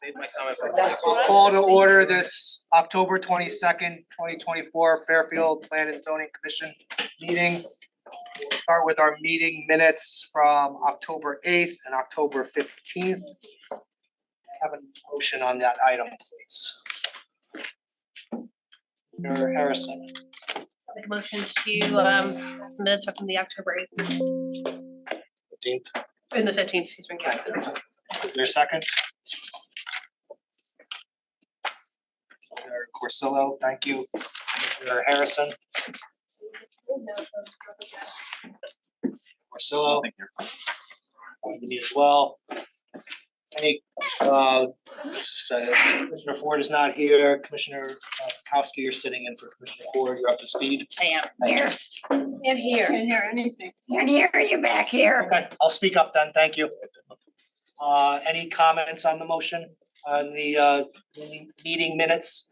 made my comment for I'll call to order this October 22nd, 2024 Fairfield Plan and Zoning Commission meeting. We'll start with our meeting minutes from October 8th and October 15th. Have a motion on that item, please. Mr. Harrison. Make a motion to submit from the October 8th 15th. and the 15th, excuse me. Is there a second? Mr. Corsillo, thank you. Mr. Harrison. Corsillo. Me as well. Any, Commissioner Ford is not here. Commissioner Kowski, you're sitting in for Commissioner Ford. You're up to speed. I am. Here, Can't hear anything. can't hear you back here. Okay, I'll speak up then. Thank you. Any comments on the motion on the meeting minutes?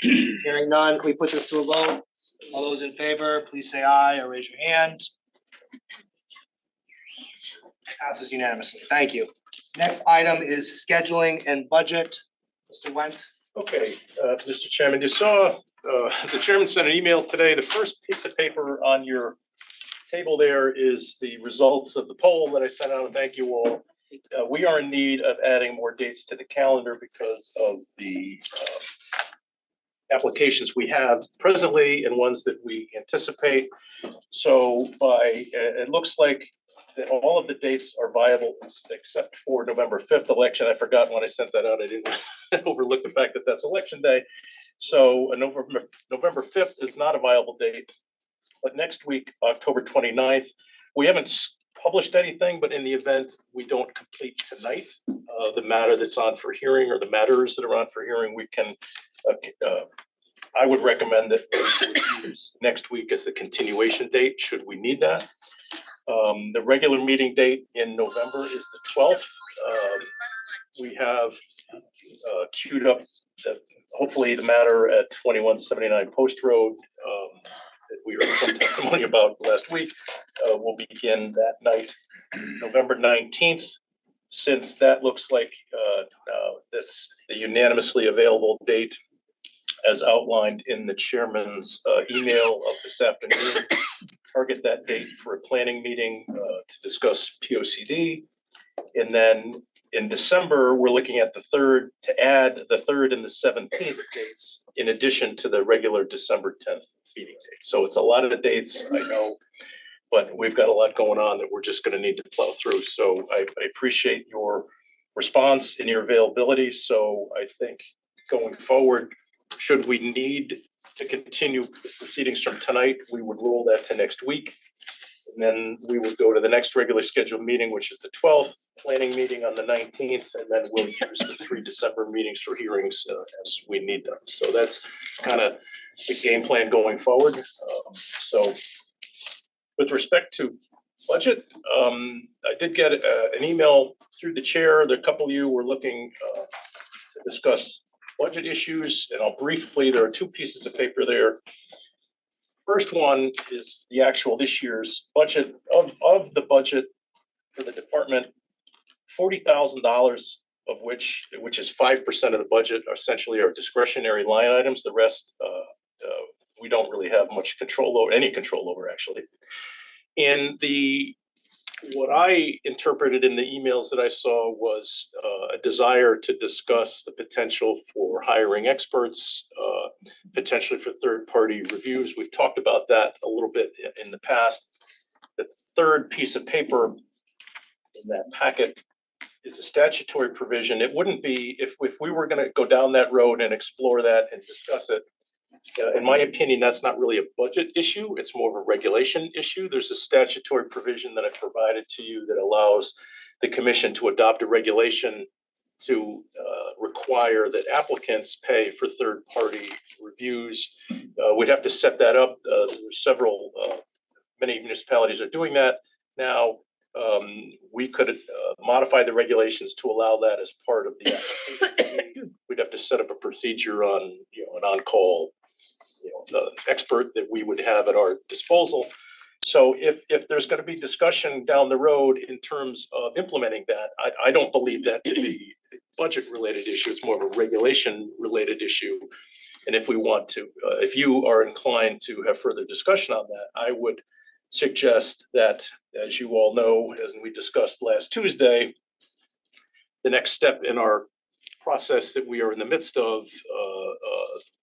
Hearing none, can we put this to a vote? All those in favor, please say aye or raise your hand. Passes unanimously. Thank you. Next item is scheduling and budget. Mr. Went. Okay, Mr. Chairman, you saw, the chairman sent an email today. The first piece of paper on your table there is the results of the poll that I sent out. Thank you all. We are in need of adding more dates to the calendar because of the applications we have presently and ones that we anticipate. So it looks like that all of the dates are viable except for November 5th election. I forgot when I sent that out. I didn't overlook the fact that that's election day. So November 5th is not a viable date. But next week, October 29th, we haven't published anything, but in the event we don't complete tonight, the matter that's on for hearing or the matters that are on for hearing, we can, I would recommend that we use next week as the continuation date, should we need that. The regular meeting date in November is the 12th. We have queued up hopefully the matter at 2179 Post Road that we heard some testimony about last week. Will begin that night, November 19th. Since that looks like that's the unanimously available date as outlined in the chairman's email of this afternoon. Target that date for a planning meeting to discuss POCD. And then in December, we're looking at the 3rd to add the 3rd and the 17th dates in addition to the regular December 10th meeting date. So it's a lot of the dates, I know, but we've got a lot going on that we're just going to need to plow through. So I appreciate your response and your availability. So I think going forward, should we need to continue proceedings from tonight, we would roll that to next week. And then we would go to the next regular scheduled meeting, which is the 12th, planning meeting on the 19th, and then we'll use the 3 December meetings for hearings as we need them. So that's kind of the game plan going forward. So with respect to budget, I did get an email through the chair. There are a couple of you were looking to discuss budget issues, and I'll briefly, there are 2 pieces of paper there. First one is the actual this year's budget. Of the budget for the department, $40,000 of which is 5% of the budget, are essentially our discretionary line items. The rest we don't really have much control over, any control over actually. And what I interpreted in the emails that I saw was a desire to discuss the potential for hiring experts, potentially for third-party reviews. We've talked about that a little bit in the past. The third piece of paper in that packet is a statutory provision. It wouldn't be, if we were going to go down that road and explore that and discuss it, in my opinion, that's not really a budget issue. It's more of a regulation issue. There's a statutory provision that I provided to you that allows the commission to adopt a regulation to require that applicants pay for third-party reviews. We'd have to set that up. There's several, many municipalities are doing that now. We could modify the regulations to allow that as part of the application. We'd have to set up a procedure on, an on-call, expert that we would have at our disposal. So if there's going to be discussion down the road in terms of implementing that, I don't believe that to be budget related issue. It's more of a regulation related issue. And if we want to, if you are inclined to have further discussion on that, I would suggest that, as you all know, as we discussed last Tuesday, the next step in our process that we are in the midst of,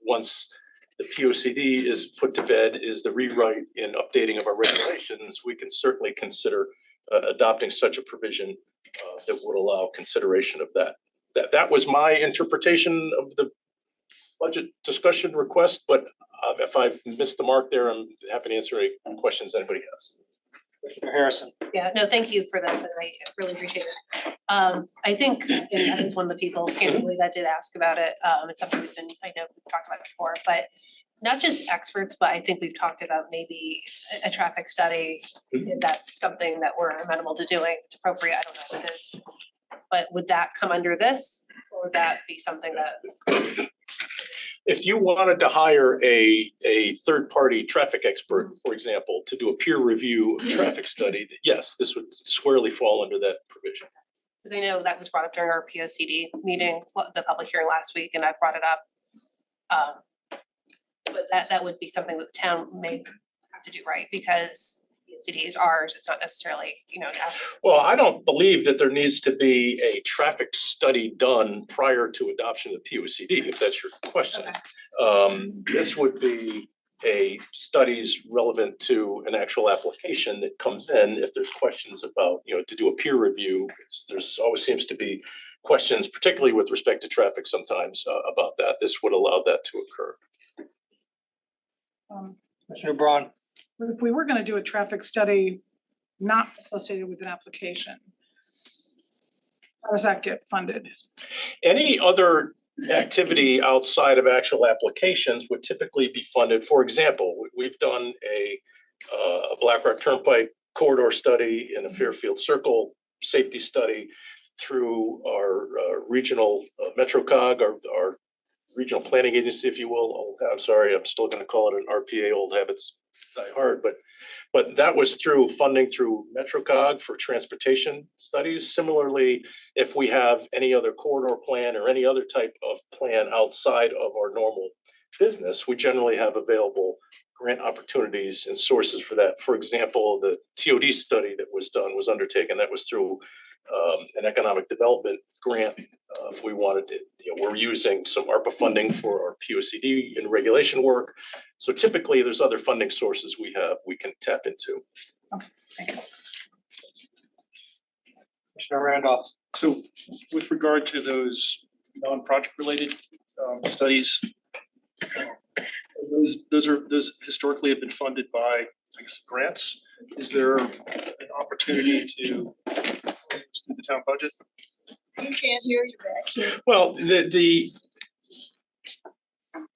once the POCD is put to bed, is the rewrite and updating of our regulations. We can certainly consider adopting such a provision that would allow consideration of that. That was my interpretation of the budget discussion request, but if I've missed the mark there, I'm happy to answer any questions anybody has. Commissioner Harrison. Yeah, no, thank you for this, and I really appreciate it. I think, and I was one of the people candidly that did ask about it. It's something I know we've talked about before, but not just experts, but I think we've talked about maybe a traffic study. If that's something that we're amenable to doing, it's appropriate, I don't know if it is. But would that come under this, or would that be something that? If you wanted to hire a third-party traffic expert, for example, to do a peer review of traffic study, yes, this would squarely fall under that provision. Because I know that was brought up during our POCD meeting, the public hearing last week, and I brought it up. But that would be something that the town may have to do, right? Because POCD is ours, it's not necessarily, Well, I don't believe that there needs to be a traffic study done prior to adoption of the POCD, if that's your question. Okay. This would be a studies relevant to an actual application that comes in if there's questions about, to do a peer review. There's always seems to be questions, particularly with respect to traffic sometimes about that. This would allow that to occur. Commissioner Braun. If we were gonna do a traffic study not associated with an application, how does that get funded? Any other activity outside of actual applications would typically be funded. For example, we've done a Black Rock Turnpike corridor study and a Fairfield Circle safety study through our regional MetroCog, our regional planning agency, if you will. I'm sorry, I'm still going to call it an RPA, old habits die hard, but that was through funding through MetroCog for transportation studies. Similarly, if we have any other corridor plan or any other type of plan outside of our normal business, we generally have available grant opportunities and sources for that. For example, the TOD study that was done was undertaken. That was through an economic development grant. If we wanted it, we're using some ARPA funding for our POCD and regulation work. So typically there's other funding sources we can tap into. Okay, thanks. Commissioner Randolph. So with regard to those non-project related studies, those historically have been funded by, I guess, grants. Is there an opportunity to through the town budget? You can't hear you back here. Well,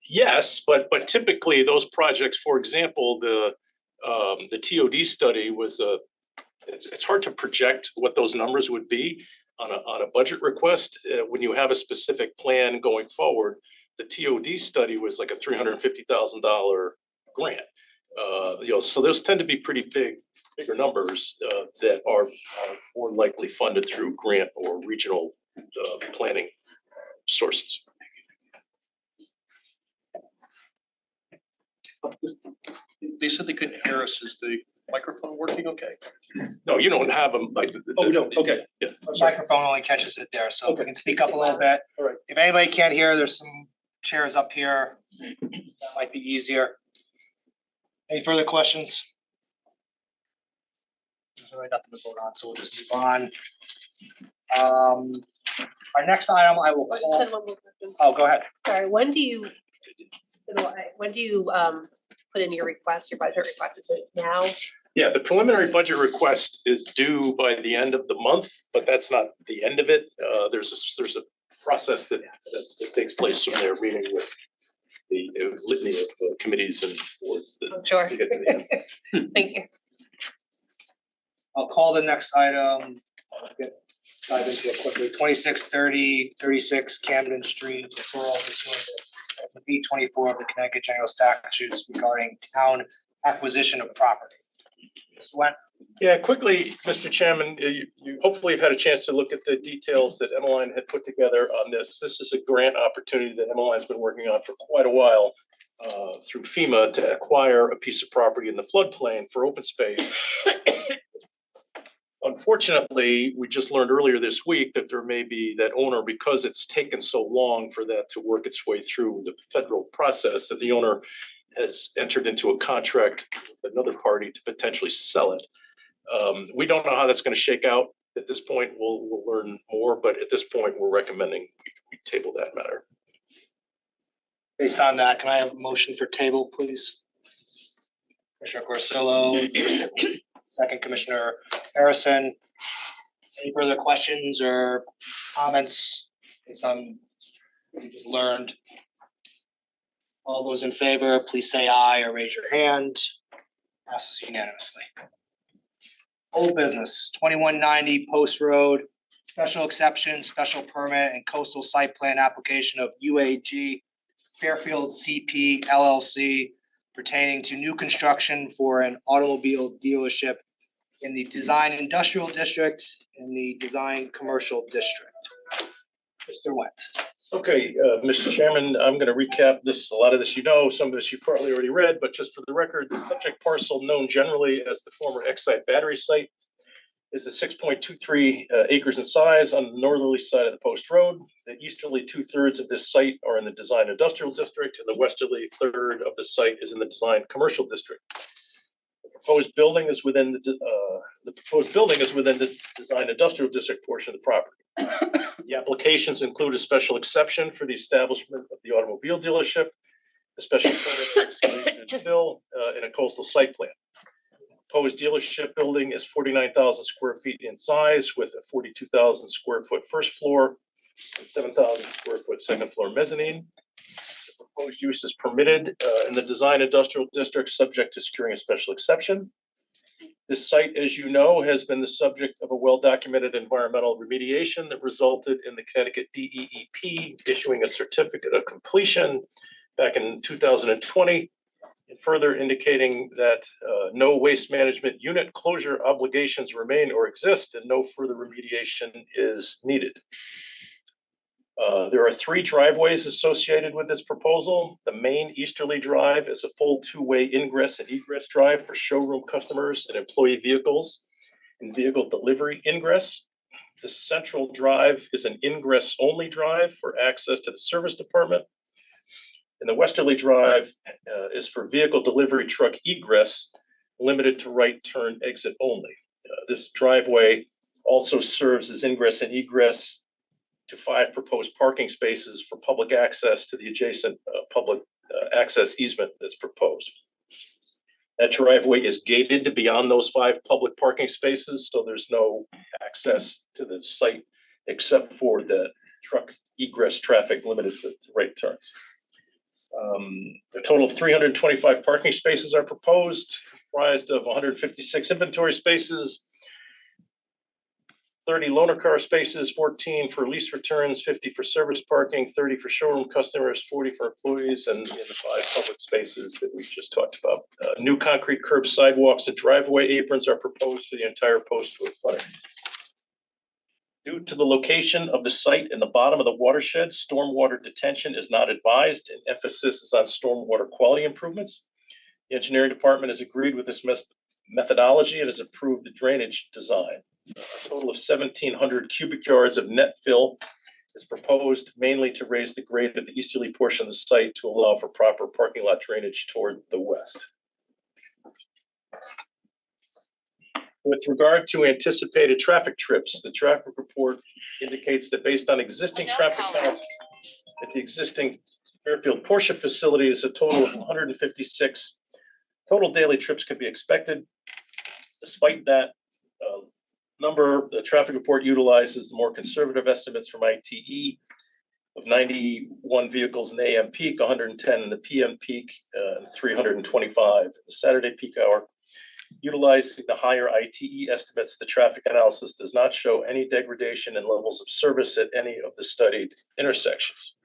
yes, but typically those projects, for example, the TOD study was it's hard to project what those numbers would be on a budget request when you have a specific plan going forward. The TOD study was like a $350,000 grant. So those tend to be pretty bigger numbers that are more likely funded through grant or regional planning sources. They said they couldn't hear us. Is the microphone working okay? No, you don't have them. Oh, we don't. Okay. Yeah. The microphone only catches it there, so if we can speak up a little bit. All right. If anybody can't hear, there's some chairs up here. That might be easier. Any further questions? There's really nothing to vote on, so we'll just move on. Our next item I will Just call, had one more question. oh, go ahead. Sorry, when do you put in your request, your budget request? Is it now? Yeah, the preliminary budget request is due by the end of the month, but that's not the end of it. There's a process that takes place from there, meeting with the litany of committees and boards that Sure. to get to the end. Thank you. I'll call the next item. Dive into it quickly. 2630-36 Camden Street referral pursuant to B24 of the Connecticut General Statutes regarding town acquisition of property. Ms. Went. Yeah, quickly, Mr. Chairman, you hopefully have had a chance to look at the details that Emmeline had put together on this. This is a grant opportunity that Emmeline's been working on for quite a while through FEMA to acquire a piece of property in the floodplain for open space. Unfortunately, we just learned earlier this week that there may be that owner, because it's taken so long for that to work its way through the federal process, that the owner has entered into a contract with another party to potentially sell it. We don't know how that's going to shake out at this point. We'll learn more, but at this point, we're recommending we table that matter. Based on that, can I have a motion for table, please? Commissioner Corsillo, second Commissioner Harrison. Any further questions or comments based on what you just learned? All those in favor, please say aye or raise your hand. Passes unanimously. Old business, 2190 Post Road, special exception, special permit, and coastal site plan application of UAG Fairfield CP LLC pertaining to new construction for an automobile dealership in the Design Industrial District and the Design Commercial District. Mr. Went. Okay, Mr. Chairman, I'm going to recap this. A lot of this you know, some of this you've probably already read, but just for the record, the subject parcel known generally as the former Exide battery site is at 6.23 acres in size on the northerly side of the Post Road. The easterly 2/3 of this site are in the Design Industrial District, and the westerly third of the site is in the Design Commercial District. The proposed building is within the Design Industrial District portion of the property. The applications include a special exception for the establishment of the automobile dealership, a special permit for excavation and fill, and a coastal site plan. Proposed dealership building is 49,000 square feet in size with a 42,000 square foot first floor and 7,000 square foot second floor mezzanine. The proposed use is permitted in the Design Industrial District, subject to securing a special exception. This site, as you know, has been the subject of a well-documented environmental remediation that resulted in the Connecticut DEEP issuing a certificate of completion back in 2020, and further indicating that no waste management unit closure obligations remain or exist and no further remediation is needed. There are 3 driveways associated with this proposal. The main easterly drive is a full 2-way ingress and egress drive for showroom customers and employee vehicles and vehicle delivery ingress. The central drive is an ingress-only drive for access to the service department. And the westerly drive is for vehicle delivery truck egress, limited to right turn exit only. This driveway also serves as ingress and egress to 5 proposed parking spaces for public access to the adjacent public access easement that's proposed. That driveway is gated beyond those 5 public parking spaces, so there's no access to the site except for the truck egress traffic limited to right turns. A total of 325 parking spaces are proposed, comprised of 156 inventory spaces, 30 loaner car spaces, 14 for lease returns, 50 for service parking, 30 for showroom customers, 40 for employees, and in the 5 public spaces that we just talked about. New concrete curb sidewalks and driveway aprons are proposed for the entire Post Road frontage. Due to the location of the site in the bottom of the watershed, stormwater detention is not advised, and emphasis is on stormwater quality improvements. The engineering department has agreed with this methodology and has approved the drainage design. A total of 1,700 cubic yards of net fill is proposed, mainly to raise the grade of the easterly portion of the site to allow for proper parking lot drainage toward the west. With regard to anticipated traffic trips, the traffic report indicates that based on existing traffic counts at the existing Fairfield Porsche facility is a total of 156 total daily trips could be expected. Despite that number, the traffic report utilizes the more conservative estimates from ITE of 91 vehicles in the AM peak, 110 in the PM peak, and 325 in the Saturday peak hour. Utilizing the higher ITE estimates, the traffic analysis does not show any degradation in levels of service at any of the studied intersections.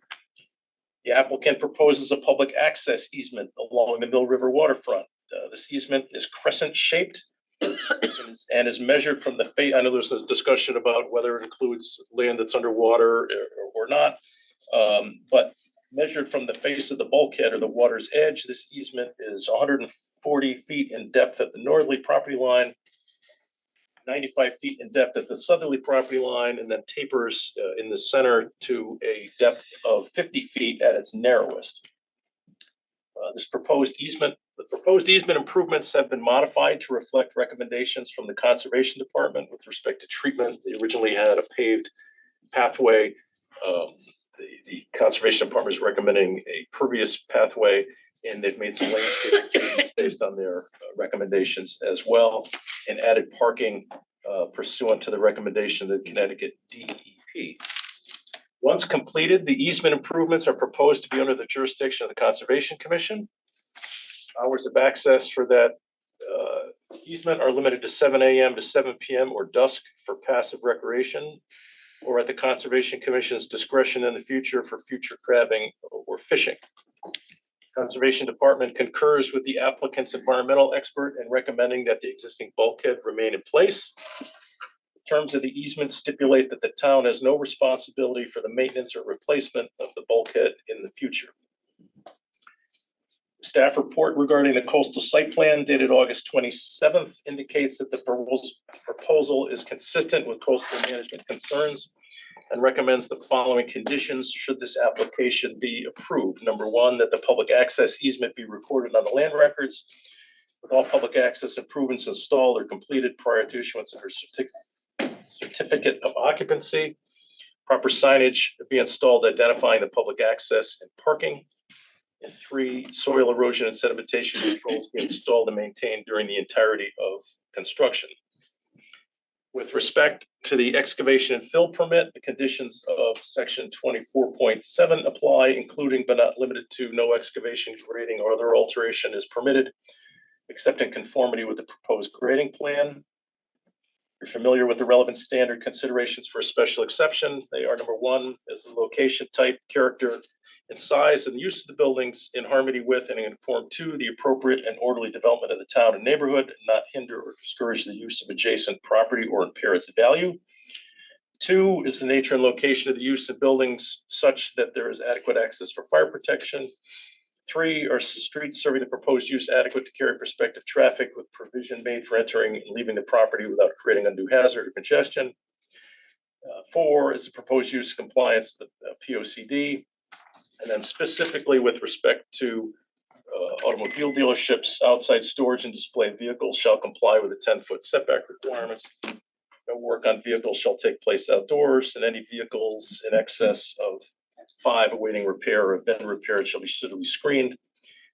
The applicant proposes a public access easement along the Mill River waterfront. This easement is crescent shaped and and is measured from the I know there's a discussion about whether it includes land that's underwater or not. But measured from the face of the bulkhead or the water's edge, this easement is 140 feet in depth at the northerly property line, 95 feet in depth at the southerly property line, and then tapers in the center to a depth of 50 feet at its narrowest. The proposed easement improvements have been modified to reflect recommendations from the Conservation Department with respect to treatment. They originally had a paved pathway. The Conservation Department is recommending a pervious pathway, and they've made some landscaping changes based on their recommendations as well, and added parking pursuant to the recommendation of the Connecticut DEP. Once completed, the easement improvements are proposed to be under the jurisdiction of the Conservation Commission. Hours of access for that easement are limited to 7 a.m. to 7 p.m. or dusk for passive recreation, or at the Conservation Commission's discretion in the future for future crabbing or fishing. Conservation Department concurs with the applicant's environmental expert in recommending that the existing bulkhead remain in place. Terms of the easement stipulate that the town has no responsibility for the maintenance or replacement of the bulkhead in the future. Staff report regarding the coastal site plan dated August 27th indicates that the proposal is consistent with coastal management concerns and recommends the following conditions should this application be approved. Number one, that the public access easement be recorded on the land records with all public access improvements installed or completed prior to issuance of her certificate of occupancy. Proper signage be installed identifying the public access and parking. And 3, soil erosion and sedimentation controls be installed and maintained during the entirety of construction. With respect to the excavation and fill permit, the conditions of section 24.7 apply, including but not limited to no excavation, grading, or other alteration is permitted, except in conformity with the proposed grading plan. You're familiar with the relevant standard considerations for a special exception. They are: number one, is the location, type, character, and size and use of the buildings in harmony with and in conform to the appropriate and orderly development of the town and neighborhood, not hinder or discourage the use of adjacent property or impair its value. 2, is the nature and location of the use of buildings such that there is adequate access for fire protection. 3, are streets serving the proposed use adequate to carry prospective traffic with provision made for entering and leaving the property without creating undue hazard or congestion. 4, is the proposed use compliance with the POCD. And then specifically with respect to automobile dealerships, outside storage and display vehicles shall comply with the 10-foot setback requirements. No work on vehicles shall take place outdoors, and any vehicles in excess of 5 awaiting repair or have been repaired shall be suitably screened.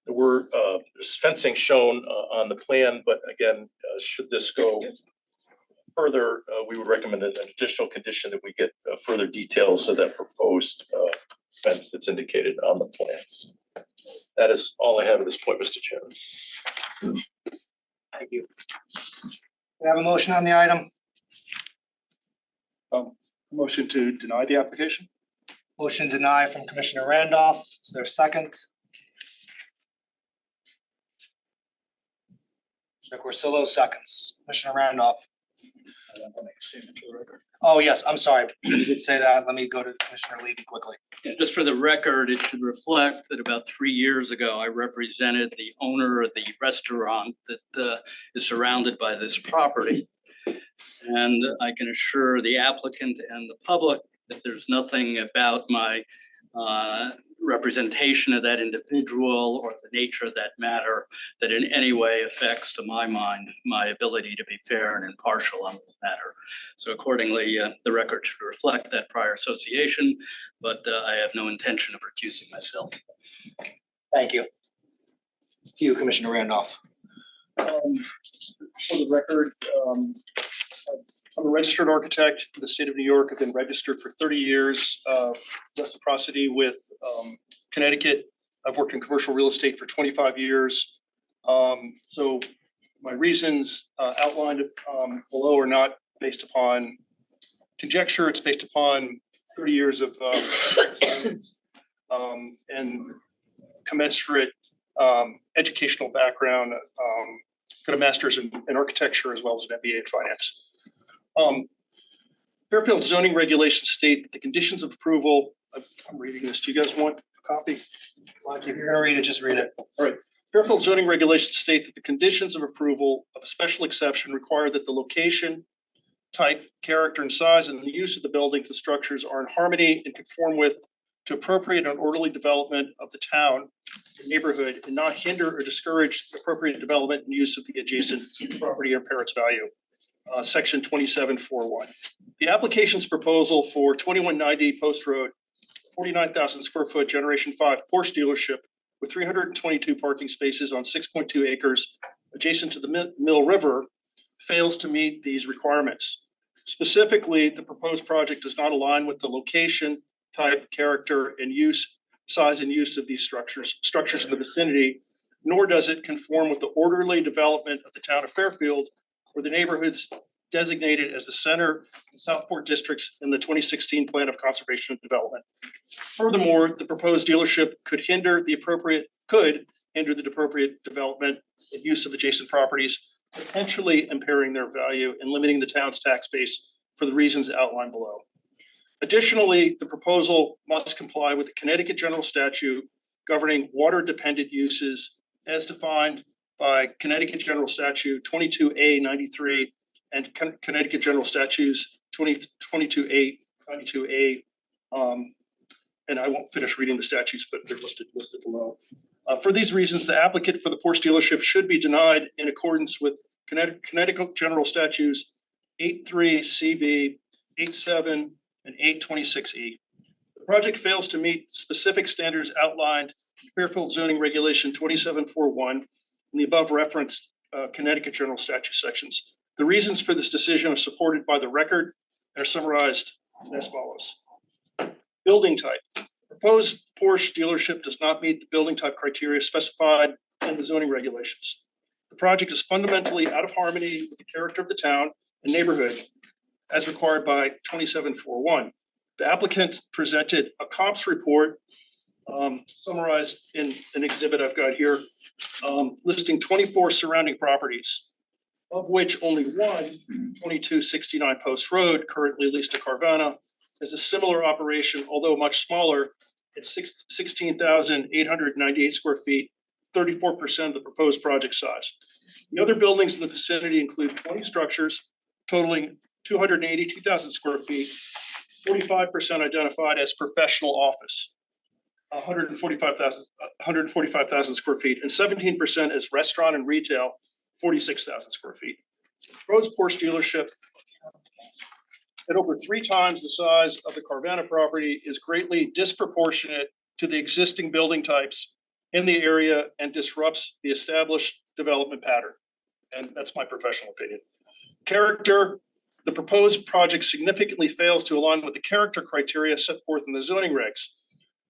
There's fencing shown on the plan, but again, should this go further, we would recommend an additional condition that we get further details of that proposed fence that's indicated on the plans. That is all I have at this point, Mr. Chairman. Thank you. We have a motion on the item. Motion to deny the application? Motion denied from Commissioner Randolph. Is there a second? Commissioner Corsillo seconds. Commissioner Randolph. Oh, yes, I'm sorry. You did say that. Let me go to Commissioner Levy quickly. Yeah, just for the record, it should reflect that about 3 years ago, I represented the owner of the restaurant that is surrounded by this property. And I can assure the applicant and the public that there's nothing about my representation of that individual or the nature of that matter that in any way affects, to my mind, my ability to be fair and impartial on this matter. So accordingly, the record should reflect that prior association, but I have no intention of recusing myself. Thank you. To you, Commissioner Randolph. For the record, I'm a registered architect in the state of New York. I've been registered for 30 years, reciprocity with Connecticut. I've worked in commercial real estate for 25 years. So my reasons outlined below are not based upon conjecture. It's based upon 30 years of experience and commensurate educational background got a master's in architecture as well as an MBA in finance. Fairfield zoning regulations state that the conditions of approval, I'm reading this, do you guys want a copy? If you're gonna read it, just read it. Fairfield zoning regulations state that the conditions of approval of a special exception require that the location, type, character, and size and the use of the buildings and structures are in harmony and conform with to appropriate and orderly development of the town and neighborhood and not hinder or discourage appropriate development and use of the adjacent property or impair its value. Section 2741. The application's proposal for 2190 Post Road, 49,000 square foot Generation 5 Porsche dealership with 322 parking spaces on 6.2 acres adjacent to the Mill River fails to meet these requirements. Specifically, the proposed project does not align with the location, type, character, and use, size and use of these structures in the vicinity, nor does it conform with the orderly development of the town of Fairfield or the neighborhoods designated as the center and Southport districts in the 2016 Plan of Conservation and Development. Furthermore, the proposed dealership could hinder the appropriate development and use of adjacent properties, potentially impairing their value and limiting the town's tax base for the reasons outlined below. Additionally, the proposal must comply with the Connecticut General Statute governing water-dependent uses as defined by Connecticut General Statute 22A 93 and Connecticut General Statutes 22A 92A. And I won't finish reading the statutes, but they're listed below. For these reasons, the applicant for the Porsche dealership should be denied in accordance with Connecticut General Statutes 83 CB 87 and 826E. The project fails to meet specific standards outlined in Fairfield Zoning Regulation 2741 and the above referenced Connecticut General Statute sections. The reasons for this decision are supported by the record and are summarized as follows. Building type. The proposed Porsche dealership does not meet the building type criteria specified in the zoning regulations. The project is fundamentally out of harmony with the character of the town and neighborhood as required by 2741. The applicant presented a comps report summarized in an exhibit I've got here, listing 24 surrounding properties, of which only one, 2269 Post Road, currently leased to Carvana, is a similar operation, although much smaller, at 16,898 square feet, 34% of the proposed project size. The other buildings in the vicinity include 20 structures totaling 282,000 square feet, 45% identified as professional office, 145,000 square feet, and 17% as restaurant and retail, 46,000 square feet. The proposed Porsche dealership at over 3 times the size of the Carvana property is greatly disproportionate to the existing building types in the area and disrupts the established development pattern. And that's my professional opinion. Character. The proposed project significantly fails to align with the character criteria set forth in the zoning regs.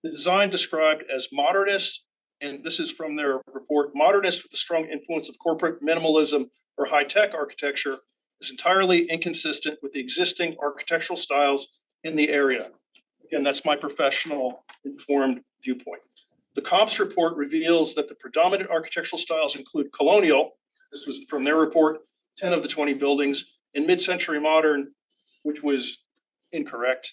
The design described as modernist, and this is from their report, modernist with a strong influence of corporate minimalism or high-tech architecture, is entirely inconsistent with the existing architectural styles in the area. Again, that's my professional informed viewpoint. The comps report reveals that the predominant architectural styles include colonial, this was from their report, 10 of the 20 buildings, and mid-century modern, which was incorrect,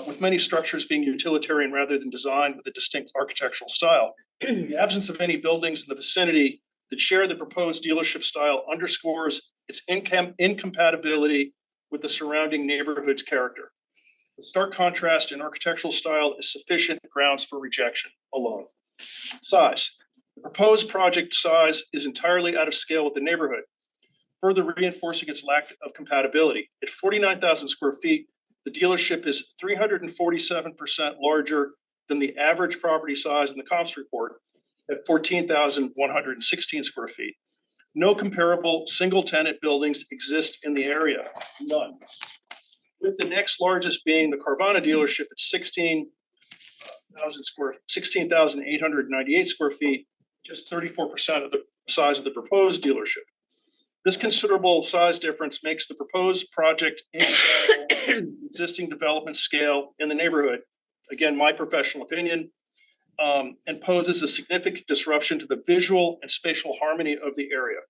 with many structures being utilitarian rather than designed with a distinct architectural style. The absence of any buildings in the vicinity that share the proposed dealership style underscores its incompatibility with the surrounding neighborhood's character. The stark contrast in architectural style is sufficient grounds for rejection alone. Size. The proposed project size is entirely out of scale with the neighborhood, further reinforcing its lack of compatibility. At 49,000 square feet, the dealership is 347% larger than the average property size in the comps report at 14,116 square feet. No comparable single-tenant buildings exist in the area, none. With the next largest being the Carvana dealership at 16,898 square feet, just 34% of the size of the proposed dealership. This considerable size difference makes the proposed project existing development scale in the neighborhood. Again, my professional opinion, and poses a significant disruption to the visual and spatial harmony of the area.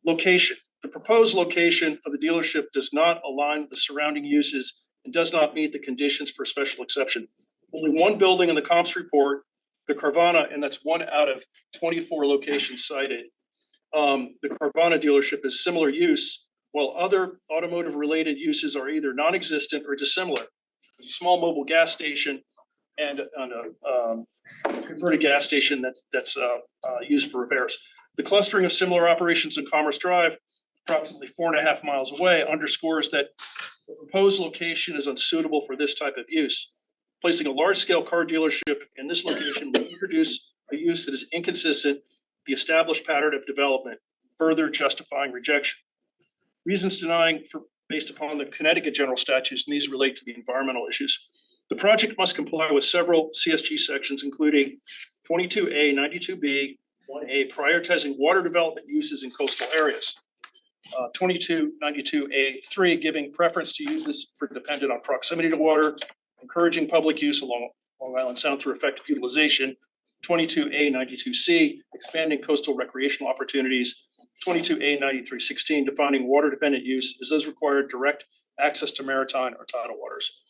Location. The proposed location of the dealership does not align with the surrounding uses and does not meet the conditions for special exception. Only one building in the comps report, the Carvana, and that's one out of 24 locations cited. The Carvana dealership is similar use, while other automotive related uses are either non-existent or dissimilar. There's a small mobile gas station and a converted gas station that's used for repairs. The clustering of similar operations in Commerce Drive, approximately 4.5 miles away, underscores that the proposed location is unsuitable for this type of use. Placing a large-scale car dealership in this location will introduce a use that is inconsistent with the established pattern of development, further justifying rejection. Reasons denying based upon the Connecticut general statutes, and these relate to the environmental issues. The project must comply with several CSG sections, including 22A, 92B, 1A, prioritizing water development uses in coastal areas. 2292A3, giving preference to uses for dependent on proximity to water, encouraging public use along Long Island Sound through effective utilization. 22A92C, expanding coastal recreational opportunities. 22A9316, defining water dependent use as those required direct access to maritime or tidal waters.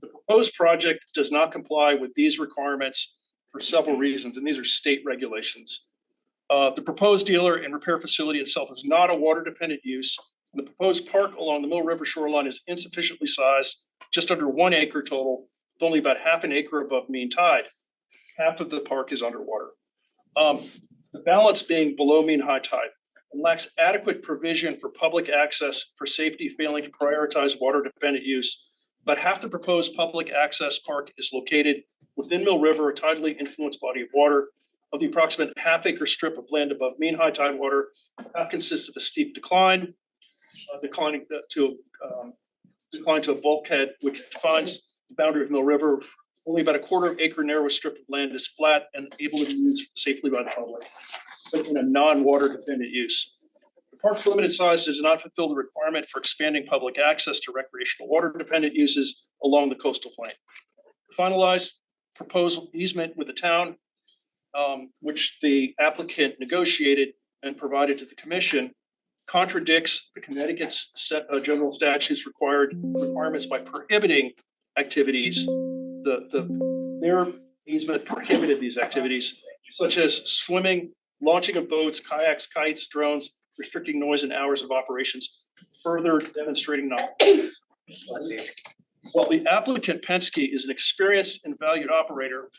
The proposed project does not comply with these requirements for several reasons, and these are state regulations. The proposed dealer and repair facility itself is not a water dependent use. And the proposed park along the Mill River shoreline is insufficiently sized, just under 1 acre total, with only about half an acre above mean tide. Half of the park is underwater. The balance being below mean high tide and lacks adequate provision for public access for safety, failing to prioritize water dependent use. But half the proposed public access park is located within Mill River, a tidally influenced body of water. Of the approximate half-acre strip of land above mean high tide water, half consists of a steep decline, declining to a bulkhead, which defines the boundary of Mill River. Only about a 1/4 acre narrow strip of land is flat and able to be used safely by the public, but in a non-water dependent use. The park's limited size does not fulfill the requirement for expanding public access to recreational water dependent uses along the coastal plain. The finalized proposal easement with the town, which the applicant negotiated and provided to the commission, contradicts the Connecticut's general statutes requirements by prohibiting activities. Their easement prohibited these activities, such as swimming, launching of boats, kayaks, kites, drones, restricting noise and hours of operations, further demonstrating non. While the applicant Penske is an experienced and valued operator,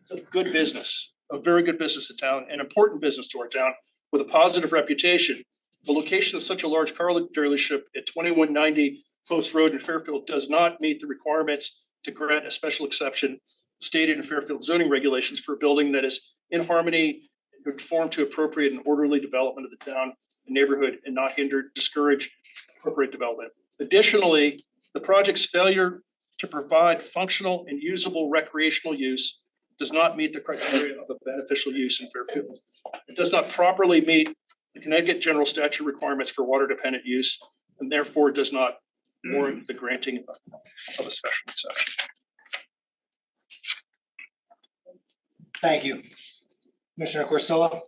it's a good business, a very good business in town, an important business to our town with a positive reputation. The location of such a large car dealership at 2190 Post Road in Fairfield does not meet the requirements to grant a special exception stated in Fairfield zoning regulations for a building that is in harmony, conform to appropriate and orderly development of the town and neighborhood and not discourage appropriate development. Additionally, the project's failure to provide functional and usable recreational use does not meet the criteria of a beneficial use in Fairfield. It does not properly meet the Connecticut general statute requirements for water dependent use and therefore does not warrant the granting of a special exception. Thank you. Commissioner Corsillo?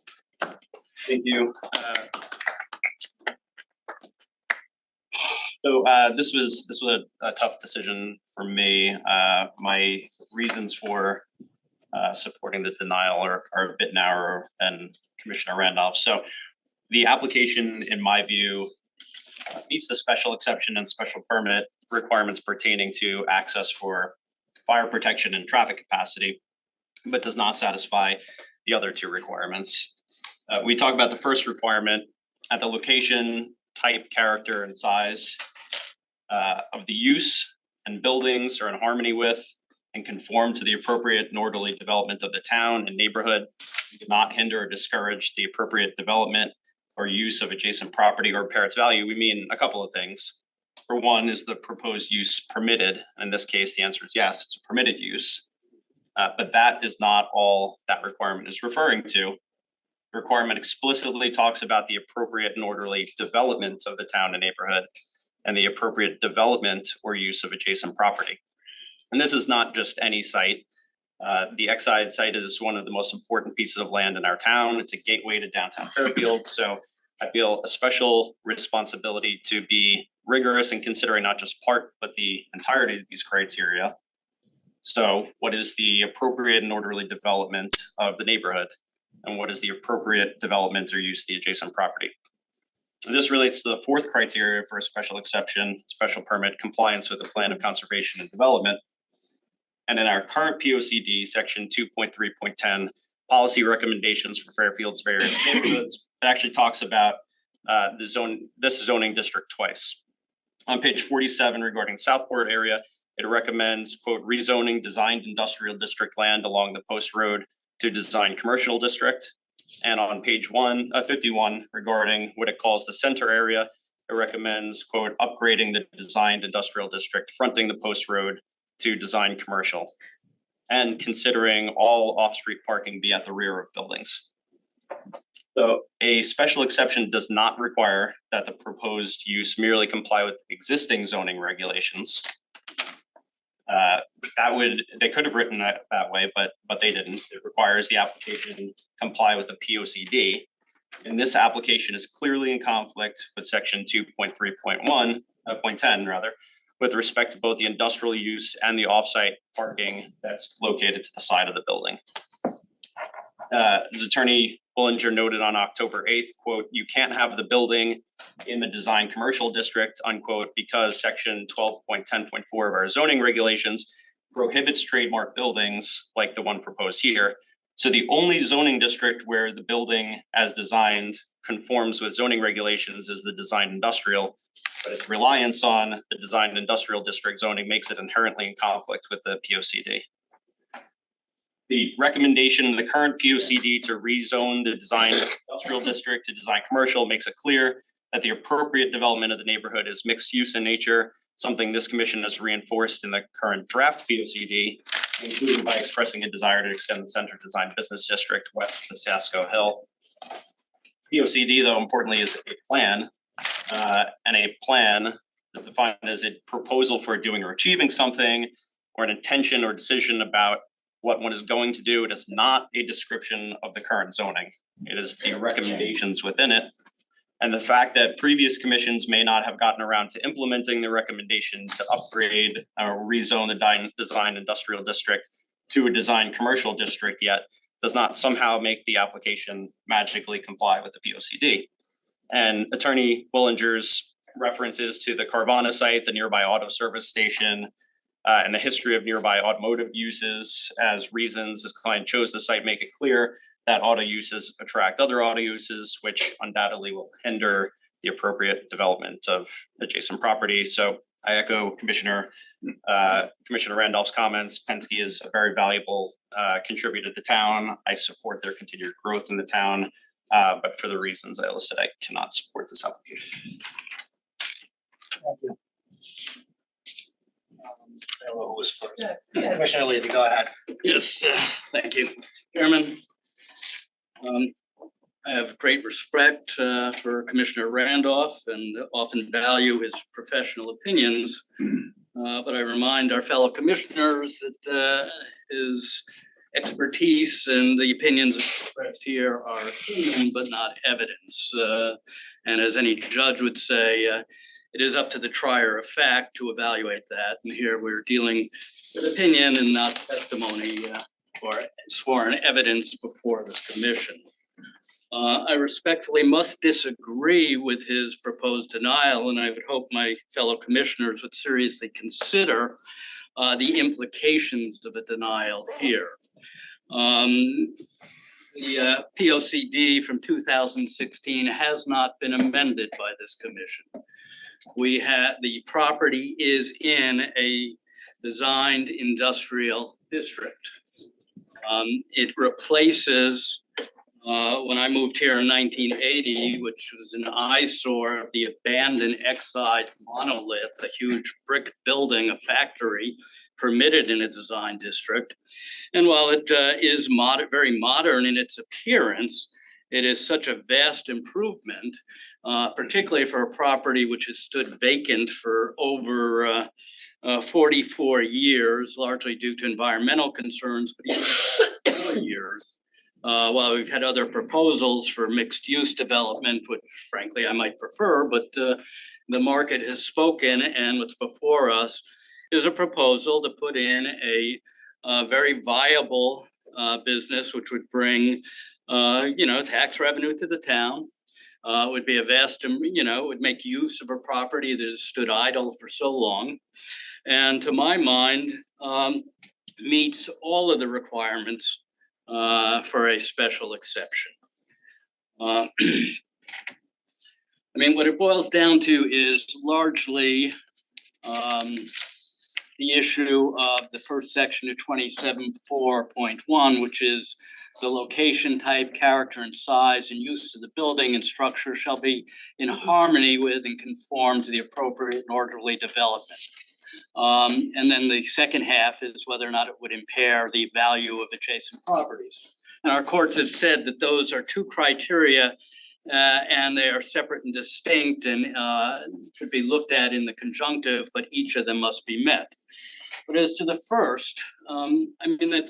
Thank you. So this was a tough decision for me. My reasons for supporting the denial are a bit narrower than Commissioner Randolph. So the application, in my view, meets the special exception and special permit requirements pertaining to access for fire protection and traffic capacity, but does not satisfy the other two requirements. We talk about the first requirement at the location, type, character, and size of the use and buildings are in harmony with and conform to the appropriate and orderly development of the town and neighborhood, do not hinder or discourage the appropriate development or use of adjacent property or impair its value. We mean a couple of things. For one, is the proposed use permitted? In this case, the answer is yes, it's a permitted use. But that is not all that requirement is referring to. The requirement explicitly talks about the appropriate and orderly development of the town and neighborhood and the appropriate development or use of adjacent property. And this is not just any site. The Exide site is one of the most important pieces of land in our town. It's a gateway to downtown Fairfield. So I feel a special responsibility to be rigorous in considering not just part, but the entirety of these criteria. So what is the appropriate and orderly development of the neighborhood? And what is the appropriate development or use of the adjacent property? And this relates to the fourth criteria for a special exception, special permit compliance with the plan of conservation and development. And in our current POCD, section 2.3.10, policy recommendations for Fairfield's various neighborhoods, it actually talks about this zoning district twice. On page 47 regarding Southport area, it recommends, quote, rezoning designed industrial district land along the post road to design commercial district. And on page 51 regarding what it calls the center area, it recommends, quote, upgrading the designed industrial district fronting the post road to design commercial and considering all off-street parking be at the rear of buildings. So a special exception does not require that the proposed use merely comply with existing zoning regulations. They could have written that way, but they didn't. It requires the application comply with the POCD. And this application is clearly in conflict with section 2.3.10 rather, with respect to both the industrial use and the offsite parking that's located to the side of the building. As Attorney Bullinger noted on October 8th, quote, you can't have the building in the design commercial district, unquote, because section 12.10.4 of our zoning regulations prohibits trademark buildings like the one proposed here. So the only zoning district where the building as designed conforms with zoning regulations is the designed industrial, but its reliance on the designed industrial district zoning makes it inherently in conflict with the POCD. The recommendation in the current POCD to rezone the design industrial district to design commercial makes it clear that the appropriate development of the neighborhood is mixed use in nature, something this commission has reinforced in the current draft POCD, including by expressing a desire to extend the center design business district west to Sasco Hill. POCD, though, importantly, is a plan, and a plan is defined as a proposal for doing or achieving something, or an intention or decision about what one is going to do. It is not a description of the current zoning. It is the recommendations within it. And the fact that previous commissions may not have gotten around to implementing the recommendation to upgrade or rezone the design industrial district to a design commercial district yet does not somehow make the application magically comply with the POCD. And Attorney Bullinger's references to the Carvana site, the nearby auto service station, and the history of nearby automotive uses as reasons this client chose the site make it clear that auto uses attract other auto uses, which undoubtedly will hinder the appropriate development of adjacent property. So I echo Commissioner Randolph's comments. Penske is a very valuable contributor to the town. I support their continued growth in the town, but for the reasons I listed, I cannot support this application. Thank you. I don't know who was first. Commissioner Levy, go ahead. Yes, thank you, Chairman. I have great respect for Commissioner Randolph and often value his professional opinions. But I remind our fellow commissioners that his expertise and the opinions expressed here are opinion but not evidence. And as any judge would say, it is up to the trier of fact to evaluate that. And here we're dealing with opinion and not testimony or sworn evidence before this commission. I respectfully must disagree with his proposed denial, and I would hope my fellow commissioners would seriously consider the implications of a denial here. The POCD from 2016 has not been amended by this commission. The property is in a designed industrial district. It replaces, when I moved here in 1980, which was an eyesore of the abandoned Exide monolith, a huge brick building, a factory permitted in a design district. And while it is very modern in its appearance, it is such a vast improvement, particularly for a property which has stood vacant for over 44 years, largely due to environmental concerns, but even 4 years While we've had other proposals for mixed-use development, which frankly I might prefer, but the market has spoken, and what's before us is a proposal to put in a very viable business, which would bring tax revenue to the town. Would be a vast, would make use of a property that has stood idle for so long. And to my mind, meets all of the requirements for a special exception. I mean, what it boils down to is largely the issue of the first section of 27.4.1, which is the location, type, character, and size and use of the building and structure shall be in harmony with and conform to the appropriate and orderly development. And then the second half is whether or not it would impair the value of adjacent properties. And our courts have said that those are two criteria and they are separate and distinct and should be looked at in the conjunctive, but each of them must be met. But as to the first, I mean,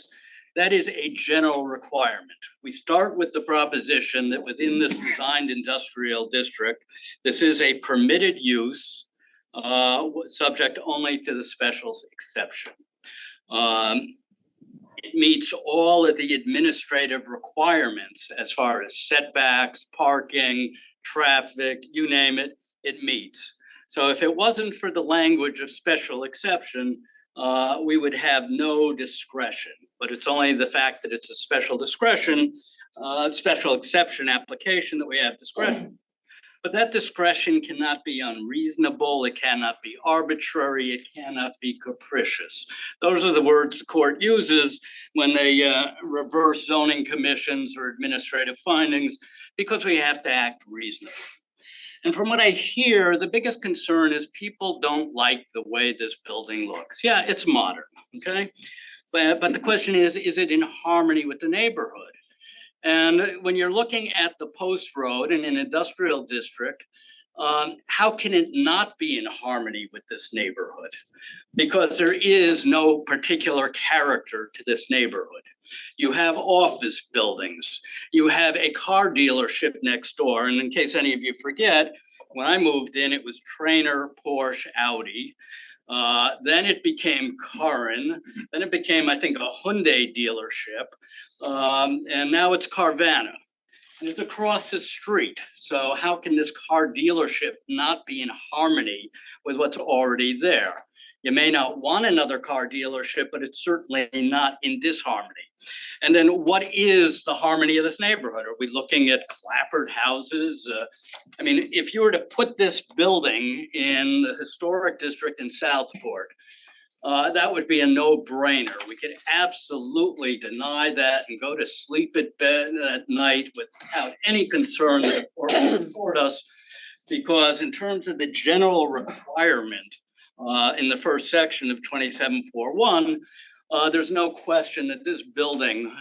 that is a general requirement. We start with the proposition that within this designed industrial district, this is a permitted use subject only to the special exception. It meets all of the administrative requirements as far as setbacks, parking, traffic, you name it, it meets. So if it wasn't for the language of special exception, we would have no discretion. But it's only the fact that it's a special exception application that we have discretion. But that discretion cannot be unreasonable, it cannot be arbitrary, it cannot be capricious. Those are the words the court uses when they reverse zoning commissions or administrative findings, because we have to act reasonably. And from what I hear, the biggest concern is people don't like the way this building looks. Yeah, it's modern, okay? But the question is it in harmony with the neighborhood? And when you're looking at the post road in an industrial district, how can it not be in harmony with this neighborhood? Because there is no particular character to this neighborhood. You have office buildings, you have a car dealership next door. And in case any of you forget, when I moved in, it was Trainer, Porsche, Audi. Then it became Karin. Then it became, I think, a Hyundai dealership. And now it's Carvana. And it's across the street. So how can this car dealership not be in harmony with what's already there? You may not want another car dealership, but it's certainly not in disharmony. And then what is the harmony of this neighborhood? Are we looking at clapboard houses? I mean, if you were to put this building in the historic district in Southport, that would be a no-brainer. We could absolutely deny that and go to sleep at bed at night without any concern that the court will support us, because in terms of the general requirement in the first section of 27.4.1, there's no question that this building,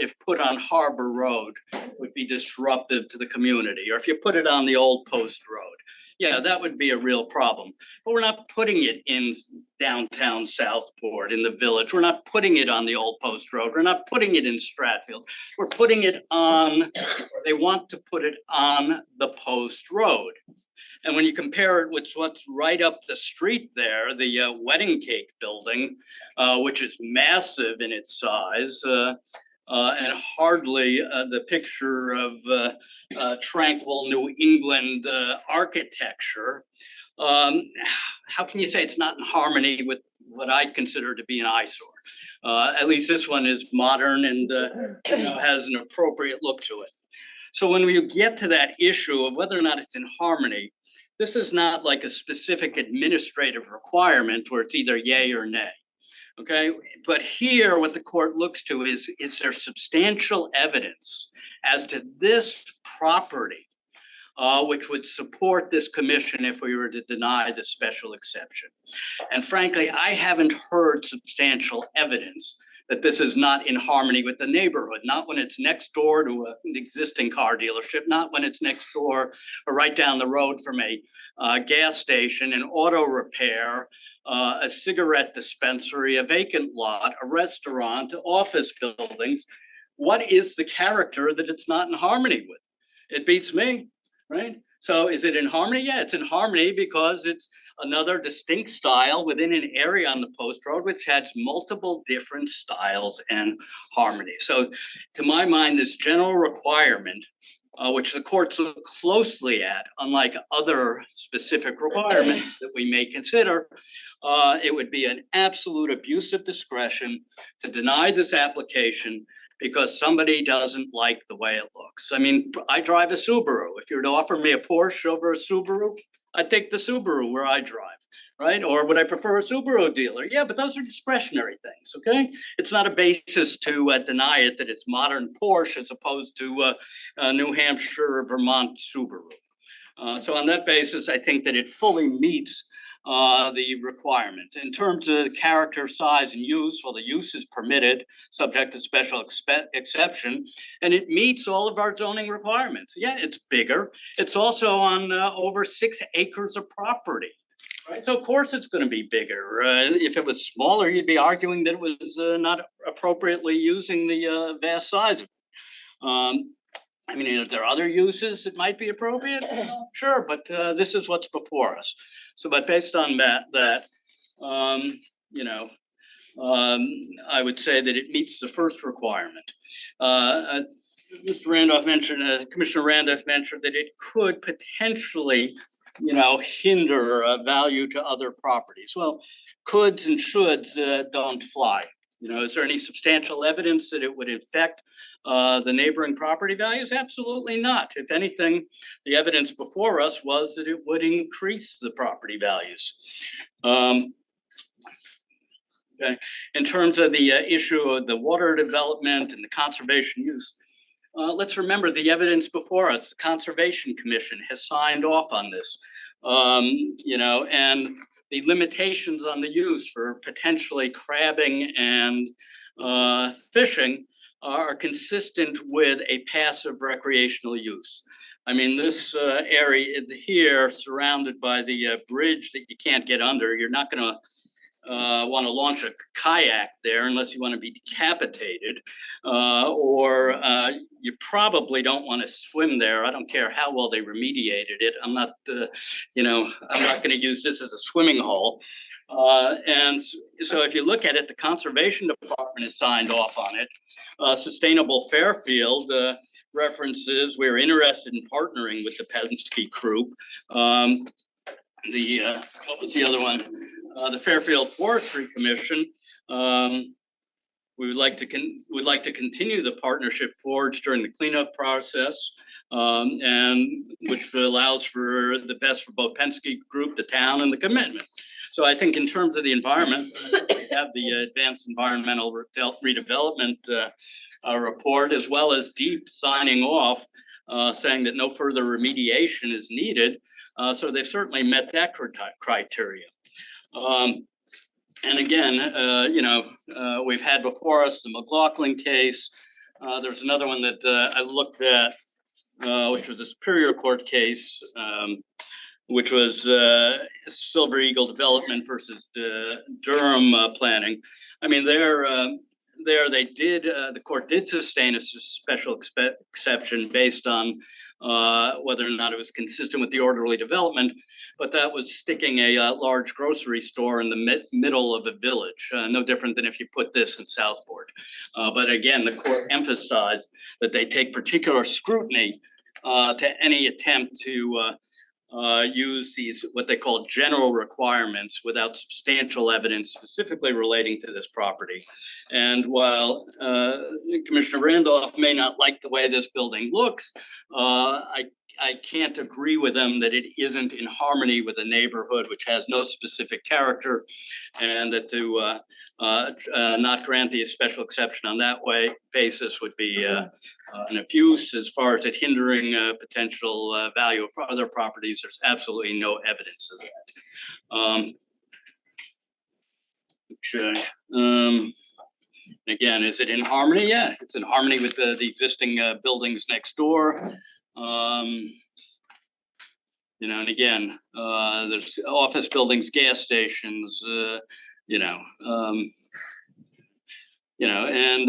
if put on Harbor Road, would be disruptive to the community. Or if you put it on the old Post Road, yeah, that would be a real problem. But we're not putting it in downtown Southport, in the village. We're not putting it on the old Post Road. We're not putting it in Stratfield. We're putting it on, or they want to put it on the Post Road. And when you compare it with what's right up the street there, the wedding cake building, which is massive in its size, and hardly the picture of tranquil New England architecture, how can you say it's not in harmony with what I'd consider to be an eyesore? At least this one is modern and has an appropriate look to it. So when we get to that issue of whether or not it's in harmony, this is not like a specific administrative requirement where it's either yay or nay. Okay, but here what the court looks to is there substantial evidence as to this property which would support this commission if we were to deny the special exception. And frankly, I haven't heard substantial evidence that this is not in harmony with the neighborhood, not when it's next door to an existing car dealership, not when it's next door or right down the road from a gas station, an auto repair, a cigarette dispensary, a vacant lot, a restaurant, office buildings. what is the character that it's not in harmony with? It beats me, right? So is it in harmony? Yeah, it's in harmony because it's another distinct style within an area on the post road, which has multiple different styles and harmony. So to my mind, this general requirement, which the courts look closely at, unlike other specific requirements that we may consider, it would be an absolute abuse of discretion to deny this application because somebody doesn't like the way it looks. I mean, I drive a Subaru. If you were to offer me a Porsche over a Subaru, I'd take the Subaru where I drive, right? Or would I prefer a Subaru dealer? Yeah, but those are discretionary things, okay? It's not a basis to deny it that it's modern Porsche as opposed to New Hampshire or Vermont Subaru. So on that basis, I think that it fully meets the requirement. In terms of character, size, and use, well, the use is permitted, subject to special exception, and it meets all of our zoning requirements. Yeah, it's bigger. It's also on over 6 acres of property. Right, so of course it's going to be bigger. If it was smaller, you'd be arguing that it was not appropriately using the vast size of it. I mean, if there are other uses that might be appropriate, sure, but this is what's before us. So, but based on that, you know, I would say that it meets the first requirement. Mr. Randolph mentioned, Commissioner Randolph mentioned that it could potentially, you know, hinder value to other properties. Well, coulds and shoulds don't fly. You know, is there any substantial evidence that it would affect the neighboring property values? Absolutely not. If anything, the evidence before us was that it would increase the property values. Okay. In terms of the issue of the water development and the conservation use, let's remember the evidence before us. The Conservation Commission has signed off on this. You know, and the limitations on the use for potentially crabbing and fishing are consistent with a passive recreational use. I mean, this area here surrounded by the bridge that you can't get under, you're not going to want to launch a kayak there unless you want to be decapitated, or you probably don't want to swim there. I don't care how well they remediated it. I'm not, you know, I'm not going to use this as a swimming hole. And so if you look at it, the Conservation Department has signed off on it. Sustainable Fairfield references, we're interested in partnering with the Penske Group. What was the other one? The Fairfield Forestry Commission, we would like to continue the partnership forged during the cleanup process, and which allows for the best for both Penske Group, the town, and the commitment. So I think in terms of the environment, we have the Advanced Environmental Redevelopment report, as well as DEEP signing off, saying that no further remediation is needed. So they certainly met that criteria. And again, you know, we've had before us the McLaughlin case. There's another one that I looked at, which was a Superior Court case, which was Silver Eagle Development versus Durham Planning. I mean, there they did, the court did sustain a special exception based on whether or not it was consistent with the orderly development, but that was sticking a large grocery store in the middle of a village, no different than if you put this in Southport. But again, the court emphasized that they take particular scrutiny to any attempt to use these, what they call general requirements without substantial evidence specifically relating to this property. And while Commissioner Randolph may not like the way this building looks, I can't agree with them that it isn't in harmony with a neighborhood which has no specific character, and that to not grant the special exception on that basis would be an abuse. As far as it hindering potential value of other properties, there's absolutely no evidence of that. Okay. Again, is it in harmony? Yeah, it's in harmony with the existing buildings next door. You know, and again, there's office buildings, gas stations, you know, and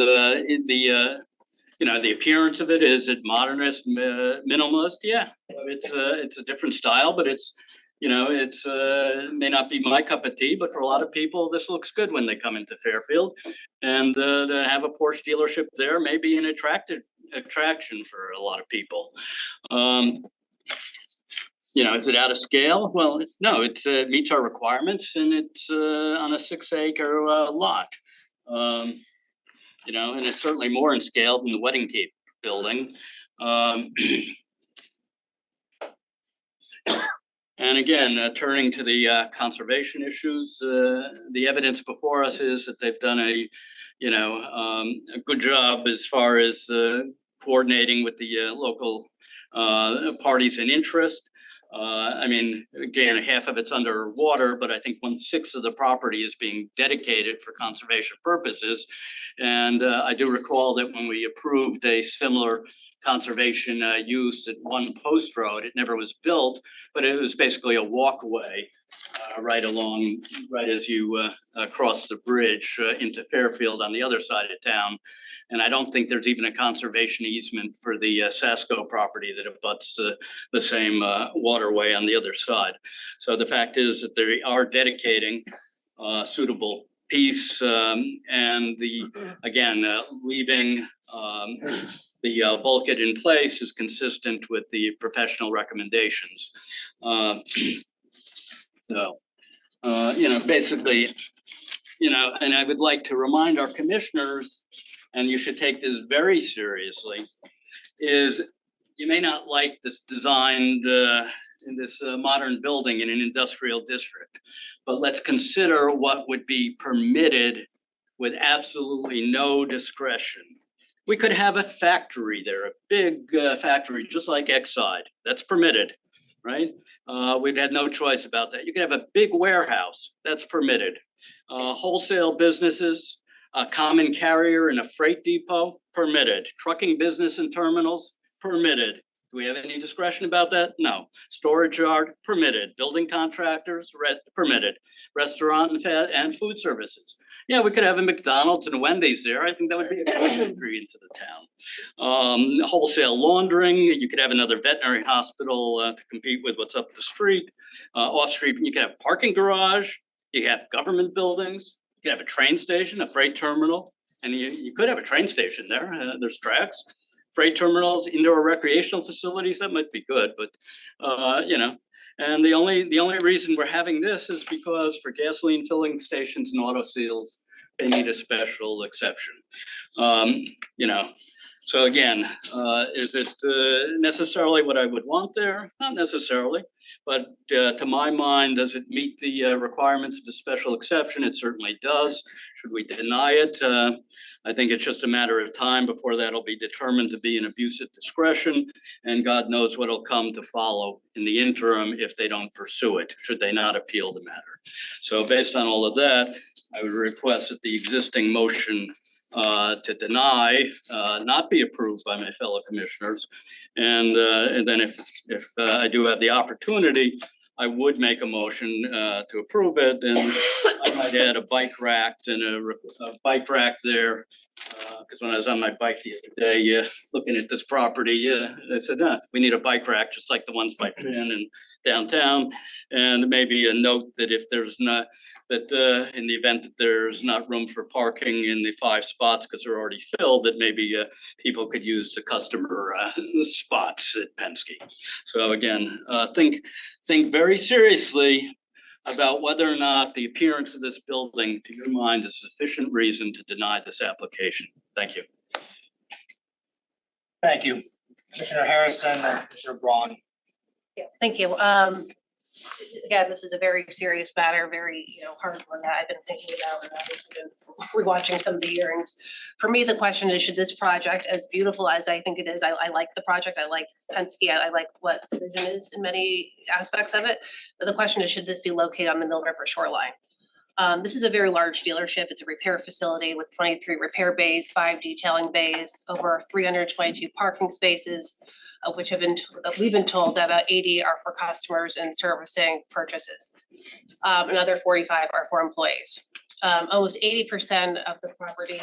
you know, the appearance of it, is it modernist, minimalist? Yeah, it's a different style, but it's, you know, it's may not be my cup of tea, but for a lot of people, this looks good when they come into Fairfield. And to have a Porsche dealership there may be an attraction for a lot of people. You know, is it out of scale? Well, it meets our requirements, and it's on a 6-acre lot. You know, and it's certainly more in scale than the Wedding Cape building. And again, turning to the conservation issues, the evidence before us is that they've done a good job as far as coordinating with the local parties in interest. I mean, again, half of it's underwater, but I think 1/6 of the property is being dedicated for conservation purposes. And I do recall that when we approved a similar conservation use at One Post Road, it never was built, but it was basically a walkway right as you cross the bridge into Fairfield on the other side of town. And I don't think there's even a conservation easement for the Sasco property that abuts the same waterway on the other side. So the fact is that they are dedicating suitable piece and leaving the bulkhead in place is consistent with the professional recommendations. Basically, and I would like to remind our commissioners, and you should take this very seriously, is you may not like this designed in this modern building in an industrial district, but let's consider what would be permitted with absolutely no discretion. We could have a factory there, a big factory, just like Exide, that's permitted, right? We'd had no choice about that. You could have a big warehouse, that's permitted. Wholesale businesses, a common carrier and a freight depot, permitted. Trucking business and terminals, permitted. Do we have any discretion about that? No. Storage yard, permitted. Building contractors, permitted. Restaurant and food services. Yeah, we could have a McDonald's and a Wendy's there. I think that would be a great entry into the town. Wholesale laundering, you could have another veterinary hospital to compete with what's up the street. Off street, you could have parking garage, you have government buildings, you could have a train station, a freight terminal, and you could have a train station there. There's tracks. Freight terminals, indoor recreational facilities, that might be good, but and the only reason we're having this is because for gasoline filling stations and auto seals, they need a special exception. So again, is it necessarily what I would want there? Not necessarily, but to my mind, does it meet the requirements of the special exception? It certainly does. Should we deny it? I think it's just a matter of time before that'll be determined to be an abuse of discretion, and God knows what'll come to follow in the interim if they don't pursue it, should they not appeal the matter. So based on all of that, I would request that the existing motion to deny not be approved by my fellow commissioners. And then if I do have the opportunity, I would make a motion to approve it, and I might add a bike rack and a bike rack there. Because when I was on my bike the other day, looking at this property, I said, we need a bike rack just like the ones by Finn and downtown. And maybe a note that if there's not, that in the event that there's not room for parking in the 5 spots because they're already filled, that maybe people could use the customer spots at Penske. So again, think very seriously about whether or not the appearance of this building, to your mind, is sufficient reason to deny this application. Thank you. Thank you. Commissioner Harrison and Commissioner Braun. Yeah, thank you. Again, this is a very serious matter, very, hard one that I've been thinking about, and obviously been rewatching some of the hearings. For me, the question is, should this project, as beautiful as I think it is, I like the project, I like Penske, I like what the vision is in many aspects of it. But the question is, should this be located on the Mill River shoreline? This is a very large dealership. It's a repair facility with 23 repair bays, 5 detailing bays, over 322 parking spaces, of which we've been told that about 80 are for customers and servicing purchases. Another 45 are for employees. Almost 80% of the property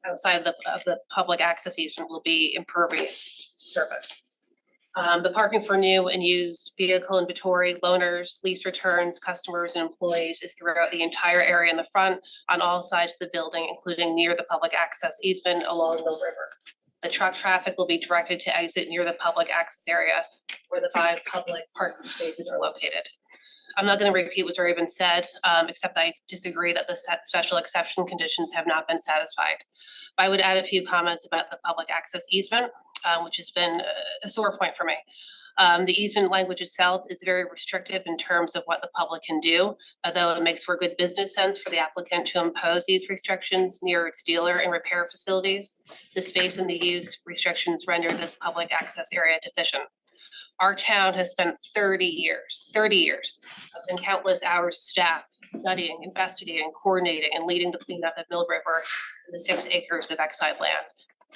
outside of the public access easement will be impervious surface. The parking for new and used vehicle inventory, loaners, lease returns, customers and employees is throughout the entire area in the front on all sides of the building, including near the public access easement along the river. The truck traffic will be directed to exit near the public access area where the 5 public parking spaces are located. I'm not going to repeat what's already been said, except I disagree that the special exception conditions have not been satisfied. I would add a few comments about the public access easement, which has been a sore point for me. The easement language itself is very restrictive in terms of what the public can do, although it makes for good business sense for the applicant to impose these restrictions near its dealer and repair facilities. The space and the use restrictions render this public access area deficient. Our town has spent 30 years and countless hours of staff studying, investigating, coordinating, and leading the cleanup of Mill River and the 6 acres of exiled land.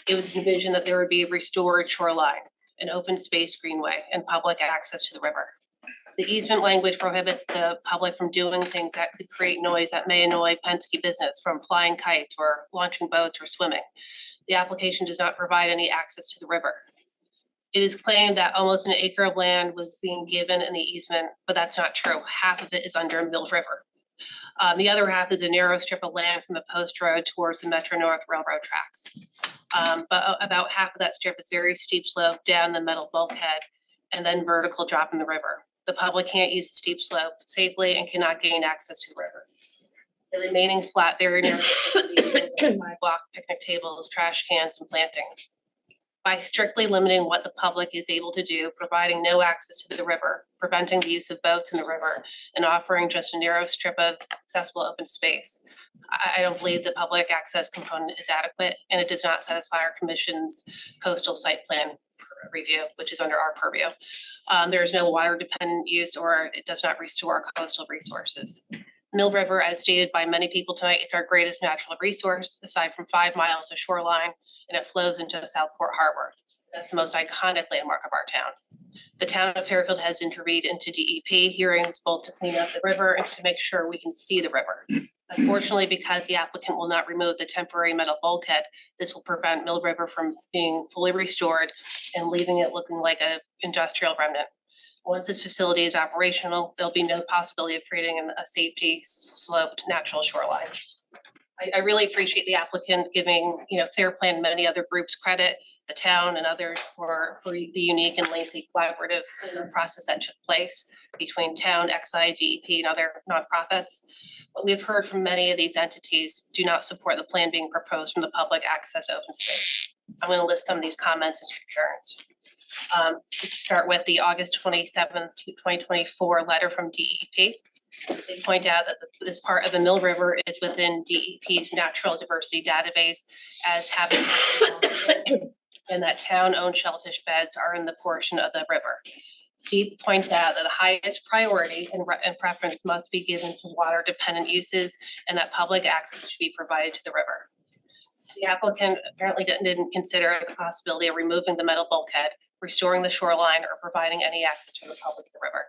It was envisioned that there would be a restored shoreline, an open space greenway, and public access to the river. The easement language prohibits the public from doing things that could create noise that may annoy Penske business, from flying kites or launching boats or swimming. The application does not provide any access to the river. It is claimed that almost an acre of land was being given in the easement, but that's not true. Half of it is under Mill River. The other half is a narrow strip of land from the post road towards the Metro North Railroad tracks. But about half of that strip is very steep slope down the metal bulkhead and then vertical drop in the river. The public can't use the steep slope safely and cannot gain access to the river. The remaining flat, very narrow sidewalk, picnic tables, trash cans, and plantings. By strictly limiting what the public is able to do, providing no access to the river, preventing the use of boats in the river, and offering just a narrow strip of accessible open space, I don't believe the public access component is adequate, and it does not satisfy our commission's coastal site plan review, which is under our purview. There is no water dependent use, or it does not restore coastal resources. Mill River, as stated by many people tonight, it's our greatest natural resource, aside from 5 miles of shoreline, and it flows into Southport Harbor. That's the most iconic landmark of our town. The town of Fairfield has intervened into DEP hearings both to clean up the river and to make sure we can see the river. Unfortunately, because the applicant will not remove the temporary metal bulkhead, this will prevent Mill River from being fully restored and leaving it looking like an industrial remnant. Once this facility is operational, there'll be no possibility of creating a safety sloped natural shoreline. I really appreciate the applicant giving, Fair Plan and many other groups credit, the town and others for the unique and lengthy collaborative process that took place between town, XI, DEP, and other nonprofits. But we've heard from many of these entities do not support the plan being proposed from the public access open space. I'm going to list some of these comments and concerns. Let's start with the August 27th, 2024 letter from DEP. They point out that this part of the Mill River is within DEP's natural diversity database as habitat, and that town-owned shellfish beds are in the portion of the river. DEP points out that the highest priority and preference must be given to water-dependent uses, and that public access should be provided to the river. The applicant apparently didn't consider the possibility of removing the metal bulkhead, restoring the shoreline, or providing any access for the public to the river.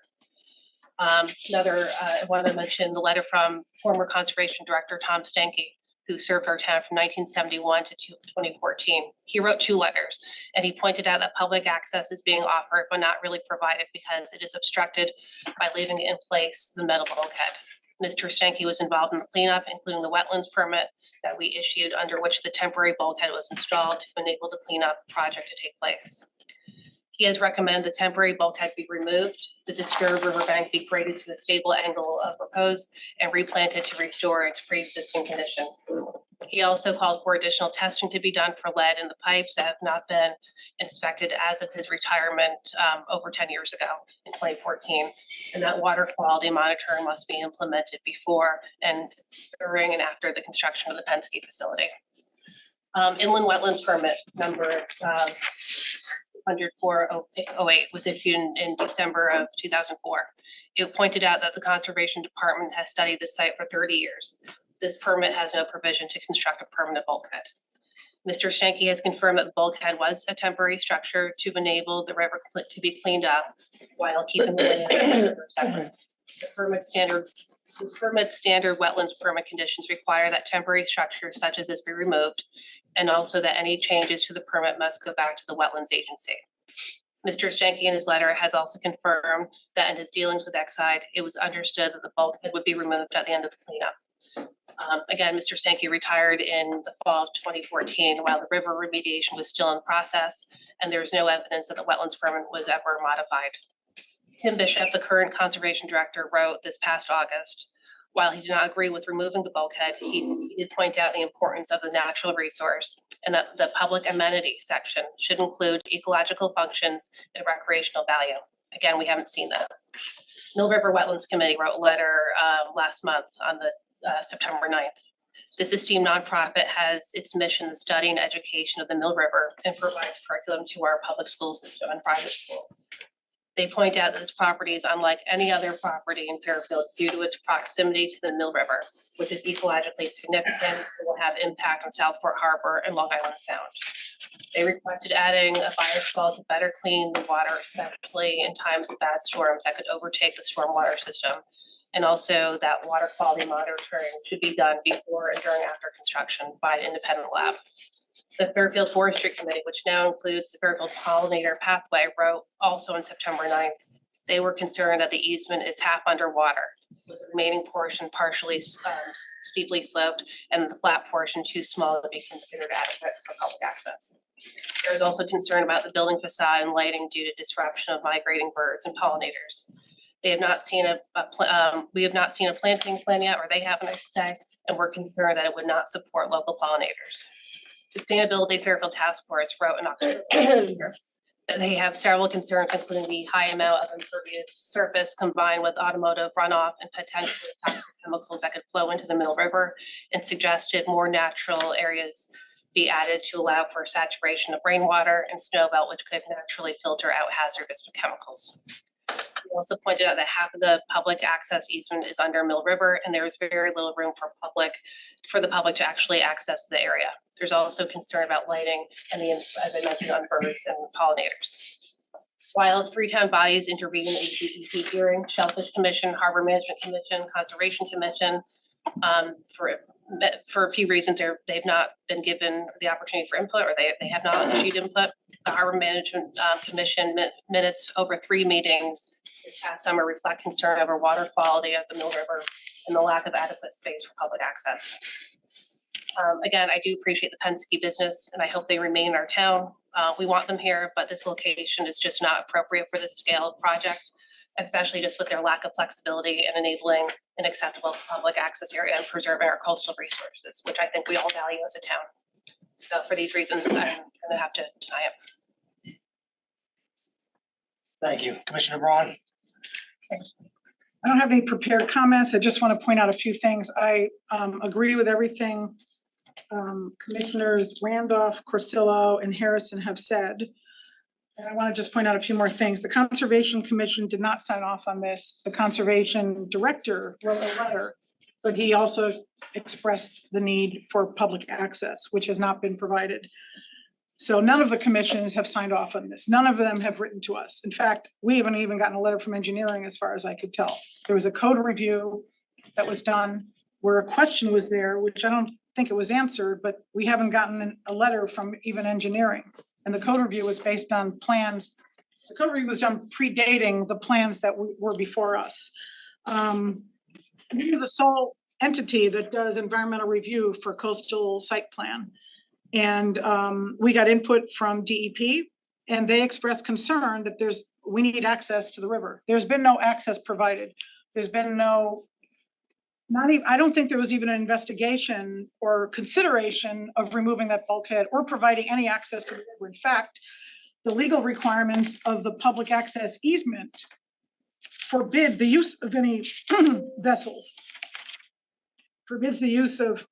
I want to mention the letter from former Conservation Director Tom Stanky, who served our town from 1971 to 2014. He wrote 2 letters, and he pointed out that public access is being offered but not really provided because it is obstructed by leaving in place the metal bulkhead. Mr. Stanky was involved in the cleanup, including the wetlands permit that we issued, under which the temporary bulkhead was installed to enable the cleanup project to take place. He has recommended the temporary bulkhead be removed, the disturbed riverbank be graded to the stable angle of proposed, and replanted to restore its pre-existing condition. He also called for additional testing to be done for lead in the pipes that have not been inspected as of his retirement over 10 years ago in 2014, and that water quality monitoring must be implemented before and during and after the construction of the Penske facility. Inland wetlands permit number 10408 was issued in December of 2004. It pointed out that the Conservation Department has studied the site for 30 years. This permit has no provision to construct a permanent bulkhead. Mr. Stanky has confirmed that the bulkhead was a temporary structure to enable the river to be cleaned up while keeping the land separate. The permit standard wetlands permit conditions require that temporary structures such as this be removed, and also that any changes to the permit must go back to the wetlands agency. Mr. Stanky in his letter has also confirmed that in his dealings with Exide, it was understood that the bulkhead would be removed at the end of the cleanup. Again, Mr. Stanky retired in the fall of 2014 while the river remediation was still in process, and there was no evidence that the wetlands permit was ever modified. Tim Bishop, the current conservation director, wrote this past August, while he did not agree with removing the bulkhead, he did point out the importance of the natural resource and that the public amenity section should include ecological functions and recreational value. Again, we haven't seen that. Mill River Wetlands Committee wrote a letter last month on the September 9th. This esteemed nonprofit has its mission the study and education of the Mill River and provides curriculum to our public school system and private schools. They point out that this property is unlike any other property in Fairfield due to its proximity to the Mill River, which is ecologically significant and will have impact on Southport Harbor and Long Island Sound. They requested adding a bioswale to better clean the water, especially in times of bad storms that could overtake the stormwater system. And also that water quality monitoring should be done before and during after construction by an independent lab. The Fairfield Forestry Committee, which now includes the Fairfield Pollinator Pathway, wrote also on September 9th, they were concerned that the easement is half underwater, with the remaining portion partially steeply sloped and the flat portion too small to be considered adequate for public access. There is also concern about the building facade and lighting due to disruption of migrating birds and pollinators. They have not seen we have not seen a planting plan yet, or they haven't, I should say, and we're concerned that it would not support local pollinators. Sustainability Fairfield Task Force wrote in October that they have several concerns, including the high amount of impervious surface combined with automotive runoff and potentially toxic chemicals that could flow into the Mill River, and suggested more natural areas be added to allow for saturation of rainwater and snow belt, which could naturally filter out hazardous chemicals. We also pointed out that half of the public access easement is under Mill River, and there is very little room for the public to actually access the area. There's also concern about lighting and as I mentioned, on birds and pollinators. While 3 town bodies intervened in the DEP hearing, Shellfish Commission, Harbor Management Commission, Conservation Commission, for a few reasons, they've not been given the opportunity for input, or they have not issued input. The Harbor Management Commission minutes over 3 meetings this past summer reflect concern over water quality of the Mill River and the lack of adequate space for public access. Again, I do appreciate the Penske business, and I hope they remain in our town. We want them here, but this location is just not appropriate for this scale of project, especially just with their lack of flexibility and enabling an acceptable public access area and preserving our coastal resources, which I think we all value as a town. So for these reasons, I'm gonna have to deny it. Thank you. Commissioner Braun? I don't have any prepared comments. I just want to point out a few things. I agree with everything Commissioners Randolph, Corsillo, and Harrison have said. And I want to just point out a few more things. The Conservation Commission did not sign off on this. The Conservation Director wrote a letter, but he also expressed the need for public access, which has not been provided. So none of the commissions have signed off on this. None of them have written to us. In fact, we haven't even gotten a letter from engineering as far as I could tell. There was a code review that was done where a question was there, which I don't think it was answered, but we haven't gotten a letter from even engineering. And the code review was based on plans. The code review was done predating the plans that were before us. We're the sole entity that does environmental review for coastal site plan. And we got input from DEP, and they expressed concern that we need access to the river. There's been no access provided. There's been I don't think there was even an investigation or consideration of removing that bulkhead or providing any access to the river. In fact, the legal requirements of the public access easement forbid the use of any vessels, forbids the use of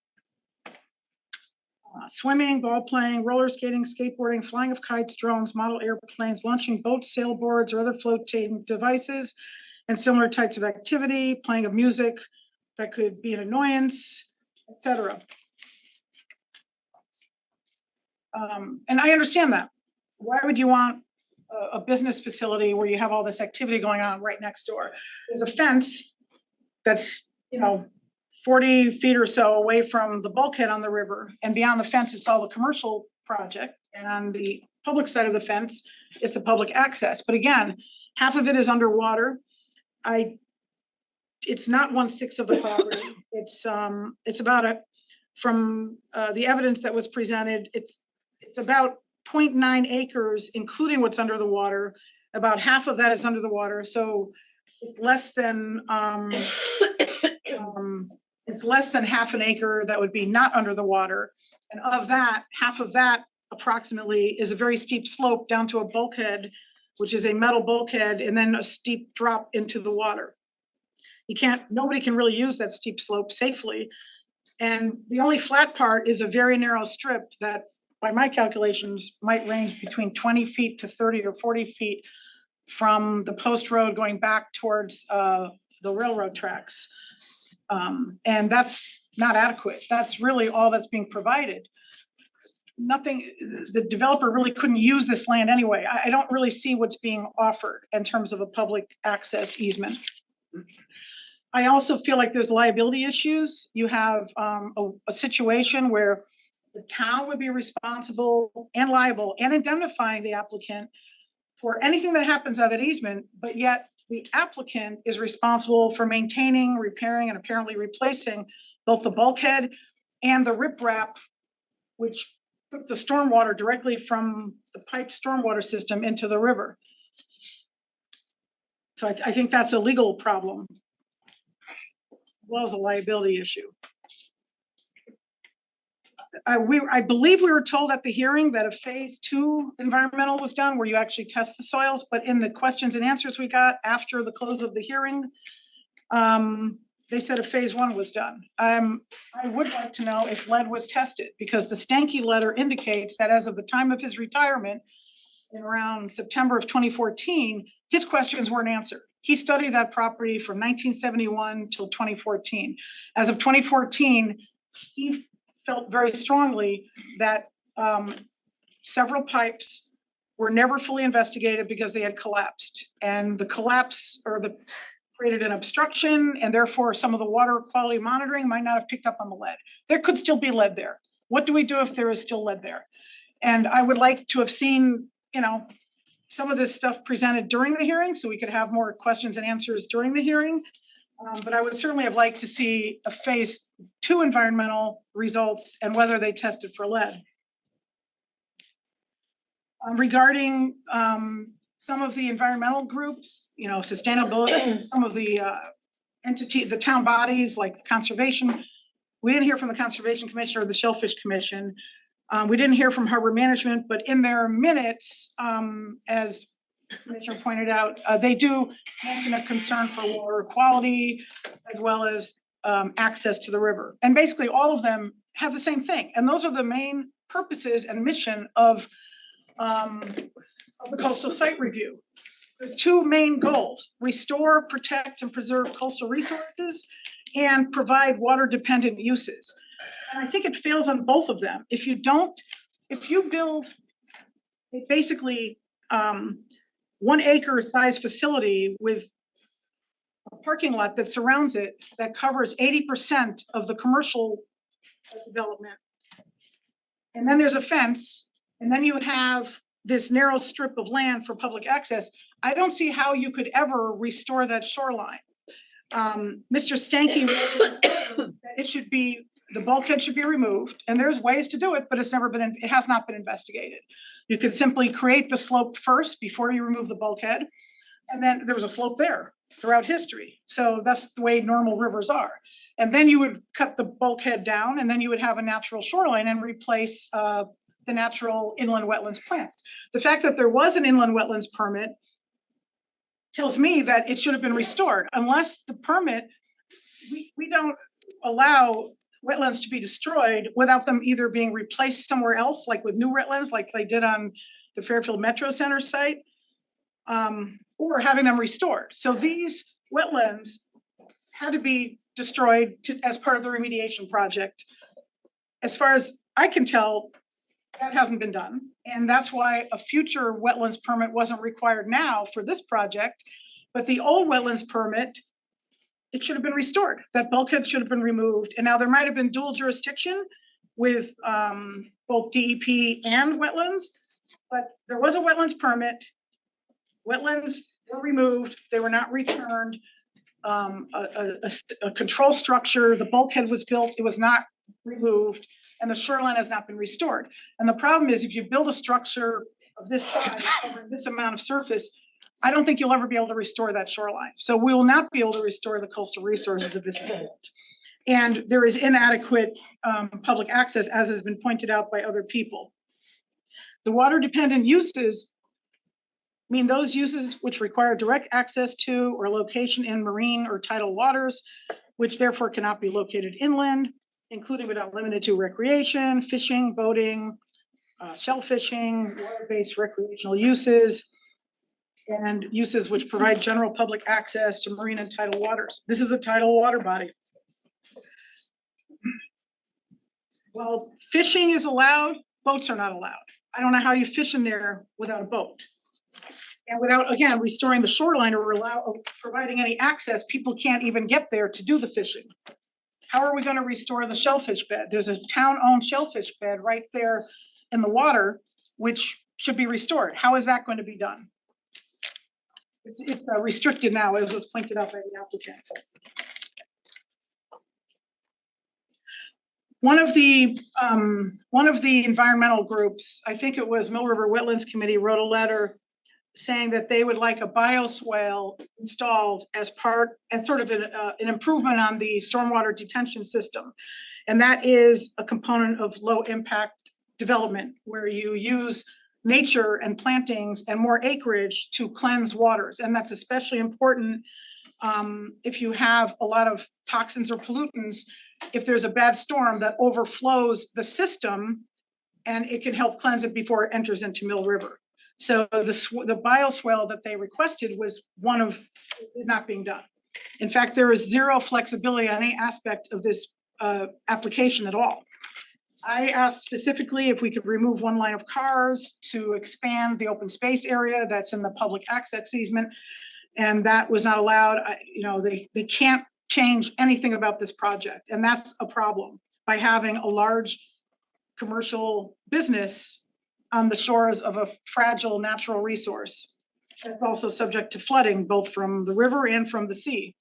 swimming, ball playing, roller skating, skateboarding, flying of kites, drones, model airplanes, launching boats, sailboards, or other floating devices, and similar types of activity, playing of music that could be an annoyance, etc. And I understand that. Why would you want a business facility where you have all this activity going on right next door. There's a fence that's, 40 feet or so away from the bulkhead on the river, and beyond the fence, it's all the commercial project, and on the public side of the fence is the public access. But again, half of it is underwater. It's not 1/6 of the property. It's about from the evidence that was presented, it's about 0.9 acres, including what's under the water. About half of that is under the water, so it's less than half an acre that would be not under the water. And of that, half of that approximately is a very steep slope down to a bulkhead, which is a metal bulkhead, and then a steep drop into the water. Nobody can really use that steep slope safely. And the only flat part is a very narrow strip that, by my calculations, might range between 20 feet to 30 or 40 feet from the post road going back towards the railroad tracks. And that's not adequate. That's really all that's being provided. The developer really couldn't use this land anyway. I don't really see what's being offered in terms of a public access easement. I also feel like there's liability issues. You have a situation where the town would be responsible and liable and indemnifying the applicant for anything that happens out of that easement, but yet the applicant is responsible for maintaining, repairing, and apparently replacing both the bulkhead and the riprap, which puts the stormwater directly from the piped stormwater system into the river. So I think that's a legal problem, as well as a liability issue. I believe we were told at the hearing that a phase 2 environmental was done where you actually test the soils, but in the questions and answers we got after the close of the hearing, they said a phase 1 was done. I would like to know if lead was tested, because the Stanky letter indicates that as of the time of his retirement in around September of 2014, his questions weren't answered. He studied that property from 1971 till 2014. As of 2014, he felt very strongly that several pipes were never fully investigated because they had collapsed, and the collapse created an obstruction, and therefore some of the water quality monitoring might not have picked up on the lead. There could still be lead there. What do we do if there is still lead there? And I would like to have seen, some of this stuff presented during the hearing, so we could have more questions and answers during the hearing. But I would certainly have liked to see a phase 2 environmental results and whether they tested for lead. Regarding some of the environmental groups, sustainability, some of the the town bodies like conservation, we didn't hear from the Conservation Commission or the Shellfish Commission. We didn't hear from Harbor Management, but in their minutes, as Commissioner pointed out, they do mention a concern for water quality as well as access to the river. And basically all of them have the same thing. And those are the main purposes and mission of the coastal site review. There's 2 main goals: restore, protect, and preserve coastal resources, and provide water dependent uses. And I think it fails on both of them. If you build basically 1 acre size facility with a parking lot that surrounds it, that covers 80% of the commercial development, and then there's a fence, and then you have this narrow strip of land for public access, I don't see how you could ever restore that shoreline. Mr. Stanky, the bulkhead should be removed, and there's ways to do it, but it has not been investigated. You could simply create the slope first before you remove the bulkhead, and then there was a slope there throughout history. So that's the way normal rivers are. And then you would cut the bulkhead down, and then you would have a natural shoreline and replace the natural inland wetlands plants. The fact that there was an inland wetlands permit tells me that it should have been restored. Unless the permit, we don't allow wetlands to be destroyed without them either being replaced somewhere else, like with new wetlands, like they did on the Fairfield Metro Center site, or having them restored. So these wetlands had to be destroyed as part of the remediation project. As far as I can tell, That hasn't been done, and that's why a future wetlands permit wasn't required now for this project. But the old wetlands permit, it should have been restored. That bulkhead should have been removed. And now there might have been dual jurisdiction with both DEP and wetlands, but there was a wetlands permit. Wetlands were removed, they were not returned. A control structure, the bulkhead was built, it was not removed, and the shoreline has not been restored. And the problem is, if you build a structure of this size over this amount of surface, I don't think you'll ever be able to restore that shoreline. So we will not be able to restore the coastal resources if this is built. And there is inadequate public access, as has been pointed out by other people. The water dependent uses mean those uses which require direct access to or location in marine or tidal waters, which therefore cannot be located inland, including but not limited to recreation, fishing, boating, shell fishing, water-based recreational uses, and uses which provide general public access to marine and tidal waters. This is a tidal water body. Well, fishing is allowed, boats are not allowed. I don't know how you fish in there without a boat. And without, again, restoring the shoreline or providing any access, people can't even get there to do the fishing. How are we gonna restore the shellfish bed? There's a town-owned shellfish bed right there in the water, which should be restored. How is that going to be done? It's restricted now, as was pointed out by the applicant. One of the environmental groups, I think it was Mill River Wetlands Committee, wrote a letter saying that they would like a bioswale installed as part and sort of an improvement on the stormwater detention system. And that is a component of low impact development where you use nature and plantings and more acreage to cleanse waters. And that's especially important if you have a lot of toxins or pollutants, if there's a bad storm that overflows the system, and it can help cleanse it before it enters into Mill River. So the bioswale that they requested is not being done. In fact, there is zero flexibility on any aspect of this application at all. I asked specifically if we could remove one line of cars to expand the open space area that's in the public access easement, and that was not allowed. They can't change anything about this project, and that's a problem by having a large commercial business on the shores of a fragile natural resource. It's also subject to flooding, both from the river and from the sea.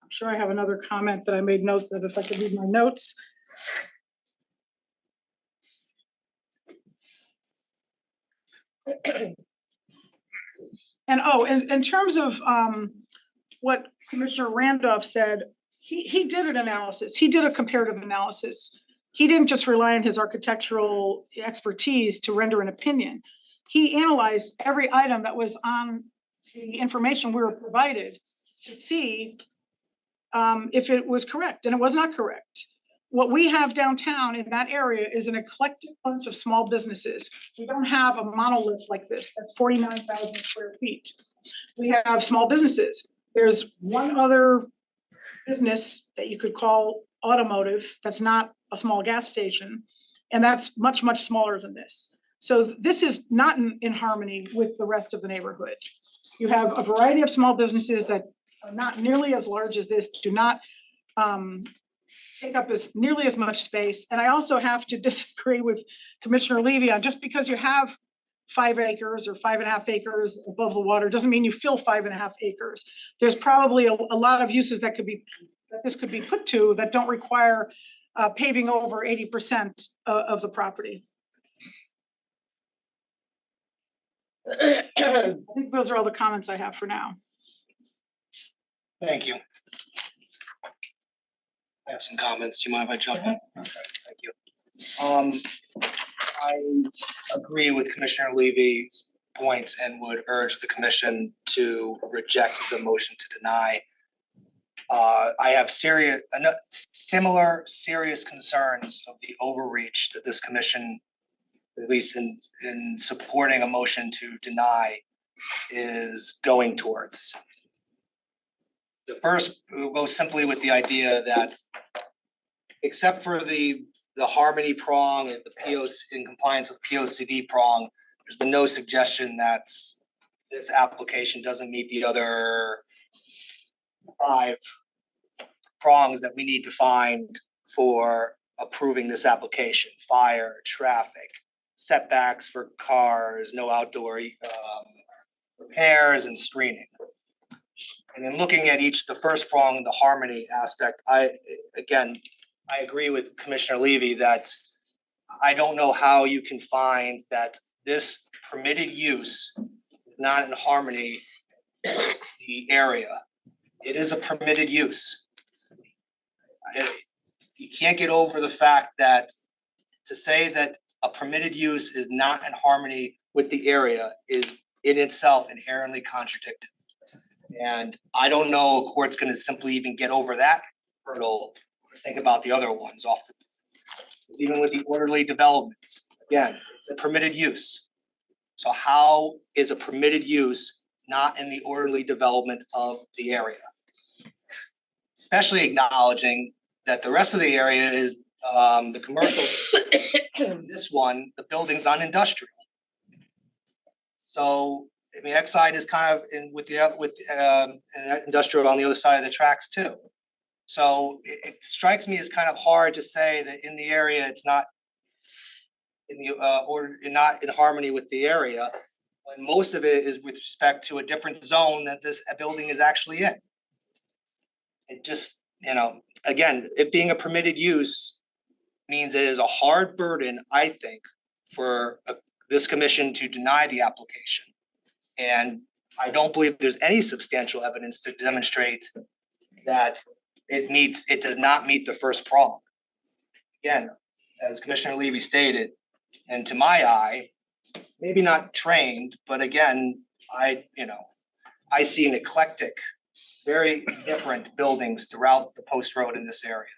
I'm sure I have another comment that I made notes of, if I could read my notes. And in terms of what Commissioner Randolph said, he did an analysis. He did a comparative analysis. He didn't just rely on his architectural expertise to render an opinion. He analyzed every item that was on the information we were provided to see if it was correct, and it was not correct. What we have downtown in that area is an eclectic bunch of small businesses. We don't have a monolith like this, that's 49,000 square feet. We have small businesses. There's one other business that you could call automotive, that's not a small gas station, and that's much, much smaller than this. So this is not in harmony with the rest of the neighborhood. You have a variety of small businesses that are not nearly as large as this, do not take up nearly as much space. And I also have to disagree with Commissioner Levy on just because you have 5 acres or 5.5 acres above the water doesn't mean you fill 5.5 acres. There's probably a lot of uses that this could be put to that don't require paving over 80% of the property. I think those are all the comments I have for now. Thank you. I have some comments. Do you mind if I jump in? Okay, thank you. I agree with Commissioner Levy's points and would urge the commission to reject the motion to deny. I have similar serious concerns of the overreach that this commission at least in supporting a motion to deny, is going towards. The first goes simply with the idea that except for the harmony prong and the POC in compliance with POCD prong, there's been no suggestion that this application doesn't meet the other 5 prongs that we need to find for approving this application: fire, traffic, setbacks for cars, no outdoor repairs and screening. And in looking at the first prong, the harmony aspect, I agree with Commissioner Levy that I don't know how you can find that this permitted use is not in harmony with the area. It is a permitted use. You can't get over the fact that to say that a permitted use is not in harmony with the area is in itself inherently contradictory. And I don't know a court's gonna simply even get over that hurdle or think about the other ones even with the orderly developments. Again, it's a permitted use. So how is a permitted use not in the orderly development of the area? Especially acknowledging that the rest of the area is the commercial. This one, the building's on industrial. So, I mean, Exide is kind of with industrial on the other side of the tracks too. So it strikes me as kind of hard to say that in the area it's not in the not in harmony with the area, when most of it is with respect to a different zone that this building is actually in. It just, again, it being a permitted use means it is a hard burden, I think, for this commission to deny the application. And I don't believe there's any substantial evidence to demonstrate that it does not meet the first prong. Again, as Commissioner Levy stated, and to my eye, maybe not trained, but again, I see an eclectic, very different buildings throughout the post road in this area.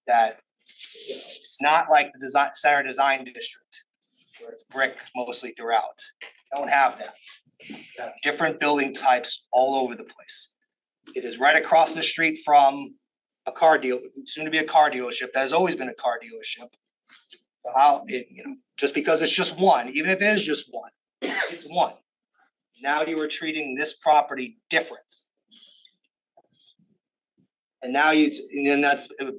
That it's not like the center design district where it's brick mostly throughout. Don't have that. You have different building types all over the place. It is right across the street from a car deal, soon to be a car dealership. That has always been a car dealership. So how just because it's just one, even if it is just one, it's one. Now you are treating this property different. And now that's a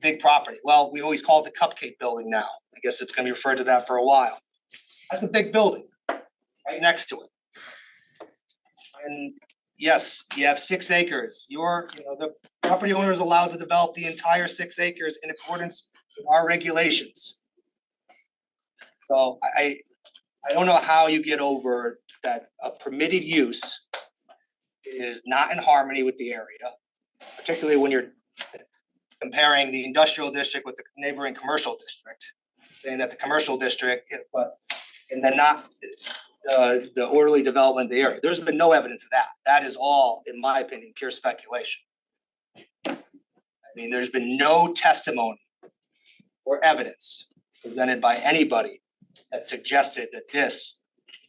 big property. Well, we always call it the Cupcake Building now. I guess it's gonna be referred to that for a while. That's a big building right next to it. And yes, you have 6 acres. The property owner is allowed to develop the entire 6 acres in accordance with our regulations. So I don't know how you get over that a permitted use is not in harmony with the area, particularly when you're comparing the industrial district with the neighboring commercial district, saying that the commercial district, and then not the orderly development of the area. There's been no evidence of that. That is all, in my opinion, pure speculation. I mean, there's been no testimony or evidence presented by anybody that suggested that this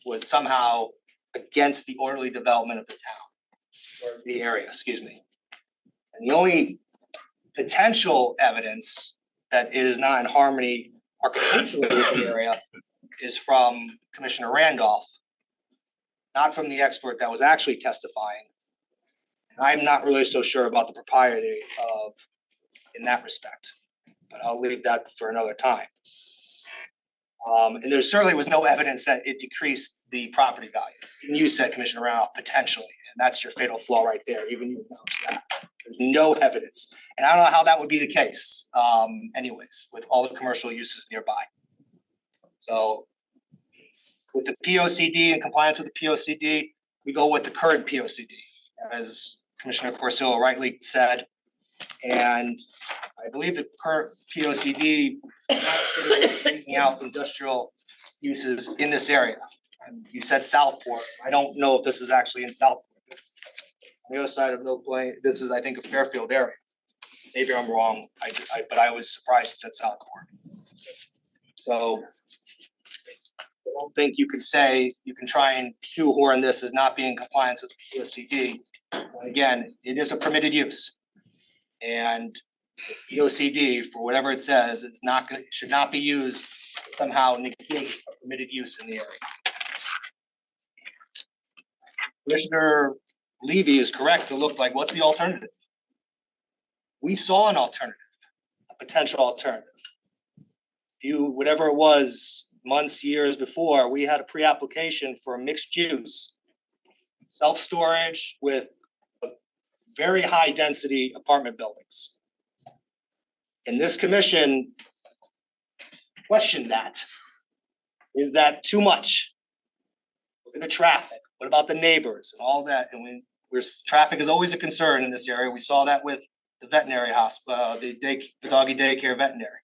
was somehow against the orderly development of the town or the area, excuse me. And the only potential evidence that is not in harmony architecturally with the area is from Commissioner Randolph, not from the expert that was actually testifying. And I'm not really so sure about the propriety in that respect, but I'll leave that for another time. And there certainly was no evidence that it decreased the property value. And you said, Commissioner Randolph, potentially, and that's your fatal flaw right there, even you acknowledge that. There's no evidence, and I don't know how that would be the case, anyways, with all the commercial uses nearby. So with the POCD and compliance with the POCD, we go with the current POCD, as Commissioner Corsillo rightly said. And I believe the current POCD is not phasing out industrial uses in this area. And you said Southport. I don't know if this is actually in Southport. On the other side of Mill Plain, this is, I think, a Fairfield area. Maybe I'm wrong, but I was surprised it said Southport. So don't think you could say, you can try and shoehorn this as not being in compliance with EOCD. Again, it is a permitted use. And EOCD, for whatever it says, it's not gonna, it should not be used to somehow negate a permitted use in the area. Commissioner Levy is correct to look like, what's the alternative? We saw an alternative, a potential alternative. Whatever it was, months, years before, we had a pre-application for a mixed use, self-storage with very high density apartment buildings. And this commission questioned that. Is that too much? Look at the traffic. What about the neighbors and all that? And when traffic is always a concern in this area, we saw that with the veterinary hospital, the doggy daycare veterinary.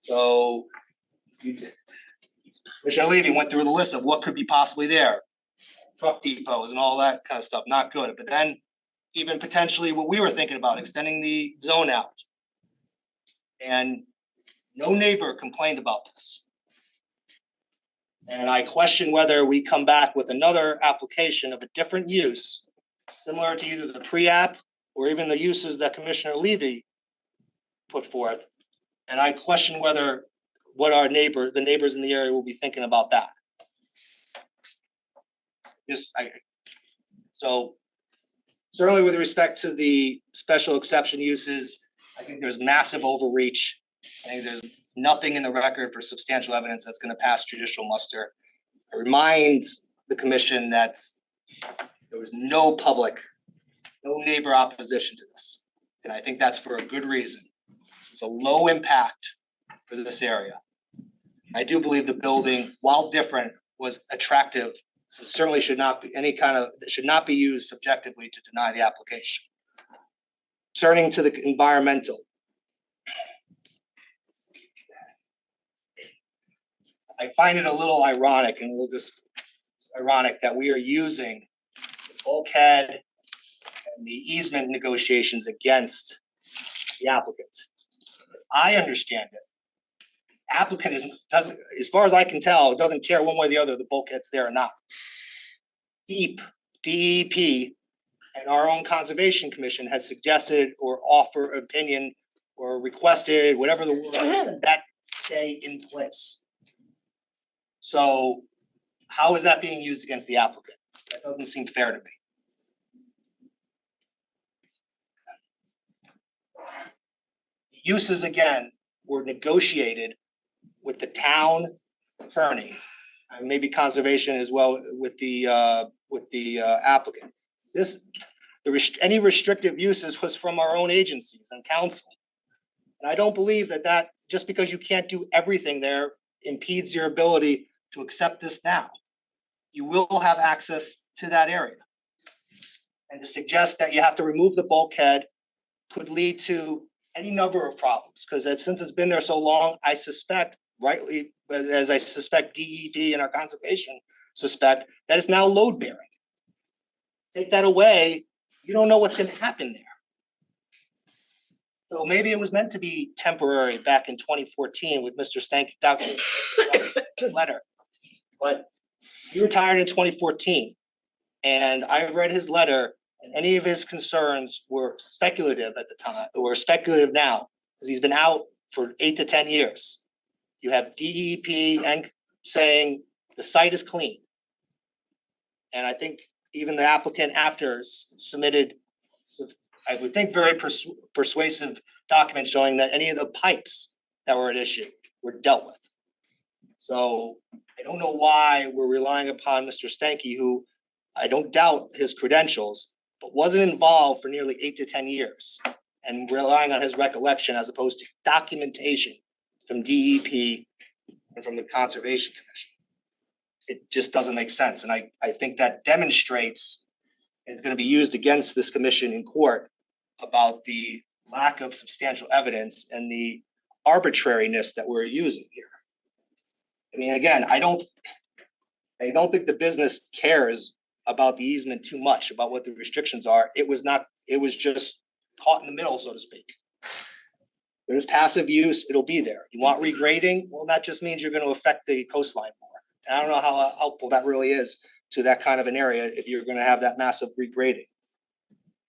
So Commissioner Levy went through the list of what could be possibly there. Truck depots and all that kind of stuff, not good. But then even potentially what we were thinking about, extending the zone out. And no neighbor complained about this. And I question whether we come back with another application of a different use, similar to either the pre-app or even the uses that Commissioner Levy put forth. And I question whether what the neighbors in the area will be thinking about that. So certainly with respect to the special exception uses, I think there's massive overreach. I think there's nothing in the record for substantial evidence that's going to pass judicial muster. I remind the commission that there was no neighbor opposition to this. And I think that's for a good reason. It's a low impact for this area. I do believe the building, while different, was attractive. It certainly should not be should not be used subjectively to deny the application. Turning to the environmental. I find it a little ironic that we are using the bulkhead and the easement negotiations against the applicant. I understand it. The applicant doesn't, as far as I can tell, doesn't care one way or the other, the bulkhead's there or not. DEP and our own Conservation Commission has suggested or offer opinion or requested, whatever the word, that stay in place. So how is that being used against the applicant? That doesn't seem fair to me. The uses, again, were negotiated with the town attorney, and maybe conservation as well with the applicant. Any restrictive uses was from our own agencies and council. And I don't believe that just because you can't do everything there impedes your ability to accept this now. You will have access to that area. And to suggest that you have to remove the bulkhead could lead to any number of problems, because since it's been there so long, I suspect, rightly, as I suspect DEP and our conservation suspect, that it's now load bearing. Take that away, you don't know what's gonna happen there. So maybe it was meant to be temporary back in 2014 with Mr. Dr. letter. But he retired in 2014, and I read his letter, and any of his concerns were speculative at the time, or speculative now, because he's been out for 8 to 10 years. You have DEP and saying the site is clean. And I think even the applicant after submitted, I would think, very persuasive documents showing that any of the pipes that were at issue were dealt with. So I don't know why we're relying upon Mr. Stanky, who I don't doubt his credentials, but wasn't involved for nearly 8 to 10 years, and relying on his recollection as opposed to documentation from DEP and from the Conservation Commission. It just doesn't make sense. And I think that demonstrates, and it's going to be used against this commission in court, about the lack of substantial evidence and the arbitrariness that we're using here. I mean, again, I don't think the business cares about the easement too much, about what the restrictions are. It was just caught in the middle, so to speak. There's passive use, it'll be there. You want regrading? Well, that just means you're going to affect the coastline more. And I don't know how helpful that really is to that kind of an area if you're gonna have that massive regrading.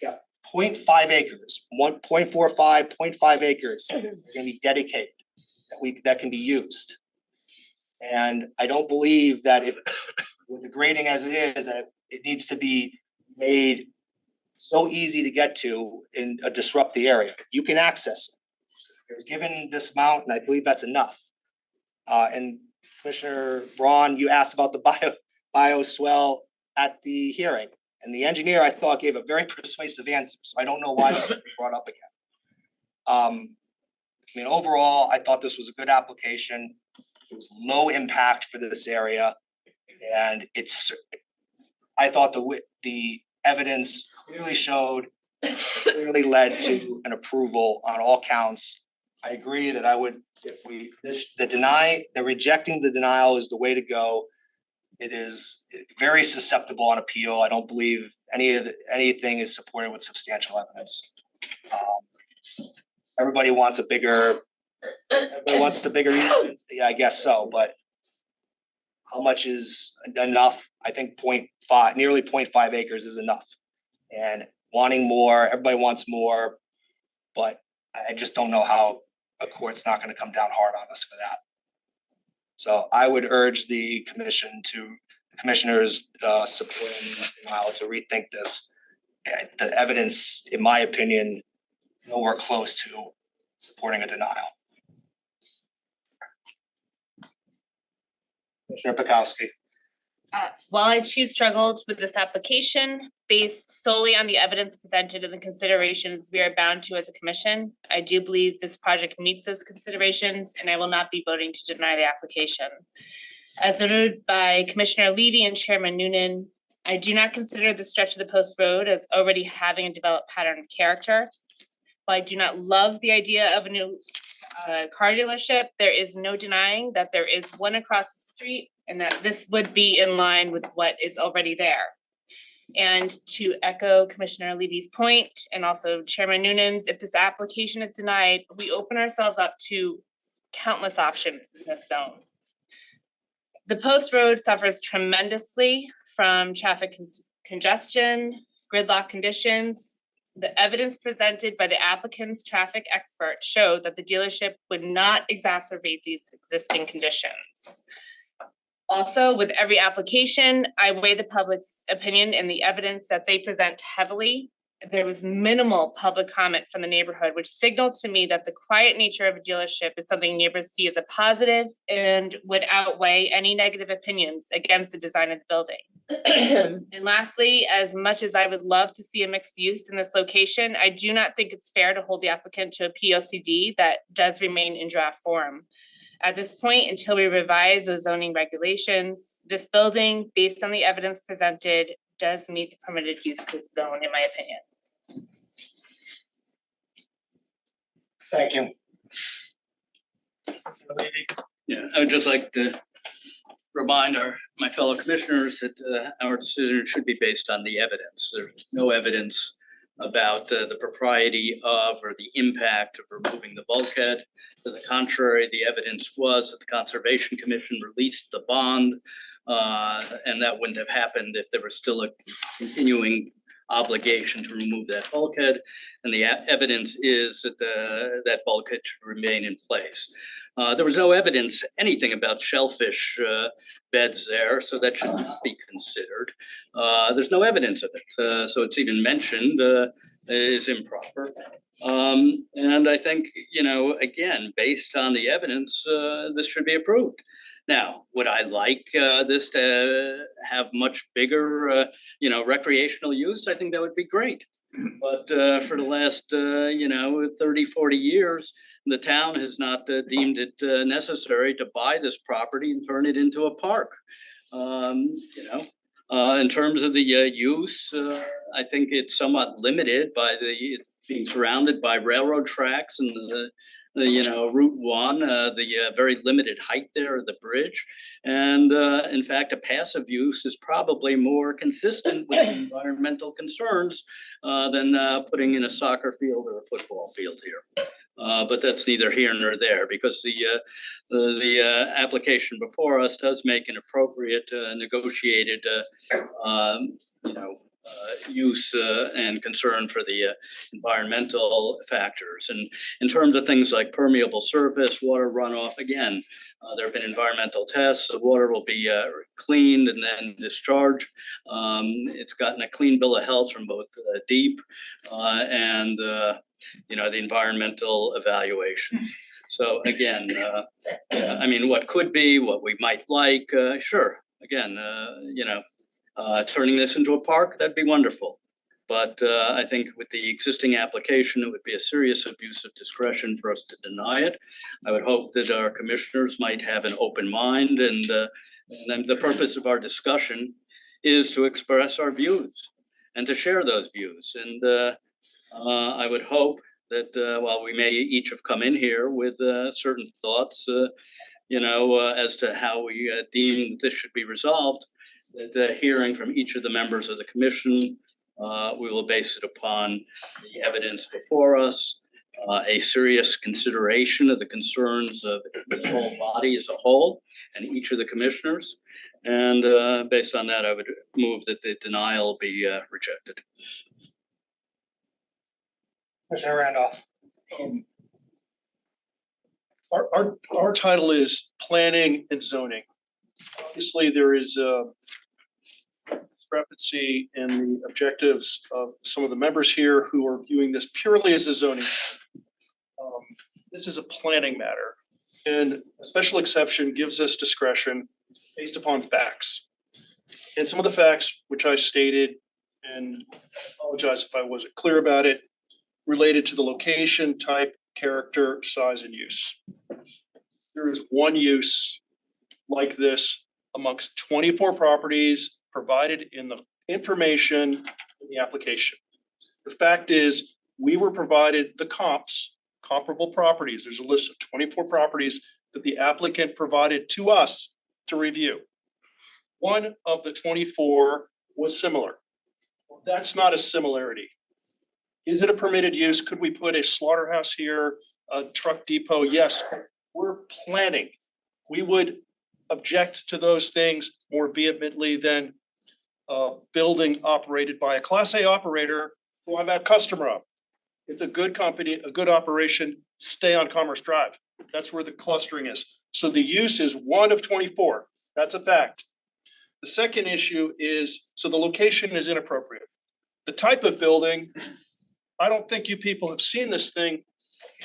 Yeah, 0.5 acres, 1.45, 0.5 acres are gonna be dedicated that can be used. And I don't believe that if with the grading as it is, that it needs to be made so easy to get to and disrupt the area. You can access it. You're given this amount, and I believe that's enough. And Commissioner Braun, you asked about the bioswale at the hearing, and the engineer, I thought, gave a very persuasive answer, so I don't know why that was brought up again. I mean, overall, I thought this was a good application. It was low impact for this area, and I thought the evidence clearly clearly led to an approval on all counts. I agree that I would, if rejecting the denial is the way to go. It is very susceptible on appeal. I don't believe anything is supported with substantial evidence. Everybody wants a bigger, yeah, I guess so, but how much is enough? I think 0.5, nearly 0.5 acres is enough. And wanting more, everybody wants more, but I just don't know how a court's not gonna come down hard on us for that. So I would urge the commissioners supporting the denial to rethink this. The evidence, in my opinion, nowhere close to supporting a denial. Commissioner Pikowski. While I too struggled with this application based solely on the evidence presented and the considerations we are bound to as a commission, I do believe this project meets those considerations and I will not be voting to deny the application. As noted by Commissioner Levy and Chairman Noonan, I do not consider the stretch of the post road as already having a developed pattern of character. While I do not love the idea of a new car dealership, there is no denying that there is one across the street and that this would be in line with what is already there. And to echo Commissioner Levy's point and also Chairman Noonan's, if this application is denied, we open ourselves up to countless options in this zone. The post road suffers tremendously from traffic congestion, gridlock conditions. The evidence presented by the applicant's traffic expert showed that the dealership would not exacerbate these existing conditions. Also, with every application, I weigh the public's opinion and the evidence that they present heavily. There was minimal public comment from the neighborhood, which signaled to me that the quiet nature of a dealership is something neighbors see as a positive and would outweigh any negative opinions against the design of the building. And lastly, as much as I would love to see a mixed use in this location, I do not think it's fair to hold the applicant to a POCD that does remain in draft form. At this point, until we revise those zoning regulations, this building, based on the evidence presented, does meet the permitted use of this zone, in my opinion. Thank you. Yeah, I would just like to remind my fellow commissioners that our decision should be based on the evidence. There's no evidence about the propriety of or the impact of removing the bulkhead. To the contrary, the evidence was that the Conservation Commission released the bond, and that wouldn't have happened if there was still a continuing obligation to remove that bulkhead. And the evidence is that that bulkhead should remain in place. There was no evidence, anything about shellfish beds there, so that should not be considered. There's no evidence of it, so it's even mentioned is improper. And I think, again, based on the evidence, this should be approved. Now, would I like this to have much bigger, recreational use? I think that would be great. But for the last, 30, 40 years, the town has not deemed it necessary to buy this property and turn it into a park. In terms of the use, I think it's somewhat limited by being surrounded by railroad tracks and the Route 1, the very limited height there of the bridge. And in fact, a passive use is probably more consistent with environmental concerns than putting in a soccer field or a football field here. But that's neither here nor there, because the application before us does make an appropriate negotiated use and concern for the environmental factors. And in terms of things like permeable surface, water runoff, again, there have been environmental tests. The water will be cleaned and then discharged. It's gotten a clean bill of health from both DEEP and the environmental evaluations. So again, I mean, what could be, what we might like, sure. Again, turning this into a park, that'd be wonderful. But I think with the existing application, it would be a serious abuse of discretion for us to deny it. I would hope that our commissioners might have an open mind, and then the purpose of our discussion is to express our views and to share those views. And I would hope that while we may each have come in here with certain thoughts, as to how we deem this should be resolved, that hearing from each of the members of the commission, we will base it upon the evidence before us, a serious consideration of the concerns of this whole body as a whole and each of the commissioners. And based on that, I would move that the denial be rejected. Commissioner Randolph. Our title is planning and zoning. Obviously, there is a discrepancy in the objectives of some of the members here who are viewing this purely as a zoning. This is a planning matter, and a special exception gives us discretion based upon facts. And some of the facts which I stated, and I apologize if I wasn't clear about it, related to the location, type, character, size, and use. There is one use like this amongst 24 properties provided in the information in the application. The fact is, we were provided the comparable properties. There's a list of 24 properties that the applicant provided to us to review. One of the 24 was similar. That's not a similarity. Is it a permitted use? Could we put a slaughterhouse here, a truck depot? Yes, we're planning. We would object to those things more vehemently than a building operated by a Class A operator who I'm a customer of. It's a good company, a good operation, stay on Commerce Drive. That's where the clustering is. So the use is one of 24. That's a fact. The second issue is, so the location is inappropriate. The type of building, I don't think you people have seen this thing.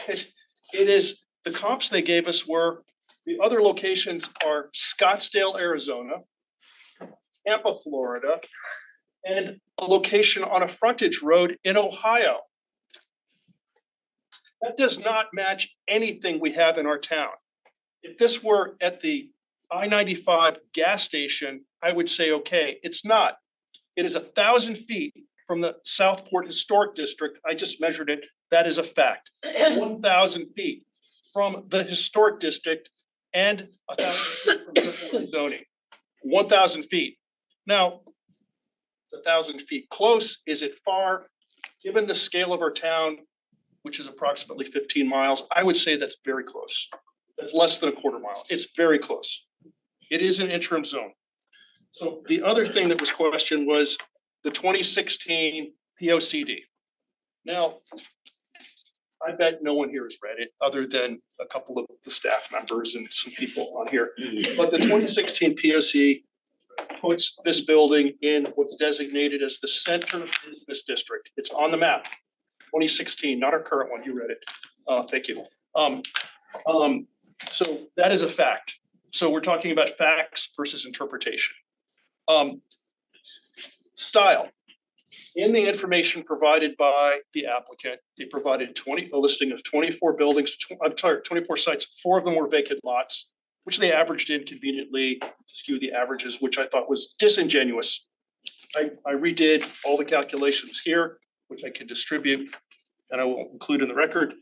It is, the comps they gave us were, the other locations are Scottsdale, Arizona, Tampa, Florida, and a location on a frontage road in Ohio. That does not match anything we have in our town. If this were at the I-95 gas station, I would say, okay, it's not. It is 1,000 feet from the Southport Historic District. I just measured it. That is a fact. 1,000 feet from the Historic District and 1,000 feet from zoning. 1,000 feet. Now, 1,000 feet close. Is it far? Given the scale of our town, which is approximately 15 miles, I would say that's very close. That's less than a quarter mile. It's very close. It is an interim zone. So the other thing that was questioned was the 2016 POCD. Now, I bet no one here has read it other than a couple of the staff members and some people on here. But the 2016 POC puts this building in what's designated as the center business district. It's on the map. 2016, not our current one. You read it. Thank you. So that is a fact. So we're talking about facts versus interpretation. Style. In the information provided by the applicant, they provided a listing of 24 buildings, 24 sites. 4 of them were vacant lots, which they averaged in conveniently to skew the averages, which I thought was disingenuous. I redid all the calculations here, which I can distribute, and I will include in the record.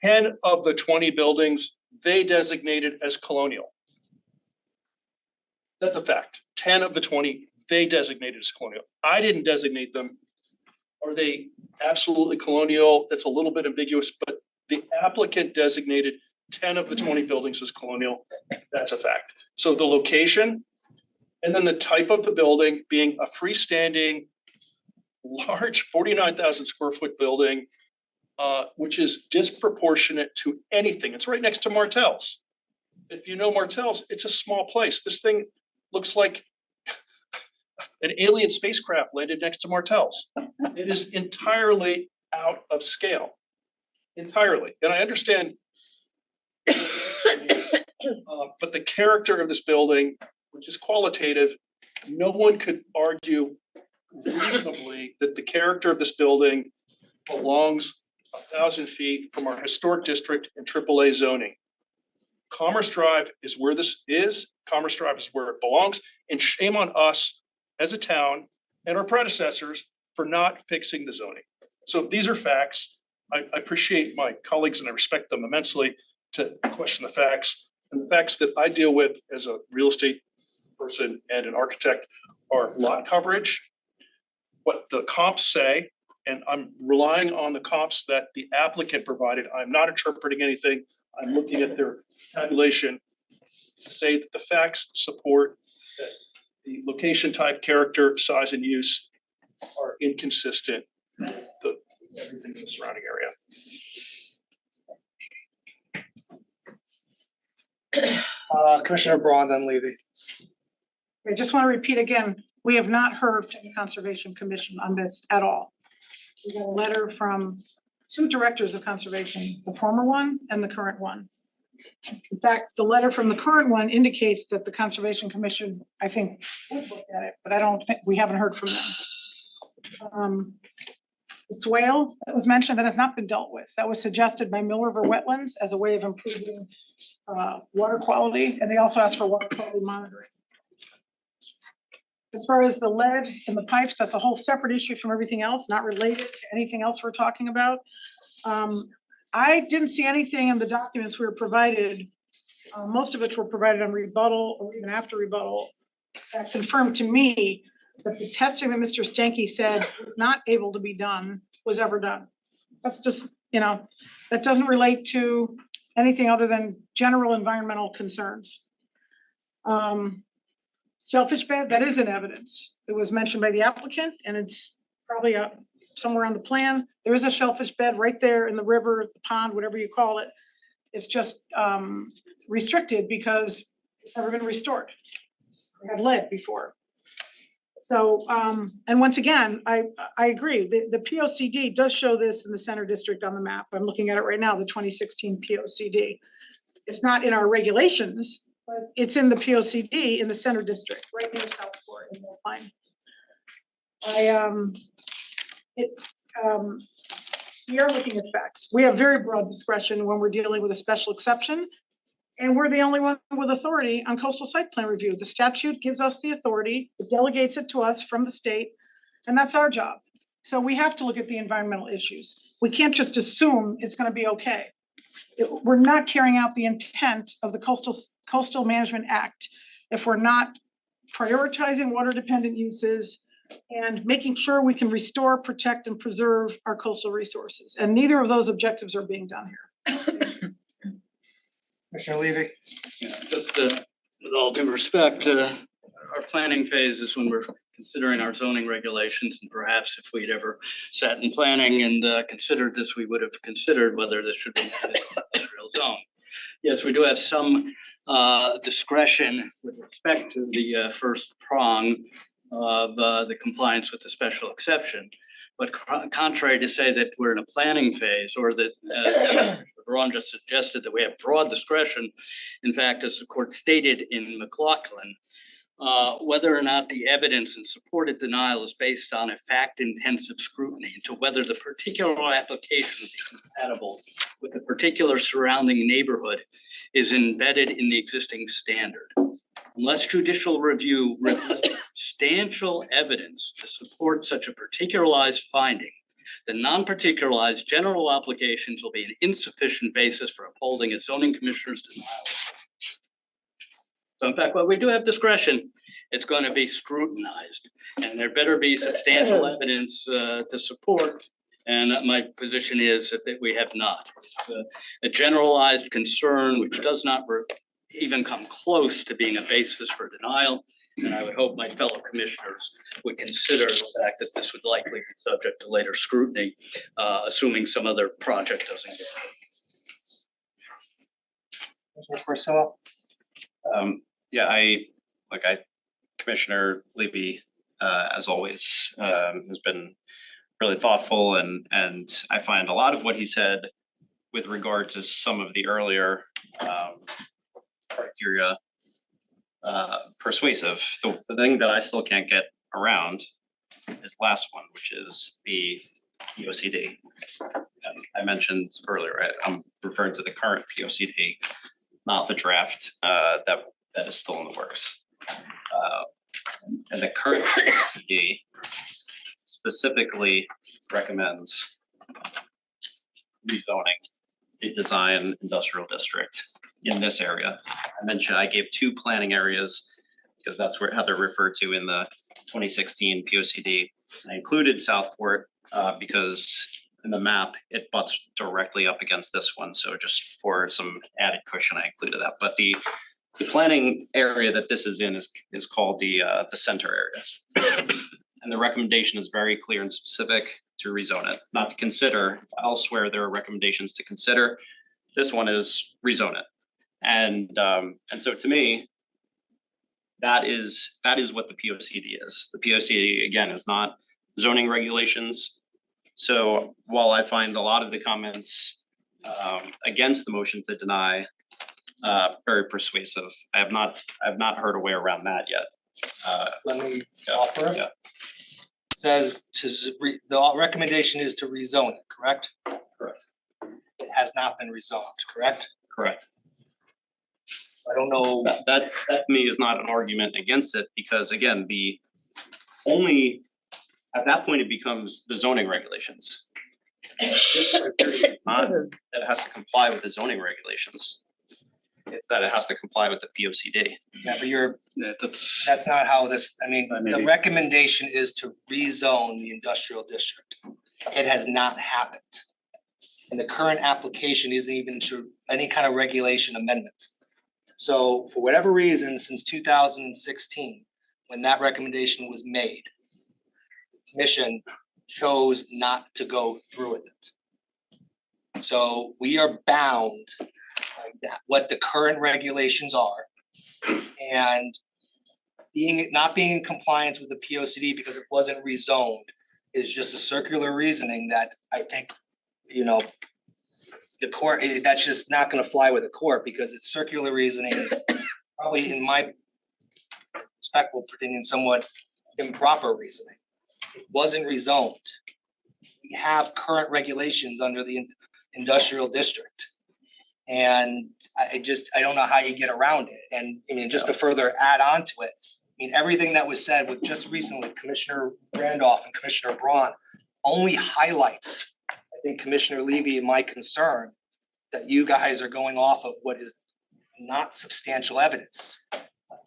10 of the 20 buildings, they designated as colonial. That's a fact. 10 of the 20, they designated as colonial. I didn't designate them. Are they absolutely colonial. That's a little bit ambiguous, but the applicant designated 10 of the 20 buildings as colonial. That's a fact. So the location and then the type of the building being a freestanding, large 49,000 square foot building, which is disproportionate to anything. It's right next to Martell's. If you know Martell's, it's a small place. This thing looks like an alien spacecraft landed next to Martell's. It is entirely out of scale. Entirely. And I understand, but the character of this building, which is qualitative, no one could argue reasonably that the character of this building belongs 1,000 feet from our historic district in AAA zoning. Commerce Drive is where this is. Commerce Drive is where it belongs. And shame on us as a town and our predecessors for not fixing the zoning. So these are facts. I appreciate my colleagues and I respect them immensely to question the facts. And the facts that I deal with as a real estate person and an architect are lot coverage, what the comps say, and I'm relying on the comps that the applicant provided. I'm not interpreting anything. I'm looking at their tabulation to say that the facts support that the location, type, character, size, and use are inconsistent with everything in the surrounding area. Commissioner Braun, then Levy. I just want to repeat again, we have not heard from the Conservation Commission on this at all. We got a letter from 2 directors of conservation, the former one and the current one. In fact, the letter from the current one indicates that the Conservation Commission, I think, would look at it, but I don't think, we haven't heard from them. The swale that was mentioned, that has not been dealt with. That was suggested by Mill River Wetlands as a way of improving water quality, and they also asked for water quality monitoring. As far as the lead in the pipes, that's a whole separate issue from everything else, not related to anything else we're talking about. I didn't see anything in the documents we were provided, most of which were provided on rebuttal or even after rebuttal, that confirmed to me that the testing that Mr. Stanky said was not able to be done was ever done. That's just, that doesn't relate to anything other than general environmental concerns. Shellfish bed, that is in evidence. It was mentioned by the applicant and it's probably somewhere on the plan. There is a shellfish bed right there in the river, the pond, whatever you call it. It's just restricted because it's never been restored. We had lead before. So, and once again, I agree, the POCD does show this in the center district on the map. I'm looking at it right now, the 2016 POCD. It's not in our regulations, but it's in the POCD in the center district, right near Southport in Wilpine. We are looking at facts. We have very broad discretion when we're dealing with a special exception. And we're the only one with authority on coastal site plan review. The statute gives us the authority, it delegates it to us from the state, and that's our job. So we have to look at the environmental issues. We can't just assume it's gonna be okay. We're not carrying out the intent of the Coastal Management Act if we're not prioritizing water dependent uses and making sure we can restore, protect, and preserve our coastal resources. And neither of those objectives are being done here. Commissioner Levy. Yeah, just with all due respect, our planning phase is when we're considering our zoning regulations, and perhaps if we'd ever sat in planning and considered this, we would have considered whether this should be an industrial zone. Yes, we do have some discretion with respect to the first prong of the compliance with the special exception. But contrary to say that we're in a planning phase, or that Ron just suggested that we have broad discretion, in fact, as the court stated in McLaughlin, whether or not the evidence in supported denial is based on a fact-intensive scrutiny into whether the particular application is compatible with the particular surrounding neighborhood is embedded in the existing standard. Unless judicial review reveals substantial evidence to support such a particularized finding, the non-particularized general applications will be an insufficient basis for upholding a zoning commissioner's denial. So in fact, while we do have discretion, it's going to be scrutinized, and there better be substantial evidence to support And my position is that we have not. It's a generalized concern which does not even come close to being a basis for denial. And I would hope my fellow commissioners would consider the fact that this would likely be subject to later scrutiny, assuming some other project doesn't get it. Commissioner Porcello? Yeah, Commissioner Levy, as always, has been really thoughtful and I find a lot of what he said with regard to some of the earlier criteria persuasive. The thing that I still can't get around is last one, which is the POCD. And I mentioned earlier, I'm referring to the current POCD, not the draft that is still in the works. And the current POCD specifically recommends rezoning a design industrial district in this area. I gave 2 planning areas because that's how they're referred to in the 2016 POCD. I included Southport because in the map, it butts directly up against this one. So just for some added cushion, I included that. But the planning area that this is in is called the center area. And the recommendation is very clear and specific to rezone it, not to consider. Elsewhere, there are recommendations to consider. This one is rezone it. And so to me, that is what the POCD is. The POCD, again, is not zoning regulations. So while I find a lot of the comments against the motion to deny very persuasive, I have not heard a way around that yet. Let me offer. Yeah. Says the recommendation is to rezone it, correct? Correct. It has not been rezoned, correct? Correct. I don't know. That to me is not an argument against it because again, at that point it becomes the zoning regulations. Not that it has to comply with the zoning regulations. It's that it has to comply with the POCD. Yeah, but Yeah, that's not how this, the Maybe. recommendation is to rezone the industrial district. It has not happened. And the current application isn't even to any kind of regulation amendment. So for whatever reason, since 2016, when that recommendation was made, the commission chose not to go through with it. So we are bound by that, what the current regulations are. And not being in compliance with the POCD because it wasn't rezoned is just a circular reasoning that I think, the court, that's just not gonna fly with the court because it's circular reasoning. It's probably, in my respectful opinion, somewhat improper reasoning. It wasn't rezoned. We have current regulations under the industrial district. And I don't know how you get around it. And just to further add on to it, everything that was said with just recently, Commissioner Randolph and Commissioner Braun only highlights, I think, Commissioner Levy and my concern that you guys are going off of what is not substantial evidence.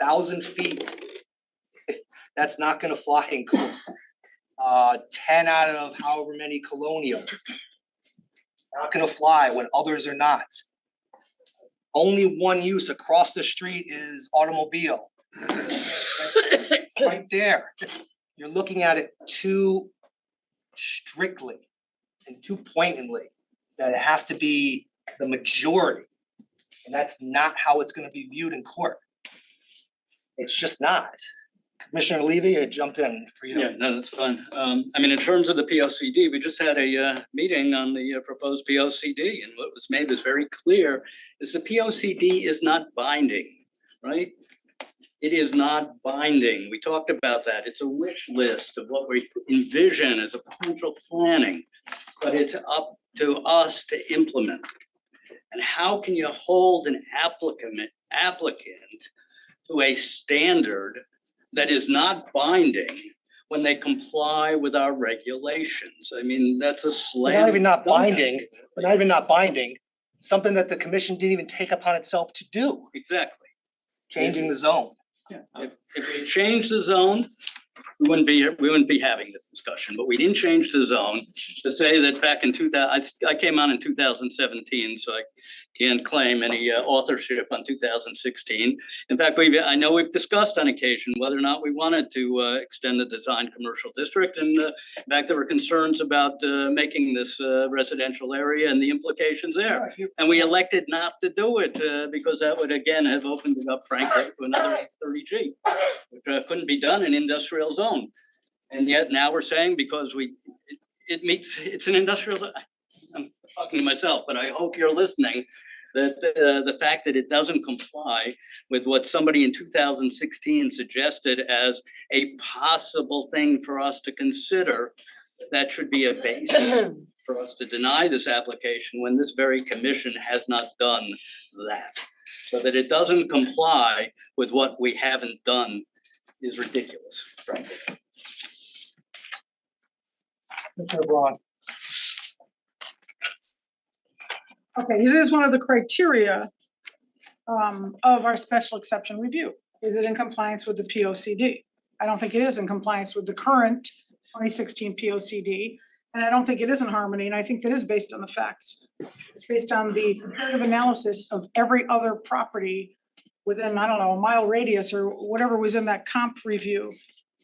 1,000 feet, that's not gonna fly in court. 10 out of however many colonials, not gonna fly when others are not. Only one use across the street is automobile. Right there. You're looking at it too strictly and too pointedly that it has to be the majority. And that's not how it's gonna be viewed in court. It's just not. Commissioner Levy, I jumped in for you. Yeah, no, that's fine. In terms of the POCD, we just had a meeting on the proposed POCD, and what was made was very clear is the POCD is not binding, right? It is not binding. We talked about that. It's a wish list of what we envision as a potential planning, but it's up to us to implement. And how can you hold an applicant to a standard that is not binding when they comply with our regulations? That's a slam. Not even not binding, something that the commission didn't even take upon itself to do, Exactly. changing the zone. Yeah. If we change the zone, we wouldn't be having this discussion. discussion, but we didn't change the zone to say that back in I came on in 2017, so I can't claim any authorship on 2016. In fact, I know we've discussed on occasion whether or not we wanted to extend the design commercial district. And in fact, there were concerns about making this residential area and the implications there. And we elected not to do it because that would again have opened it up, frankly, to another 30G, which couldn't be done in industrial zone. And yet now we're saying because it's an industrial, I'm talking to myself, but I hope you're listening, that the fact that it doesn't comply with what somebody in 2016 suggested as a possible thing for us to consider, that should be a basis for us to deny this application when this very commission has not done that. So that it doesn't comply with what we haven't done is ridiculous, frankly. Mr. Braun. Okay, this is one of the criteria of our special exception review. Is it in compliance with the POCD? I don't think it is in compliance with the current 2016 POCD, and I don't think it is in harmony, and I think that is based on the facts. It's based on the comparative analysis of every other property within, I don't know, a mile radius or whatever was in that comp review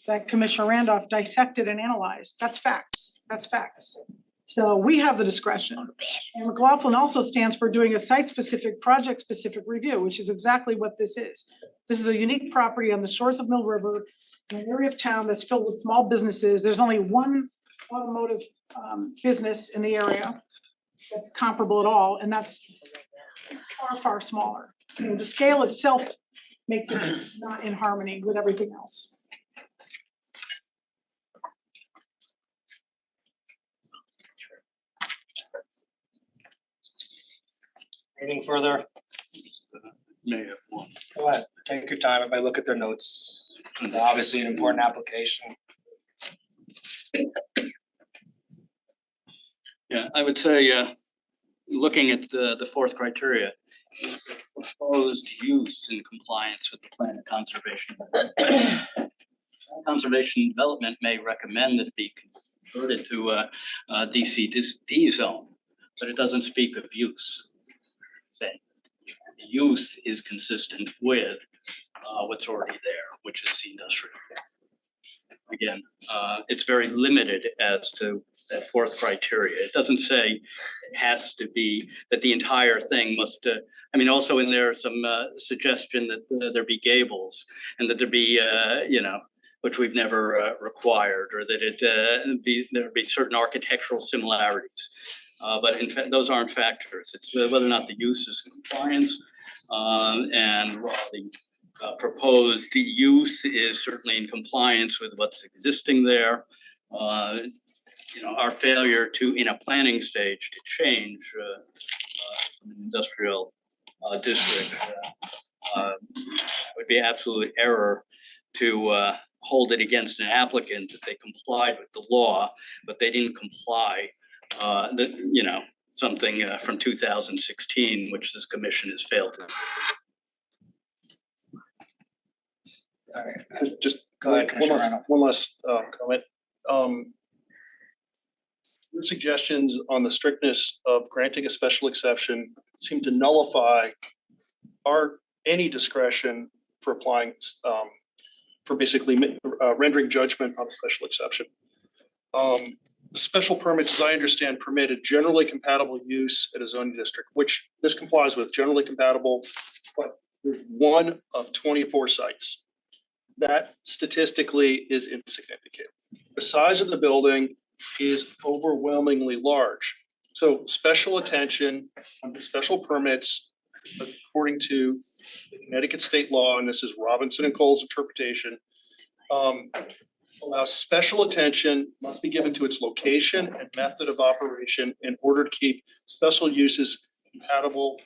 that Commissioner Randolph dissected and analyzed. That's facts. That's facts. So we have the discretion. And McLaughlin also stands for doing a site-specific, project-specific review, which is exactly what this is. This is a unique property on the shores of Mill River, in an area of town that's filled with small businesses. There's only one automotive business in the area that's comparable at all, and that's far, far smaller. So the scale itself makes it not in harmony with everything else. Anything further? May have one. Go ahead, take your time. If I look at their notes, it's obviously an important application. Yeah, I would say, looking at the fourth criteria, proposed use in compliance with the plan of conservation. Conservation development may recommend that it be converted to a DCD zone, but it doesn't speak of use. Saying the use is consistent with what's already there, which is the industrial. Again, it's very limited as to that fourth criteria. It doesn't say it has to be that the entire thing must, I mean, also in there some suggestion that there be gables and that there be, which we've never required, or that there be certain architectural similarities. But in fact, those aren't factors. It's whether or not the use is in compliance, and the proposed use is certainly in compliance with what's existing there. Our failure to, in a planning stage, to change from an industrial district would be absolute error to hold it against an applicant that they complied with the law, but they didn't comply. Something from 2016, which this commission has failed to. All right, Just go ahead, Commissioner Randolph. one last comment. Your suggestions on the strictness of granting a special exception seem to nullify any discretion for applying, for basically rendering judgment on a special exception. Special permits, as I understand, permit a generally compatible use at a zoning district, which this complies with, generally compatible, but there's one of 24 sites. That statistically is insignificant. The size of the building is overwhelmingly large. So special attention under special permits, according to the Connecticut state law, and this is Robinson and Cole's interpretation, allows special attention must be given to its location and method of operation in order to keep special uses compatible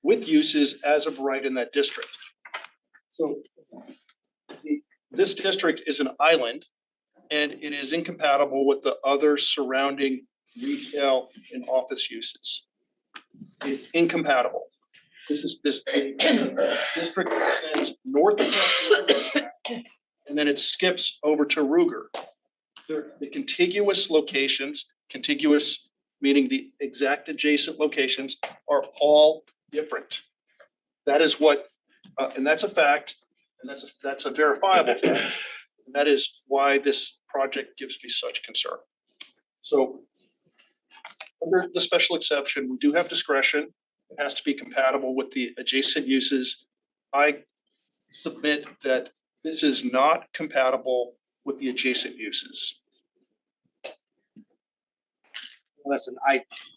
with uses as of right in that district. So this district is an island and it is incompatible with the other surrounding retail and office uses. It's incompatible. This district extends north of and then it skips over to Ruger. The contiguous locations, contiguous meaning the exact adjacent locations, are all different. That is what, and that's a fact, and that's a verifiable fact. And that is why this project gives me such concern. So under the special exception, we do have discretion. It has to be compatible with the adjacent uses. I submit that this is not compatible with the adjacent uses. Listen,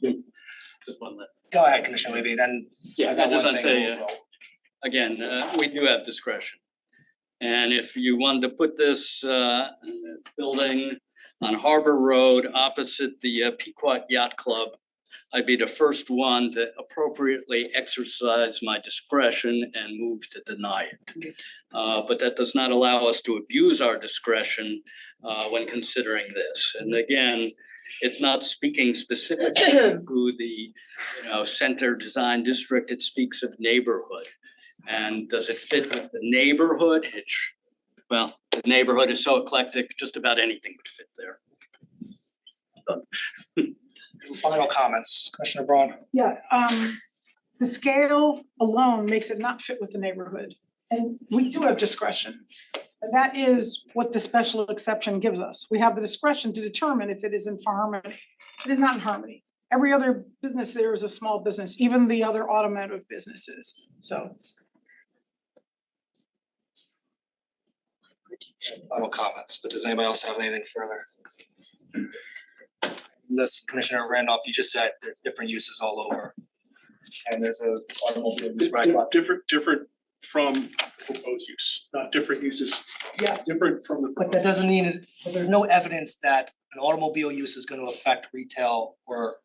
Just one minute. go ahead, Commissioner Levy, then. Yeah, I just want to say, One thing. again, we do have discretion. And if you wanted to put this building on Harbor Road opposite the Pequot Yacht Club, I'd be the first one to appropriately exercise my discretion and move to deny it. But that does not allow us to abuse our discretion when considering this. And again, it's not speaking specifically to the, center design district. It speaks of neighborhood. And does it fit with the neighborhood? Well, the neighborhood is so eclectic, just about anything would fit there. Final comments, Commissioner Braun. Yeah, the scale alone makes it not fit with the neighborhood. And we do have discretion. And that is what the special exception gives us. We have the discretion to determine if it is in harmony. It is not in harmony. Every other business there is a small business, even the other automotive businesses, so. Final comments, but does anybody else have anything further? This Commissioner Randolph, you just said there's different uses all over. And there's a automobile use right about. Different from proposed use, not different uses. Yeah. Different from the. But that doesn't mean, but there's no evidence that an automobile use is gonna affect retail or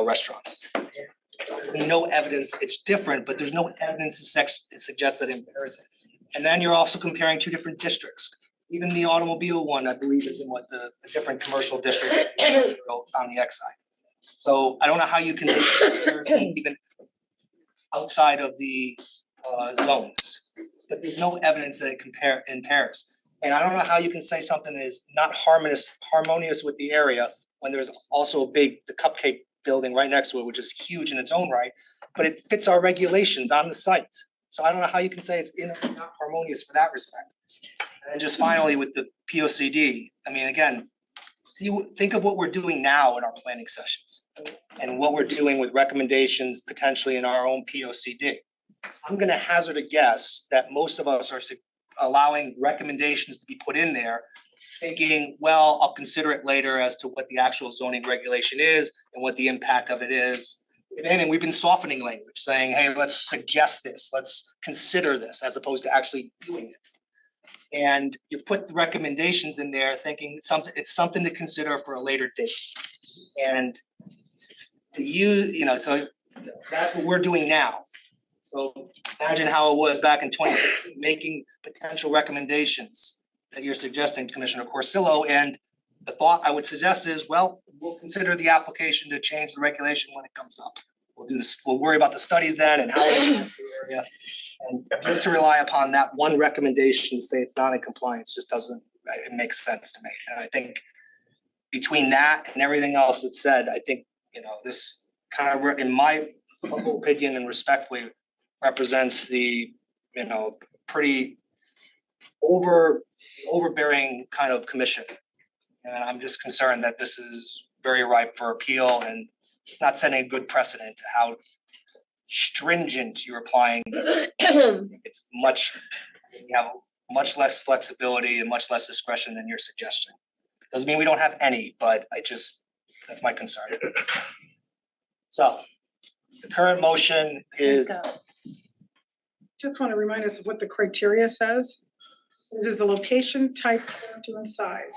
restaurants. There's no evidence, it's different, but there's no evidence to suggest that it impairs it. And then you're also comparing two different districts. Even the automobile one, I believe, is in what the different commercial district on the X side. So I don't know how you can make a comparison even outside of the zones. But there's no evidence that it impairs. And I don't know how you can say something is not harmonious with the area when there's also the Cupcake building right next to it, which is huge in its own right, but it fits our regulations on the site. So I don't know how you can say it's not harmonious for that respect. And just finally with the POCD, I mean, again, think of what we're doing now in our planning sessions and what we're doing with recommendations potentially in our own POCD. I'm gonna hazard a guess that most of us are allowing recommendations to be put in there, thinking, well, I'll consider it later as to what the actual zoning regulation is and what the impact of it is. If anything, we've been softening language, saying, hey, let's suggest this, let's consider this, as opposed to actually doing it. And you put the recommendations in there thinking it's something to consider for a later date. And to use, so that's what we're doing now. So imagine how it was back in 2016, making potential recommendations that you're suggesting, Commissioner Corsillo. And the thought I would suggest is, well, we'll consider the application to change the regulation when it comes up. We'll do this, we'll worry about the studies then and how it impacts the area. And just to rely upon that one recommendation to say it's not in compliance just doesn't, it makes sense to me. And I think between that and everything else that's said, I think, this kind of, in my humble opinion and respectfully, represents the, pretty overbearing kind of commission. And I'm just concerned that this is very ripe for appeal and it's not setting a good precedent to how stringent you're applying. It's you have much less flexibility and much less discretion than your suggestion. Doesn't mean we don't have any, but that's my concern. So the current motion is. Just want to remind us of what the criteria says. This is the location, type, character, and size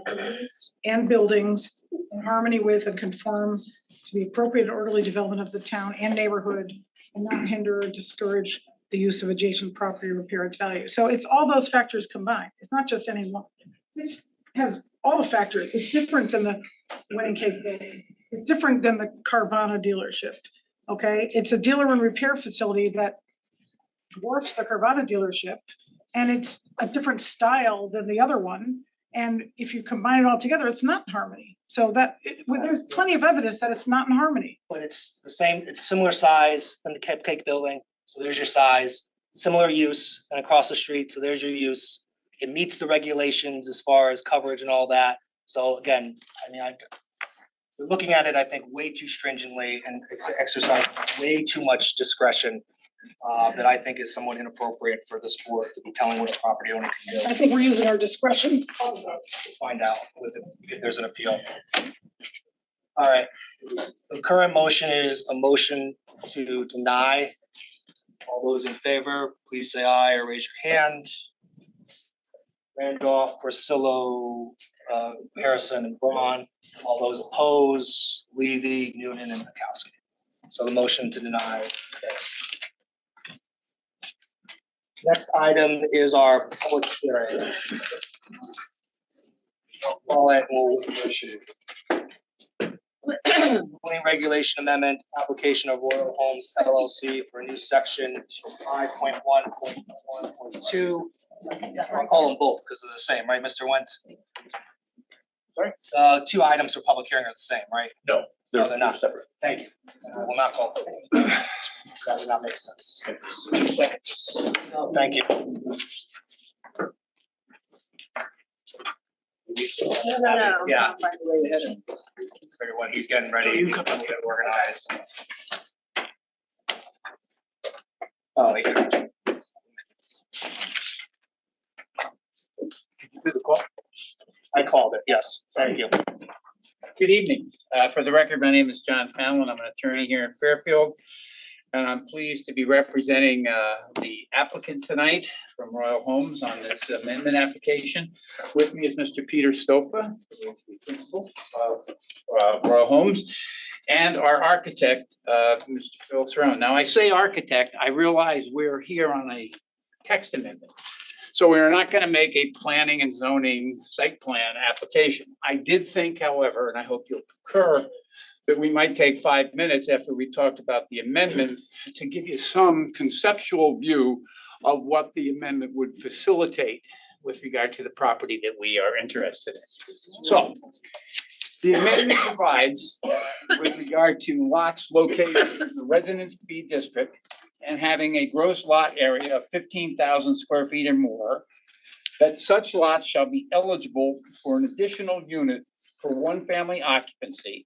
of the use and buildings in harmony with and conform to the appropriate and orderly development of the town and neighborhood and not hinder or discourage the use of adjacent property or repair its value. So it's all those factors combined. It's not just any one. This has all the factors. It's different than the Wedding Cake building. It's different than the Carvana dealership, okay? It's a dealer and repair facility that dwarfs the Carvana dealership, and it's a different style than the other one. And if you combine it all together, it's not in harmony. So there's plenty of evidence that it's not in harmony. But it's the same, it's similar size than the Cupcake Building, so there's your size, similar use, and across the street, so there's your use. It meets the regulations as far as coverage and all that, so again, I mean, we're looking at it, I think, way too stringently and exercise way too much discretion that I think is somewhat inappropriate for this board to be telling what a property owner can do. I think we're using our discretion. Find out if there's an appeal. All right, the current motion is a motion to deny. All those in favor, please say aye or raise your hand. Randolph, Corsillo, Harrison and Braun. All those opposed, Levy, Noonan and Mikowski. So the motion to deny. Next item is our public hearing. Call it, zoning regulation amendment, application of Royal Homes LLC for a new section 5.1.1.2. I'll call them both because they're the same, right, Mr. Wendt? Sorry? Two items for public hearing are the same, right? No, No, they're not. separate. Thank you. I will not call. That would not make sense. No, thank you. No. Yeah. Figure what he's getting ready, to get organized. Oh, yeah. Did you do the call? I called it, yes, thank you. Good evening. For the record, my name is John Fallon. I'm an attorney here in Fairfield. And I'm pleased to be representing the applicant tonight from Royal Homes on this amendment application. With me is Mr. Peter Stofa, who is the principal of Royal Homes, and our architect, Mr. Phil Throne. Now, I say architect, I realize we're here on a text amendment. So we're not going to make a planning and zoning site plan application. I did think, however, and I hope you'll concur, that we might take 5 minutes after we talked about the amendment to give you some conceptual view of what the amendment would facilitate with regard to the property that we are interested in. So the amendment provides with regard to lots located in the Residence B district and having a gross lot area of 15,000 square feet or more, that such lots shall be eligible for an additional unit for one family occupancy,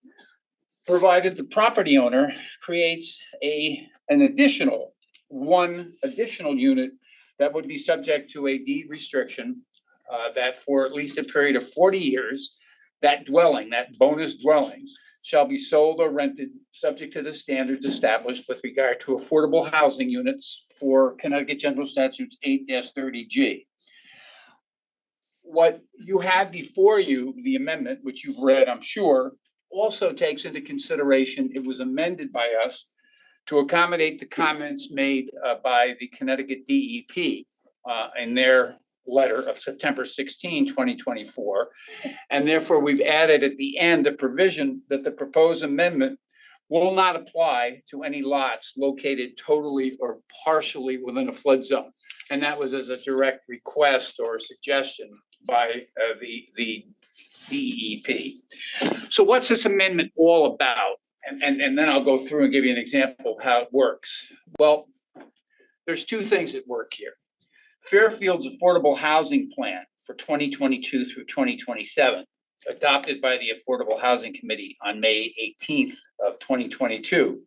provided the property owner creates an additional unit that would be subject to a deed restriction, that for at least a period of 40 years, that bonus dwelling shall be sold or rented subject to the standards established with regard to affordable housing units for Connecticut General Statutes 8-30G. What you have before you, the amendment, which you've read, I'm sure, also takes into consideration, it was amended by us to accommodate the comments made by the Connecticut DEP in their letter of September 16, 2024. And therefore, we've added at the end a provision that the proposed amendment will not apply to any lots located totally or partially within a flood zone. And that was as a direct request or suggestion by the DEP. So what's this amendment all about? And then I'll go through and give you an example of how it works. Well, there's two things at work here. Fairfield's Affordable Housing Plan for 2022 through 2027, adopted by the Affordable Housing Committee on May 18th of 2022,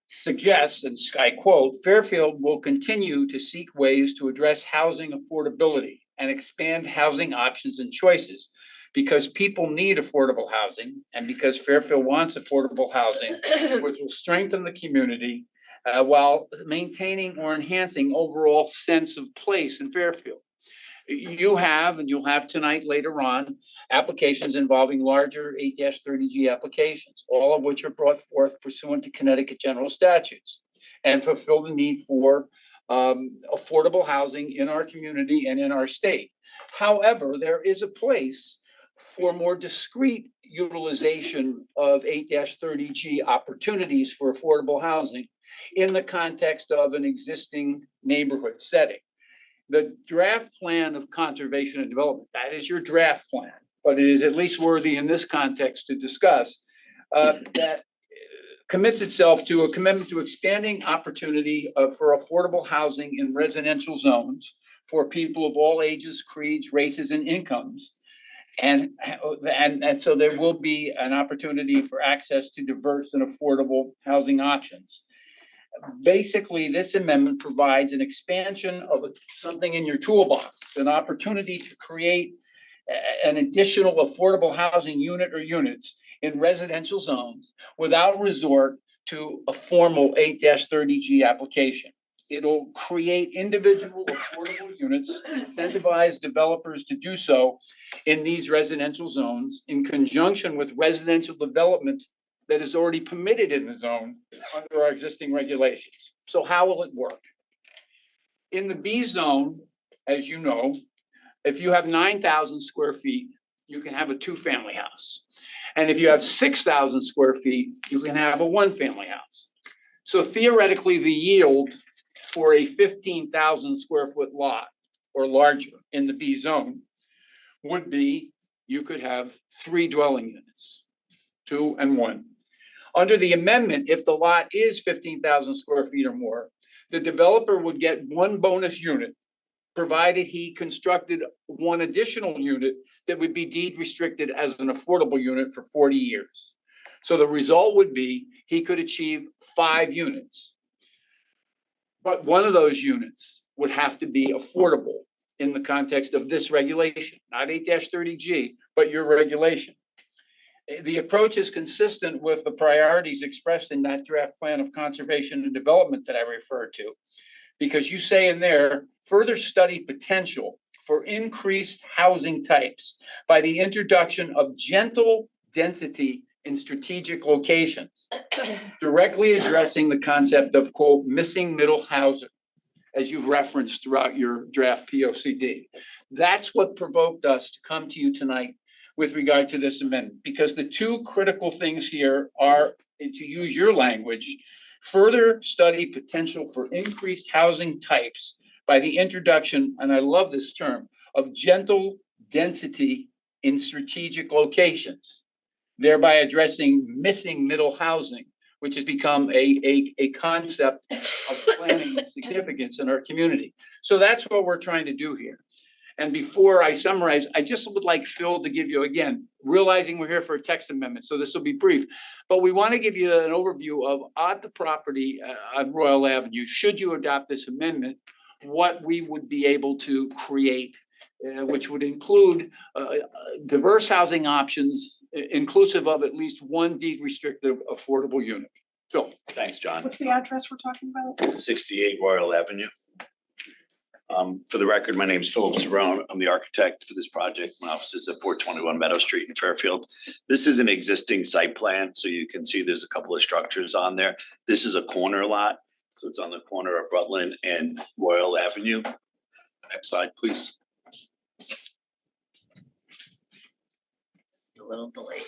suggests, and I quote, Fairfield will continue to seek ways to address housing affordability and expand housing options and choices because people need affordable housing and because Fairfield wants affordable housing, which will strengthen the community while maintaining or enhancing overall sense of place in Fairfield. You have, and you'll have tonight later on, applications involving larger 8-30G applications, all of which are brought forth pursuant to Connecticut general statutes and fulfill the need for affordable housing in our community and in our state. However, there is a place for more discrete utilization of 8-30G opportunities for affordable housing in the context of an existing neighborhood setting. The draft plan of conservation and development, that is your draft plan, but it is at least worthy in this context to discuss, that commits itself to a commitment to expanding opportunity for affordable housing in residential zones for people of all ages, creeds, races, and incomes. And so there will be an opportunity for access to diverse and affordable housing options. Basically, this amendment provides an expansion of something in your toolbox, an opportunity to create an additional affordable housing unit or units in residential zones without resort to a formal 8-30G application. It'll create individual affordable units, incentivize developers to do so in these residential zones in conjunction with residential development that is already permitted in the zone under our existing regulations. So how will it work? In the B zone, as you know, if you have 9,000 square feet, you can have a 2-family house. And if you have 6,000 square feet, you can have a 1-family house. So theoretically, the yield for a 15,000 square foot lot or larger in the B zone would be, you could have 3 dwelling units, 2 and 1. Under the amendment, if the lot is 15,000 square feet or more, the developer would get 1 bonus unit, provided he constructed 1 additional unit that would be deed restricted as an affordable unit for 40 years. So the result would be he could achieve 5 units. But one of those units would have to be affordable in the context of this regulation, not 8-30G, but your regulation. The approach is consistent with the priorities expressed in that draft plan of conservation and development that I referred to. Because you say in there, further study potential for increased housing types by the introduction of gentle density in strategic locations, directly addressing the concept of, quote, missing middle housing, as you've referenced throughout your draft POCD. That's what provoked us to come to you tonight with regard to this amendment, because the 2 critical things here are, to use your language, further study potential for increased housing types by the introduction, and I love this term, of gentle density in strategic locations, thereby addressing missing middle housing, which has become a concept of planning significance in our community. So that's what we're trying to do here. And before I summarize, I just would like Phil to give you, again, realizing we're here for a text amendment, so this will be brief. But we want to give you an overview of at the property on Royal Avenue, should you adopt this amendment, what we would be able to create, which would include diverse housing options, inclusive of at least 1 deed restrictive affordable unit. Phil. Thanks, John. What's the address we're talking about? 68 Royal Avenue. For the record, my name is Philip Cerrone. I'm the architect for this project. My office is at 421 Meadow Street in Fairfield. This is an existing site plan, so you can see there's a couple of structures on there. This is a corner lot, so it's on the corner of Rutland and Royal Avenue. Next slide, please. A little delayed.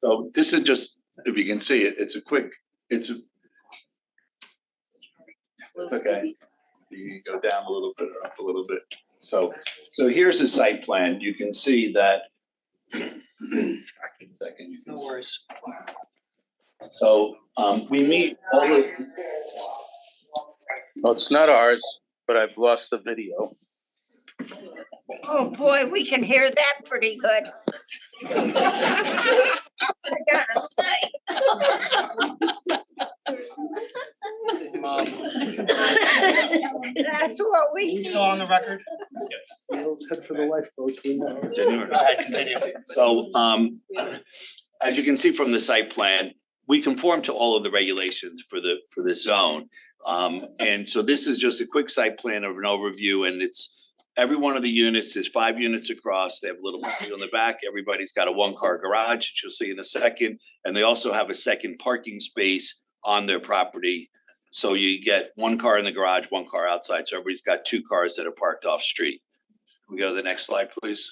So this is just, if you can see it, it's okay. You can go down a little bit or up a little bit. So here's the site plan. You can see that. Second. No worries. So we meet all of. Well, it's not ours, but I've lost the video. Oh, boy, we can hear that pretty good. I gotta say. That's what Are you we. still on the record? Head for the lifeboat. Continue. Go ahead, continue. So as you can see from the site plan, we conform to all of the regulations for this zone. And so this is just a quick site plan of an overview, and it's every one of the units is 5 units across. They have a little patio on the back. Everybody's got a 1-car garage, which you'll see in a second. And they also have a second parking space on their property. So you get 1 car in the garage, 1 car outside. So everybody's got 2 cars that are parked off street. Can we go to the next slide, please?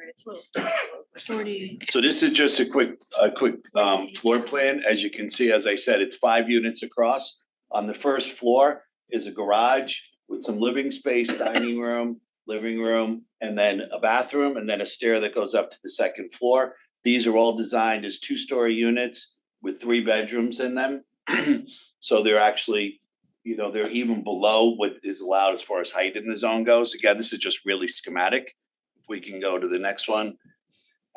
Sorry, it's a little. 40. So this is just a quick floor plan. As you can see, as I said, it's 5 units across. On the first floor is a garage with some living space, dining room, living room, and then a bathroom, and then a stair that goes up to the second floor. These are all designed as 2-story units with 3 bedrooms in them. So they're actually, you know, they're even below what is allowed as far as height in the zone goes. Again, this is just really schematic. If we can go to the next one.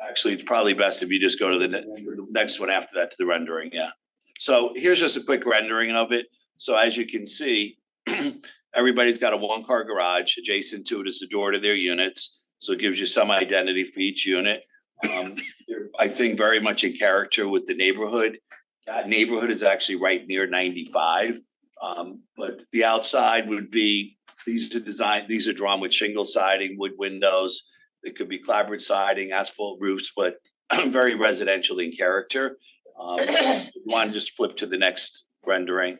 Actually, it's probably best if you just go to the next one after that, to the rendering, yeah. So here's just a quick rendering of it. So as you can see, everybody's got a 1-car garage. Adjacent to it is the door to their units. So it gives you some identity for each unit. They're, I think, very much in character with the neighborhood. That neighborhood is actually right near 95. But the outside would be, these are drawn with shingle siding, wood windows. It could be clapboard siding, asphalt roofs, but very residential in character. One, just flip to the next rendering,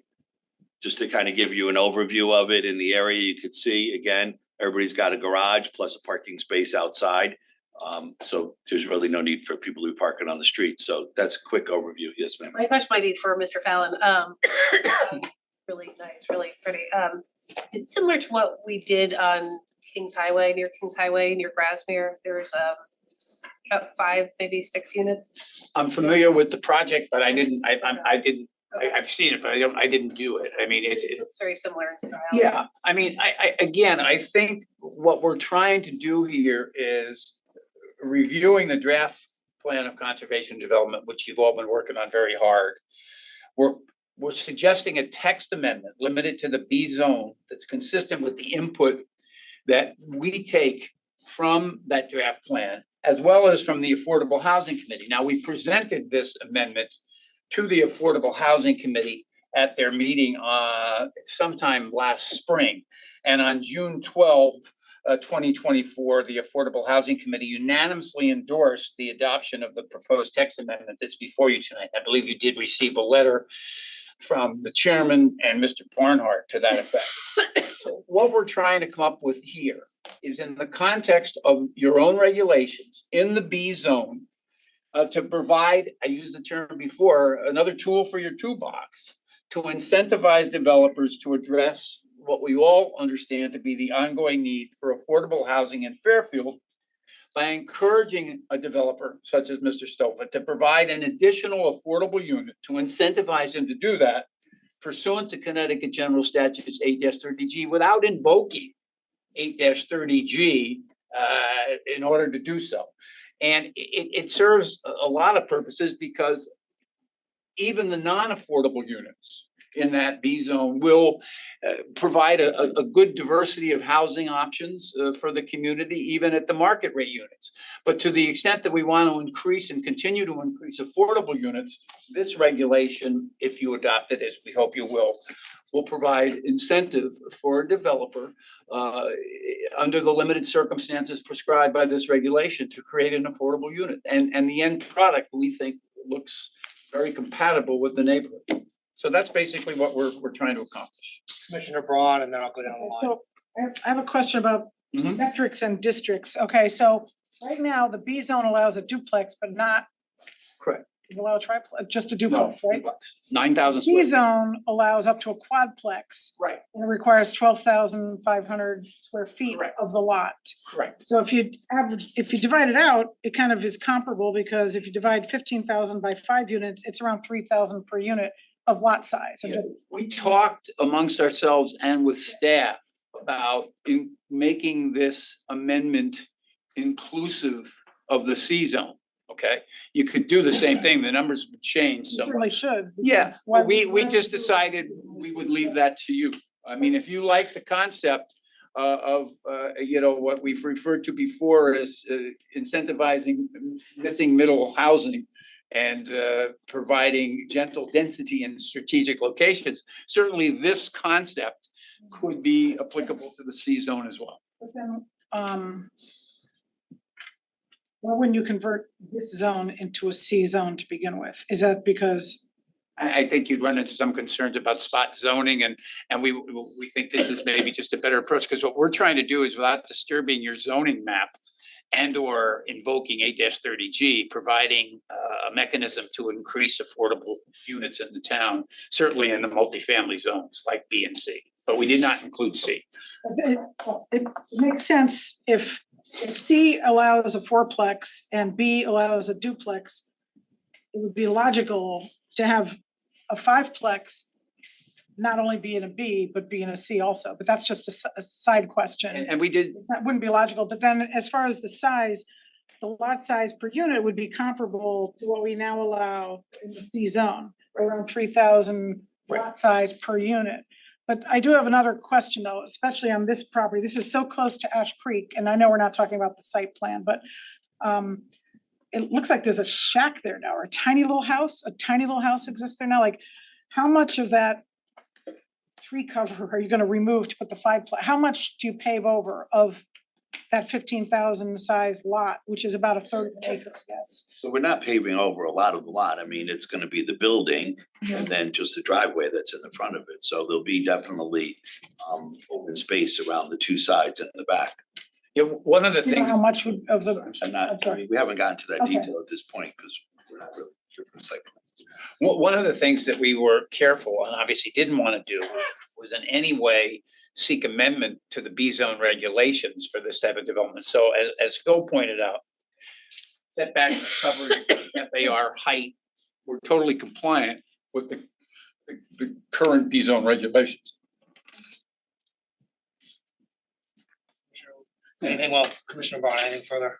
just to kind of give you an overview of it. In the area, you could see, again, everybody's got a garage plus a parking space outside. So there's really no need for people to be parking on the street. So that's a quick overview. Yes, ma'am. My question might be for Mr. Fallon. Really nice, really pretty. It's similar to what we did on Kings Highway, near Grasmere. There's about 5, maybe 6 units. I'm familiar with the project, but I've seen it, but I didn't do it. I mean, It's very similar in style. yeah, I mean, I think what we're trying to do here is reviewing the draft plan of conservation development, which you've all been working on very hard. We're suggesting a text amendment limited to the B zone that's consistent with the input that we take from that draft plan, as well as from the Affordable Housing Committee. Now, we presented this amendment to the Affordable Housing Committee at their meeting sometime last spring. And on June 12th, 2024, the Affordable Housing Committee unanimously endorsed the adoption of the proposed text amendment that's before you tonight. I believe you did receive a letter from the chairman and Mr. Barnhart to that effect. So what we're trying to come up with here is, in the context of your own regulations in the B zone, to provide, I used the term before, another tool for your toolbox to incentivize developers to address what we all understand to be the ongoing need for affordable housing in Fairfield, by encouraging a developer such as Mr. Stover to provide an additional affordable unit, to incentivize him to do that pursuant to Connecticut General Statutes 8-30G without invoking 8-30G in order to do so. And it serves a lot of purposes, because even the non-affordable units in that B zone will provide a good diversity of housing options for the community, even at the market rate units. But to the extent that we want to increase and continue to increase affordable units, this regulation, if you adopt it, as we hope you will provide incentive for a developer under the limited circumstances prescribed by this regulation to create an affordable unit. And the end product, we think, looks very compatible with the neighborhood. So that's basically what we're trying to accomplish. Commissioner Braun, and then I'll go down the line. So I have a question about Mhm. metrics and districts. Okay, so right now, the B zone allows a duplex, but not. Correct. Does it allow a triplex, just a No, duplex, right? 9,000 C square. zone allows up to a quadplex, Right, and it requires 12,500 square feet Correct. of the lot. correct. So if you divide it out, it kind of is comparable, because if you divide 15,000 by 5 units, it's around 3,000 per unit of lot size. So Yeah. just- We talked amongst ourselves and with staff about making this amendment inclusive of the C zone, okay? You could do the same thing, the numbers would change You somewhat. certainly should. Yeah, because why we would- just decided we would leave that to you. I mean, if you like the concept of what we've referred to before as incentivizing missing middle housing and providing gentle density in strategic locations, certainly this concept could be applicable to the C zone as well. But then, why wouldn't you convert this zone into a C zone to begin with? Is that because? I think you'd run into some concerns about spot zoning, and we think this is maybe just a better approach, because what we're trying to do is, without disturbing your zoning map and or invoking 8-30G, providing a mechanism to increase affordable units in the town, certainly in the multifamily zones like B and C, but we did not include C. It makes sense if C allows a fourplex and B allows a duplex. It would be logical to have a fiveplex not only be in a B, but be in a C also, but that's just a side question. And we did, That wouldn't be logical, but then as far as the size, the lot size per unit would be comparable to what we now allow in the C zone, around 3,000 lot size per unit. But I do have another question though, especially on this property. This is so close to Ash Creek, and I know we're not talking about the site plan, but it looks like there's a shack there now, or a tiny little house exists there now. Like, how much of that tree cover are you gonna remove to put the how much do you pave over of that 15,000 size lot, which is about a third of an acre, I guess? So we're not paving over a lot of the lot. I mean, it's gonna be the building and then just the driveway that's in the front of it. So there'll be definitely open space around the two sides and the back. yeah, one of the Do you know things. how much of the, I'm not, I sorry. mean, we haven't gotten to that Okay. detail at this point because we're not really sure from the site plan. One of the things that we were careful and obviously didn't want to do was in any way seek amendment to the B zone regulations for this type of development. So as Phil pointed out, setbacks, coverage, FAR, height, we're totally compliant with the current B zone regulations. Anything, well, Commissioner Braun, anything further?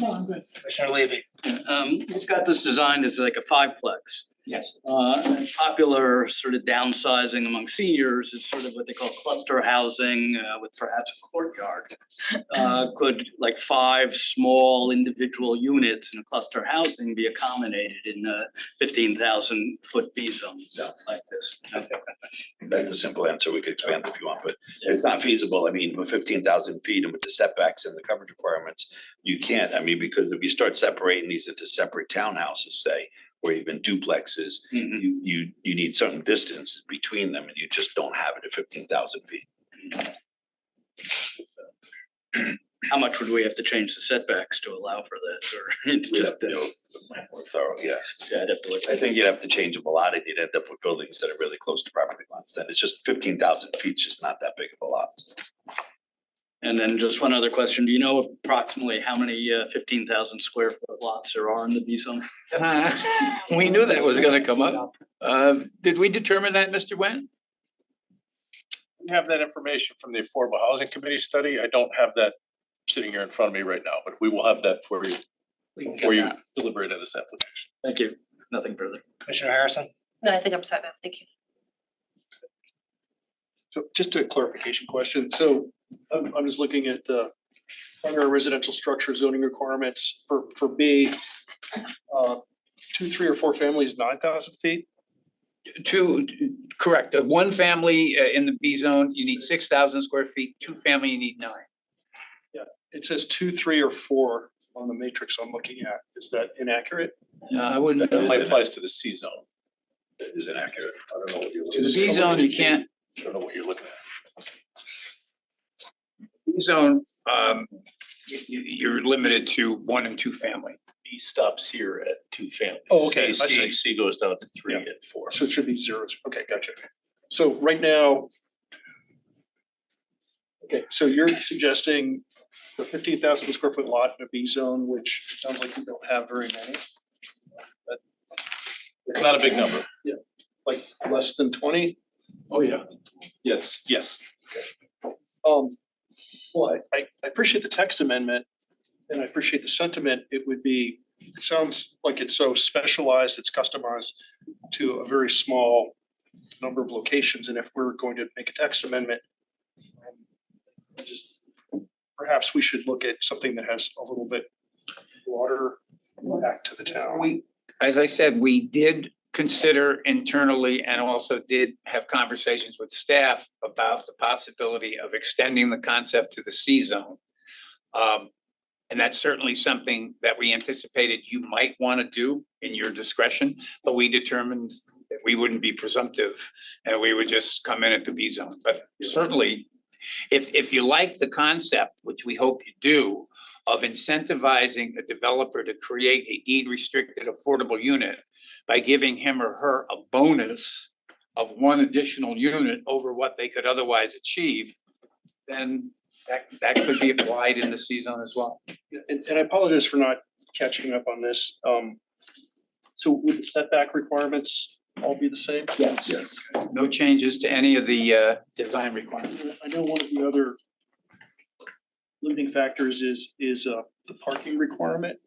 no, I'm good. Commissioner Levy? We've got this designed as like a fiveplex. Yes. Popular sort of downsizing among seniors is sort of what they call cluster housing with perhaps a courtyard. Could like 5 small individual units in a cluster housing be accommodated in a 15,000 foot B zone like this? That's a simple answer. We could expand if you want, but it's not feasible. I mean, with 15,000 feet and with the setbacks and the coverage requirements, you can't. I mean, because if you start separating these into separate townhouses, say, or even duplexes, you need certain distance between them and you just don't have it at 15,000 feet. How much would we have to change the setbacks to allow for this or just? More thorough, yeah. Yeah, I'd have to look. I think you'd have to change them a lot and you'd end up with buildings that are really close to property lines. Then it's just 15,000 feet, it's just not that big of a lot. And then just one other question, do you know approximately how many 15,000 square foot lots there are in the B zone? We knew that was gonna come up. Did we determine that, Mr. Nguyen? We have that information from the Affordable Housing Committee study. I don't have that sitting here in front of me right now, but we will have that for you before you deliberate on this application. Thank you, nothing further. Commissioner Harrison? No, I think I'm set now, thank you. So just a clarification question. So I'm just looking at the primary residential structure zoning requirements for B. 2, 3, or 4 families, 9,000 feet. Correct. One family in the B zone, you need 6,000 square feet. 2 family, you need 9. It says 2, 3, or 4 on the matrix I'm looking at. Is that inaccurate? I wouldn't. That only applies to the C zone. That is inaccurate. I don't know what you're. To the B zone, you can't. I don't know what you're looking at. B zone, you're limited to 1 and 2 family. B stops here at 2 families. Oh, okay, I see. C goes down to 3 Yeah. and 4. So it should be 0. Okay, gotcha. So right now, okay, so you're suggesting the 15,000 square foot lot in a B zone, which sounds like you don't have very many, It's not a big number. like less than 20? Oh, yeah. Yes. Well, I appreciate the text amendment and I appreciate the sentiment. It sounds like it's so specialized, it's customized to a very small number of locations. And if we're going to make a text amendment, just perhaps we should look at something that has a little bit broader impact to the town. As I said, we did consider internally and also did have conversations with staff about the possibility of extending the concept to the C zone. And that's certainly something that we anticipated you might want to do in your discretion, but we determined that we wouldn't be presumptive and we would just come in at the B zone. But certainly, if you like the concept, which we hope you do, of incentivizing a developer to create a deed restricted affordable unit by giving him or her a bonus of one additional unit over what they could otherwise achieve, then that could be applied in the C-zone as well. And I apologize for not catching up on this. So would the setback requirements all be the same? Yes. No changes to any of the design requirements. I know one of the other limiting factors is the parking requirement.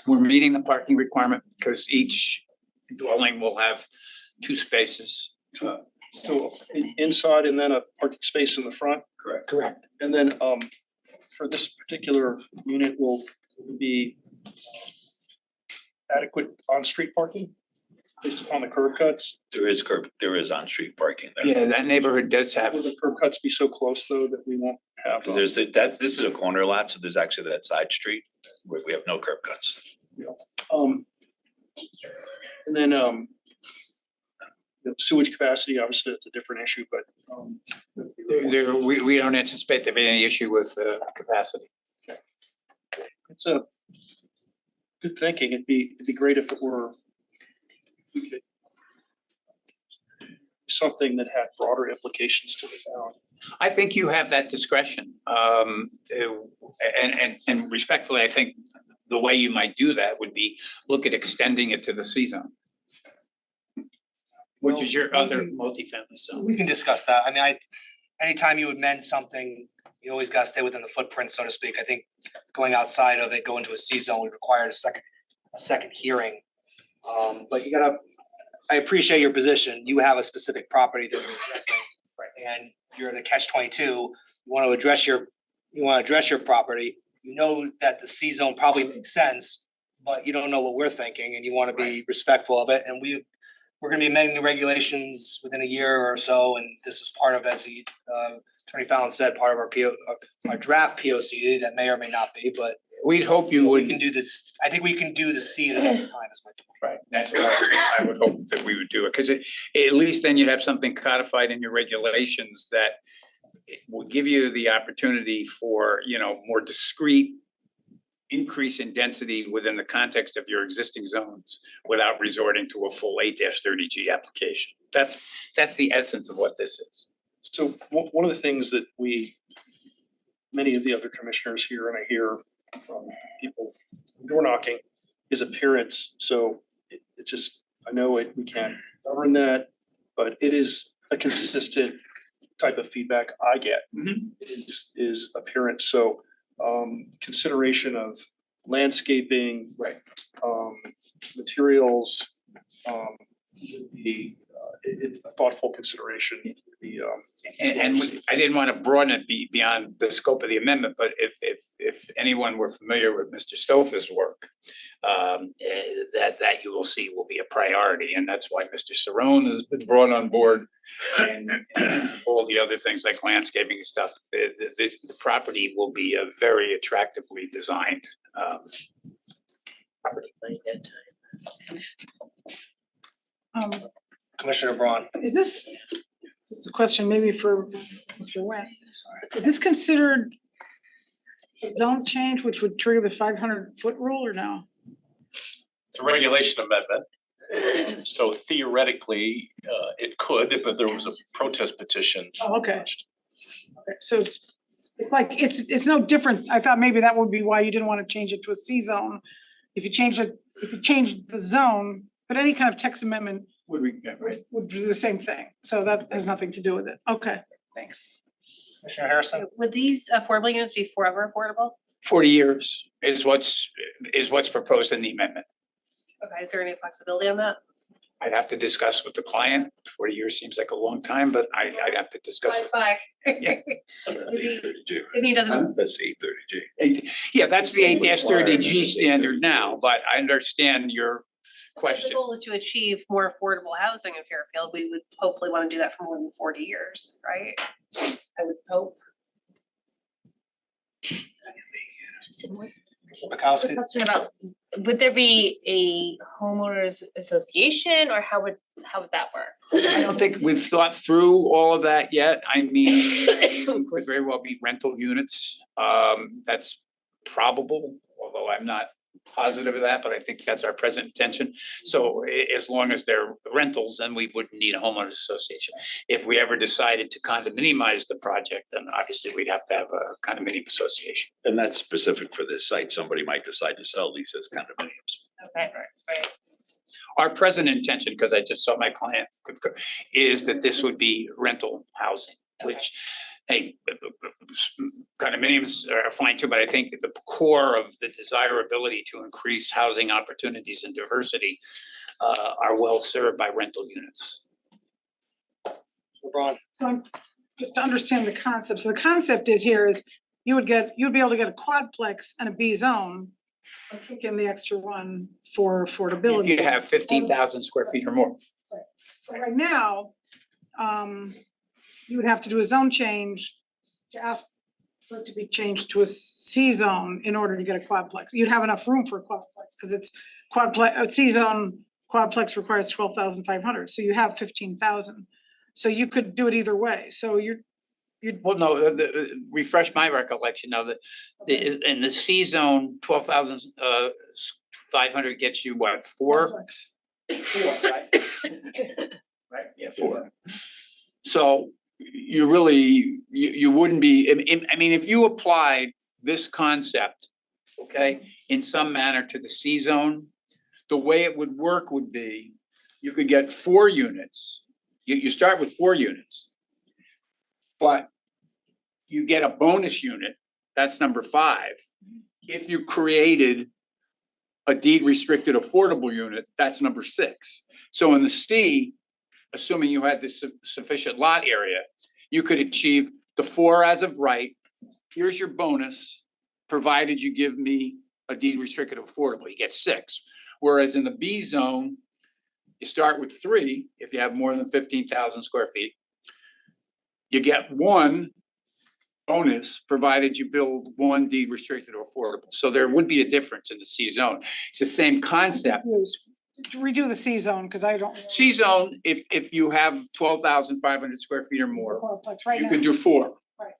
We're meeting the parking requirement because each dwelling will have 2 spaces. So inside and then a parking space in the front? Correct. And then for this particular unit will be adequate on-street parking based upon the curb cuts? There is on-street parking there. Yeah, that neighborhood does have, Will the curb cuts be so close though that we won't have? Cause this is a corner lot, so there's actually that side street where we have no curb cuts. And then the sewage capacity, obviously that's a different issue, but we don't anticipate there being any issue with capacity. it's a good thinking. It'd be great if it were we could something that had broader implications to the town. I think you have that discretion. And respectfully, I think the way you might do that would be look at extending it to the C-zone, which is your other multifamily zone. We can discuss that. I mean, anytime you amend something, you always gotta stay within the footprint, so to speak. I think going outside of it, going to a C zone would require a second hearing. But I appreciate your position. You have a specific property that you're addressing. And you're in a catch-22. You wanna address your property. You know that the C zone probably makes sense, but you don't know what we're thinking and you wanna be respectful of it. And we're gonna be amending the regulations within a year or so, and this is part of, as the Attorney Fallon said, part of our draft POC that may or may not be, but We'd hope you we would. can do this. I think we can do the C at another time, is my point. Right, that's what I would hope that we would do it, because at least then you have something codified in your regulations that it will give you the opportunity for, more discrete increase in density within the context of your existing zones without resorting to a full 8-30G application. That's the essence of what this is. So one of the things that many of the other commissioners here, and I hear from people door knocking, is appearance. So it's just, I know we can't govern that, but it is a consistent type of feedback I get is appearance. So consideration of landscaping, Right. Materials, a thoughtful consideration. And I didn't want to broaden it beyond the scope of the amendment, but if anyone were familiar with Mr. Stouffer's work, that you will see will be a priority, and that's why Mr. Cerrone has been brought on board, and all the other things like landscaping and stuff. The property will be a very attractively designed property. Commissioner Braun. Is this a question maybe for Mr. Wendt? Is this considered a zone change which would trigger the 500-foot rule or no? It's a regulation amendment. So theoretically, it could, but there was a protest petition. Oh, okay. Okay, so it's like, it's no different. I thought maybe that would be why you didn't want to change it to a C zone. If you change the zone, but any kind of text amendment would do the same thing. So that has nothing to do with it. Okay, thanks. Commissioner Harrison? Would these affordable units be forever affordable? 40 years is what's proposed in the amendment. Okay, is there any flexibility on that? I'd have to discuss with the client. 40 years seems like a long time, but I'd have to discuss it. Bye. Yeah. Maybe he doesn't. That's 830G. Yeah, that's the 8-30G standard now, but I understand your The question. goal is to achieve more affordable housing in Fairfield. We would hopefully want to do that for more than 40 years, right? I would hope. Bukowski? Question about, would there be a homeowners association, or how would that work? I don't think we've thought through all of that yet. I mean, it could very well be rental units. That's probable, although I'm not positive of that, but I think that's our present intention. So as long as they're rentals, then we wouldn't need a homeowners association. If we ever decided to condominiumize the project, then obviously we'd have to have a condominium association. And that's specific for this site. Somebody might decide to sell these as condominiums. Okay, right. Our present intention, because I just saw my client, is that this would be rental housing, which, hey, condominiums are fine too, but I think the core of the desirability to increase housing opportunities and diversity are well served by rental units. LeBron, So I'm, just to understand the concept, so the concept is here is you'd be able to get a quadplex and a B zone and kick in the extra one for affordability. If you have 15,000 square feet or more. But right now, you would have to do a zone change to ask for it to be changed to a C zone in order to get a quadplex. You'd have enough room for a quadplex, because it's quadplex, C zone quadplex requires 12,500, so you have 15,000. So you could do it either way, so you'd. Well, no, refresh my recollection of in the C zone, 12,500 gets you what, four? quadplex. Right? Right, yeah, four. So you really, you wouldn't be, I mean, if you applied this concept, okay, in some manner to the C zone, the way it would work would be, you could get 4 units. You start with 4 units. But you get a bonus unit, that's number 5. If you created a deed restricted affordable unit, that's number 6. So in the C, assuming you had this sufficient lot area, you could achieve the 4 as of right. Here's your bonus, provided you give me a deed restricted affordable, you get 6. Whereas in the B zone, you start with 3 if you have more than 15,000 square feet. You get 1 bonus, provided you build 1 deed restricted or affordable. So there would be a difference in the C zone. It's the same concept. Redo the C zone, because I don't. C zone, if you have 12,500 square feet or more, Quadplex right you now. can do 4. Right.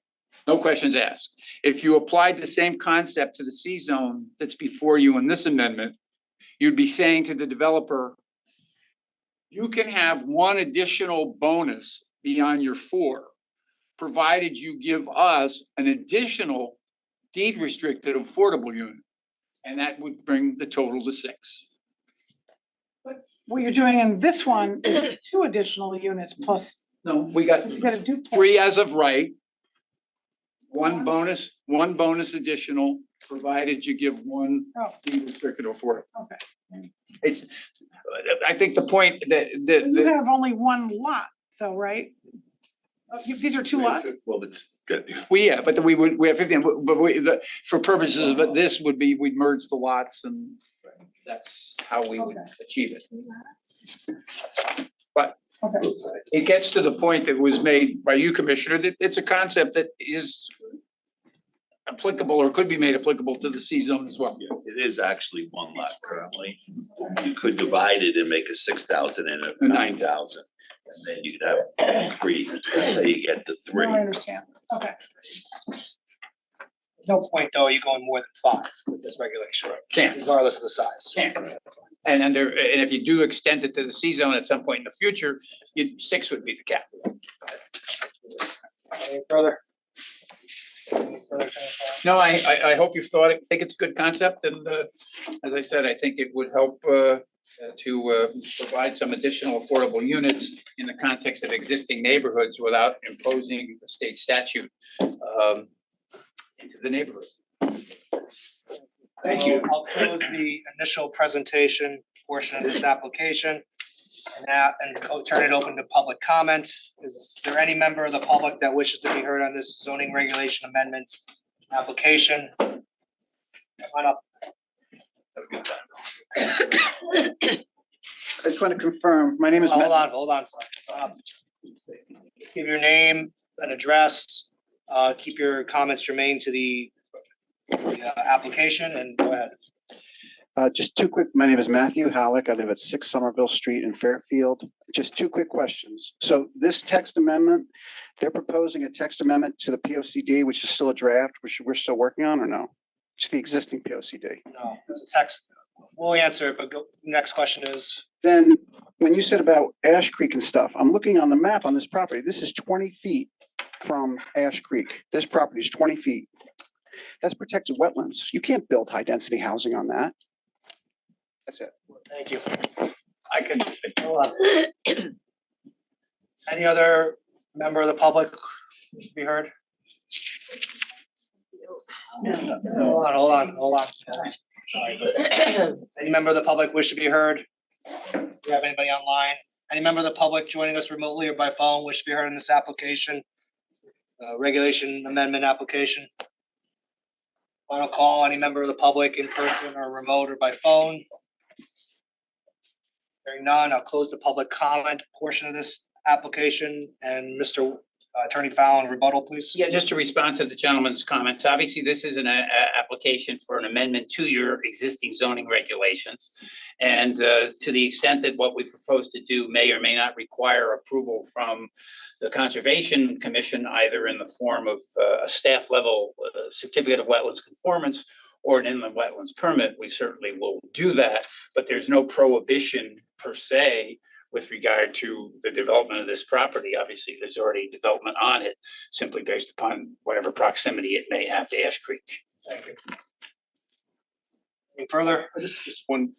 No questions asked. If you applied the same concept to the C zone that's before you in this amendment, you'd be saying to the developer, you can have 1 additional bonus beyond your 4, provided you give us an additional deed restricted affordable unit. And that would bring the total to 6. What you're doing in this one is 2 additional units plus, No, we got you gotta do. 3 as of right. 1 bonus additional, provided you give 1 Oh. deed restricted affordable. Okay. It's, I think the point that You have only 1 lot though, right? These are 2 lots? Well, it's good. yeah, but we have 15, but for purposes of this would be, we'd merge the lots and that's how we would Okay. achieve it. But Okay. it gets to the point that was made by you, Commissioner, that it's a concept that is applicable or could be made applicable to the C zone as well. Yeah, it is actually 1 lot currently. You could divide it and make a 6,000 and a 9,000. And then you could have 3, so you get the 3. No, I understand. Okay. no point though, are you going more than 5 with this regulation, Can't. regardless of the size. Can't. And if you do extend it to the C zone at some point in the future, 6 would be the cap. Any further? Any further? No, I hope you think it's a good concept, and as I said, I think it would help to provide some additional affordable units in the context of existing neighborhoods without imposing the state statute into the neighborhood. Thank you. I'll close the initial presentation portion of this application. And I'll turn it open to public comment. Is there any member of the public that wishes to be heard on this zoning regulation amendments application? Come on up. I just want to confirm, my name is. Hold on. Just give your name and address, keep your comments germane to the application and go ahead. Just 2 quick, my name is Matthew Halleck. I live at 6 Somerville Street in Fairfield. Just 2 quick questions. So this text amendment, they're proposing a text amendment to the POCD, which is still a draft, which we're still working on, or no? It's the existing P O C D. No, it's a text. We'll answer it, but go, next question is, Then, when you said about Ash Creek and stuff, I'm looking on the map on this property. This is 20 feet from Ash Creek. This property is 20 feet. That's protected wetlands. You can't build high-density housing on that. That's it. thank you. I can, Hold on. Any other member of the public wish to be heard? Hold on. Any member of the public wish to be heard? Do you have anybody online? Any member of the public joining us remotely or by phone wish to be heard in this application? Regulation amendment application? Final call, any member of the public in person or remote or by phone? Hearing none, I'll close the public comment portion of this application and Mr. Attorney Fallon, rebuttal, please. yeah, just to respond to the gentleman's comments, obviously, this is an application for an amendment to your existing zoning regulations. And to the extent that what we propose to do may or may not require approval from the Conservation Commission, either in the form of a staff level certificate of wetlands conformance or an inland wetlands permit, we certainly will do that. But there's no prohibition per se with regard to the development of this property. Obviously, there's already development on it, simply based upon whatever proximity it may have to Ash Creek. Thank you. Any further? Just one,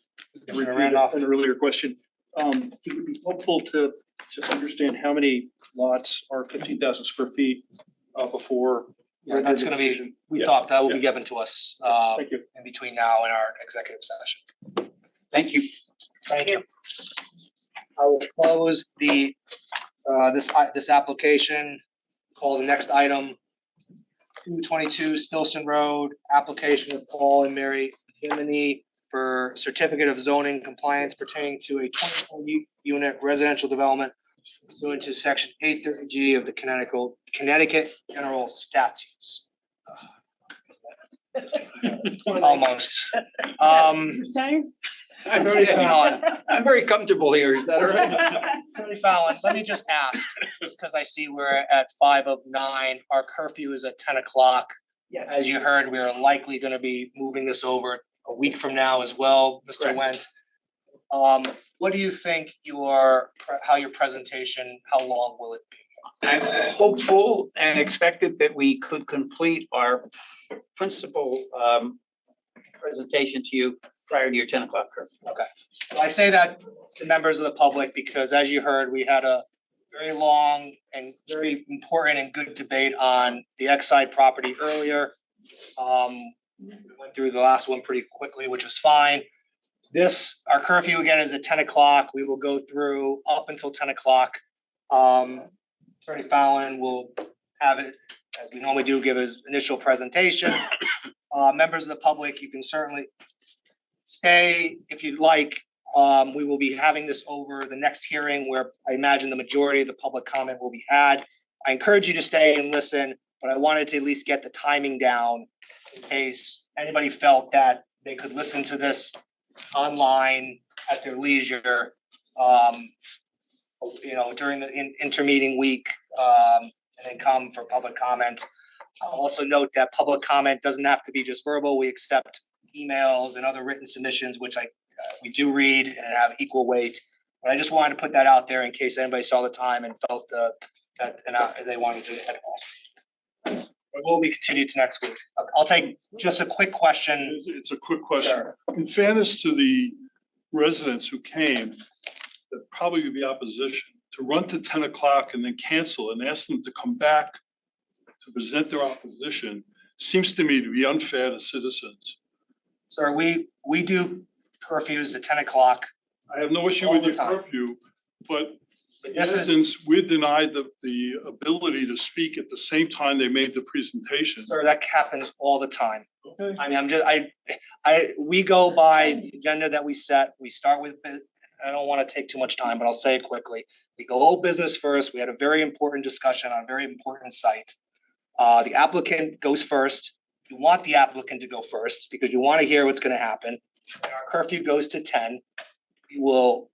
Commissioner Randolph. an earlier question. It would be helpful to just understand how many lots are 15,000 square feet before. Yeah, that's gonna be, decision. we Yeah, talked, that will yeah. be given to us Thank you. in between now and our executive session. Thank you. Thank you. I will close the this application, call the next item 222 Stilson Road, application of Paul and Mary Jiminy for certificate of zoning compliance pertaining to a 24 unit residential development pursuant to section 830G of the Connecticut General Statutes. Almost. You're saying? I'm Attorney Fallon. very comfortable here, is that all right? Attorney Fallon, let me just ask, just because I see we're at 5 of 9, our curfew is at 10 o'clock. Yes. As you heard, we are likely gonna be moving this over a week from now as well, Mr. Correct. Went. What do you think how your presentation, how long will it be? I'm hopeful and expected that we could complete our principal presentation to you prior to your 10 o'clock curfew. I say that to members of the public because as you heard, we had a very long and very important and good debate on the Exide property earlier. We went through the last one pretty quickly, which was fine. Our curfew again is at 10 o'clock. We will go through up until 10 o'clock. Attorney Fallon will have it, as we normally do, give his initial presentation. Members of the public, you can certainly stay if you'd like. We will be having this over the next hearing where I imagine the majority of the public comment will be had. I encourage you to stay and listen, but I wanted to at least get the timing down in case anybody felt that they could listen to this online at their leisure, during the intermeeting week, and then come for public comment. I'll also note that public comment doesn't have to be just verbal. We accept emails and other written submissions, which we do read and have equal weight. But I just wanted to put that out there in case anybody saw the time and felt that they wanted to head off. It will be continued to next week. I'll take just a quick question. It's a quick question. Sure. In fairness to the residents who came, that probably would be opposition, to run to 10 o'clock and then cancel and ask them to come back to present their opposition seems to me to be unfair to citizens. Sir, we do curfews at 10 o'clock. I have no issue All with the your time. curfew, but in This is, essence, we're denied the ability to speak at the same time they made the presentation. sir, that happens all the time. Okay. I mean, we go by the agenda that we set. We start with, I don't want to take too much time, but I'll say it quickly. We go old business first. We had a very important discussion on a very important site. The applicant goes first. You want the applicant to go first because you want to hear what's going to happen. And our curfew goes to 10. We will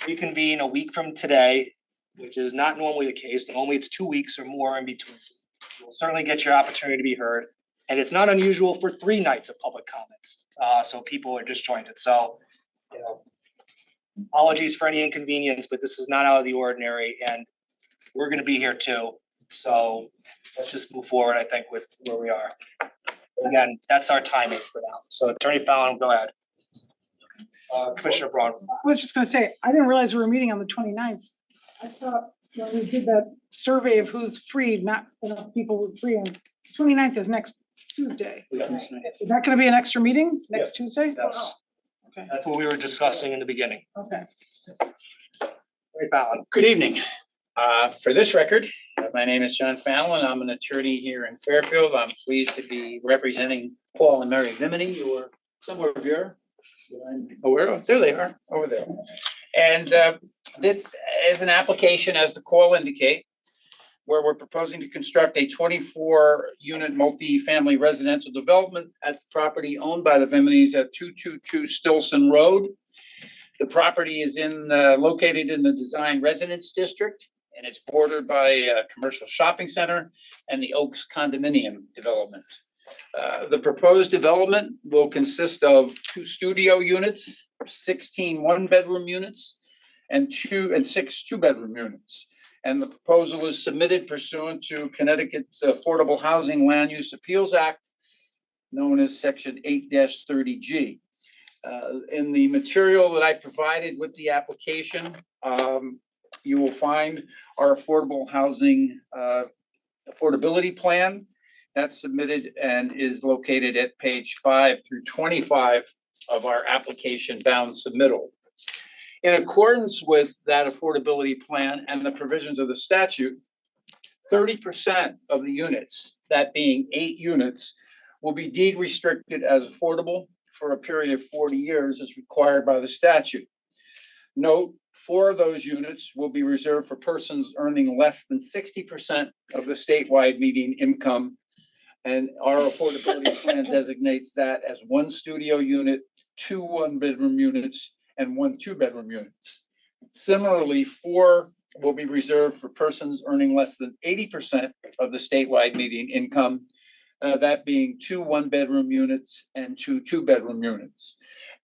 reconvene a week from today, which is not normally the case. Normally it's 2 weeks or more in between. You'll certainly get your opportunity to be heard. And it's not unusual for 3 nights of public comments, so people are disjointed, so, you know. Apologies for any inconvenience, but this is not out of the ordinary, and we're gonna be here too, so let's just move forward, I think, with where we are. Again, that's our timing for now, so Attorney Fallon, go ahead. Commissioner Braun. I was just gonna say, I didn't realize we were meeting on the 29th. I thought when we did that survey of who's free, not enough people were free, and 29th is next Tuesday. Yes. Is that gonna be an extra meeting next Tuesday? Yes. Okay, That's what we were discussing in the beginning. okay. Attorney Fallon. Good evening. For this record, my name is John Fallon. I'm an attorney here in Fairfield. I'm pleased to be representing Paul and Mary Vimini, who are somewhere here. Aware of, there they are, over there. And this is an application, as the call indicate, where we're proposing to construct a 24-unit multi-family residential development at the property owned by the Viminis at 222 Stilson Road. The property is located in the Design Residence District, and it's bordered by a commercial shopping center and the Oaks condominium development. The proposed development will consist of 2 studio units, 16 one-bedroom units, and 6 two-bedroom units. And the proposal is submitted pursuant to Connecticut's Affordable Housing Land Use Appeals Act, known as Section 8-30G. In the material that I provided with the application, you will find our affordable housing affordability plan. That's submitted and is located at page 5 through 25 of our application bound submittal. In accordance with that affordability plan and the provisions of the statute, 30% of the units, that being 8 units, will be deed restricted as affordable for a period of 40 years as required by the statute. Note, 4 of those units will be reserved for persons earning less than 60% of the statewide median income. And our affordability plan designates that as 1 studio unit, 2 one-bedroom units, and 1 two-bedroom units. Similarly, 4 will be reserved for persons earning less than 80% of the statewide median income, that being 2 one-bedroom units and 2 two-bedroom units.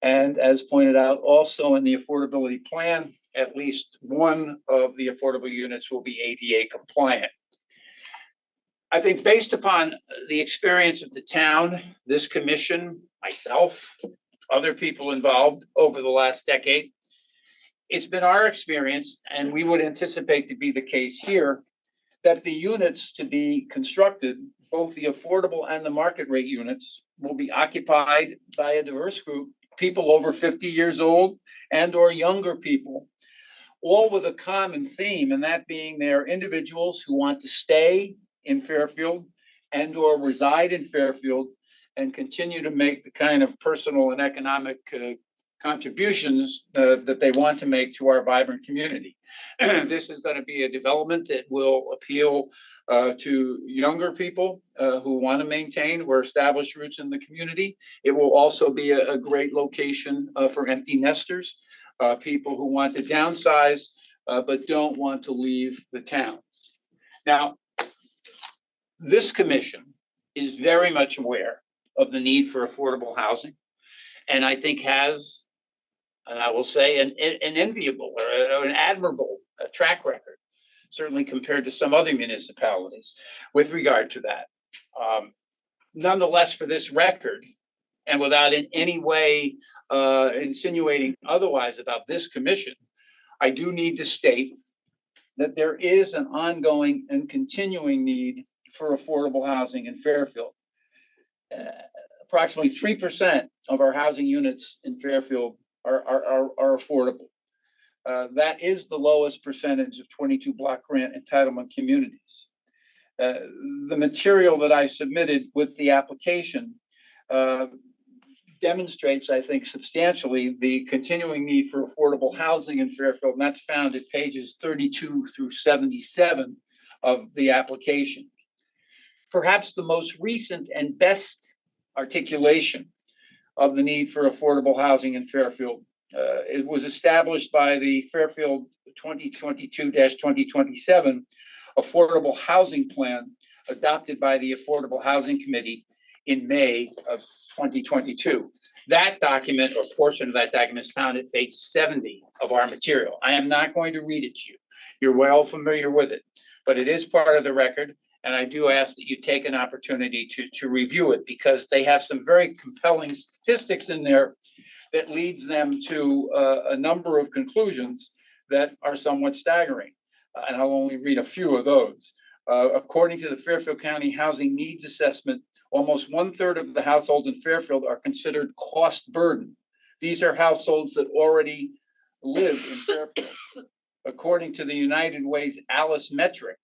And as pointed out also in the affordability plan, at least 1 of the affordable units will be ADA compliant. I think based upon the experience of the town, this commission, myself, other people involved over the last decade, it's been our experience, and we would anticipate to be the case here, that the units to be constructed, both the affordable and the market rate units, will be occupied by a diverse group, people over 50 years old and or younger people, all with a common theme, and that being they're individuals who want to stay in Fairfield and or reside in Fairfield and continue to make the kind of personal and economic contributions that they want to make to our vibrant community. This is going to be a development that will appeal to younger people who want to maintain or establish roots in the community. It will also be a great location for empty nesters, people who want to downsize but don't want to leave the town. Now, this commission is very much aware of the need for affordable housing, and I think has, and I will say, an enviable or an admirable track record, certainly compared to some other municipalities with regard to that. Nonetheless, for this record, and without in any way insinuating otherwise about this commission, I do need to state that there is an ongoing and continuing need for affordable housing in Fairfield. Approximately 3% of our housing units in Fairfield are affordable. That is the lowest percentage of 22 block grant entitlement communities. The material that I submitted with the application demonstrates, I think, substantially the continuing need for affordable housing in Fairfield, and that's found at pages 32 through 77 of the application. Perhaps the most recent and best articulation of the need for affordable housing in Fairfield. It was established by the Fairfield 2022-2027 Affordable Housing Plan adopted by the Affordable Housing Committee in May of 2022. That document or portion of that document is found at page 70 of our material. I am not going to read it to you. You're well familiar with it, but it is part of the record. And I do ask that you take an opportunity to review it because they have some very compelling statistics in there that leads them to a number of conclusions that are somewhat staggering. And I'll only read a few of those. According to the Fairfield County Housing Needs Assessment, almost 1/3 of the households in Fairfield are considered cost burden. These are households that already live in Fairfield. According to the United Way's Alice metric,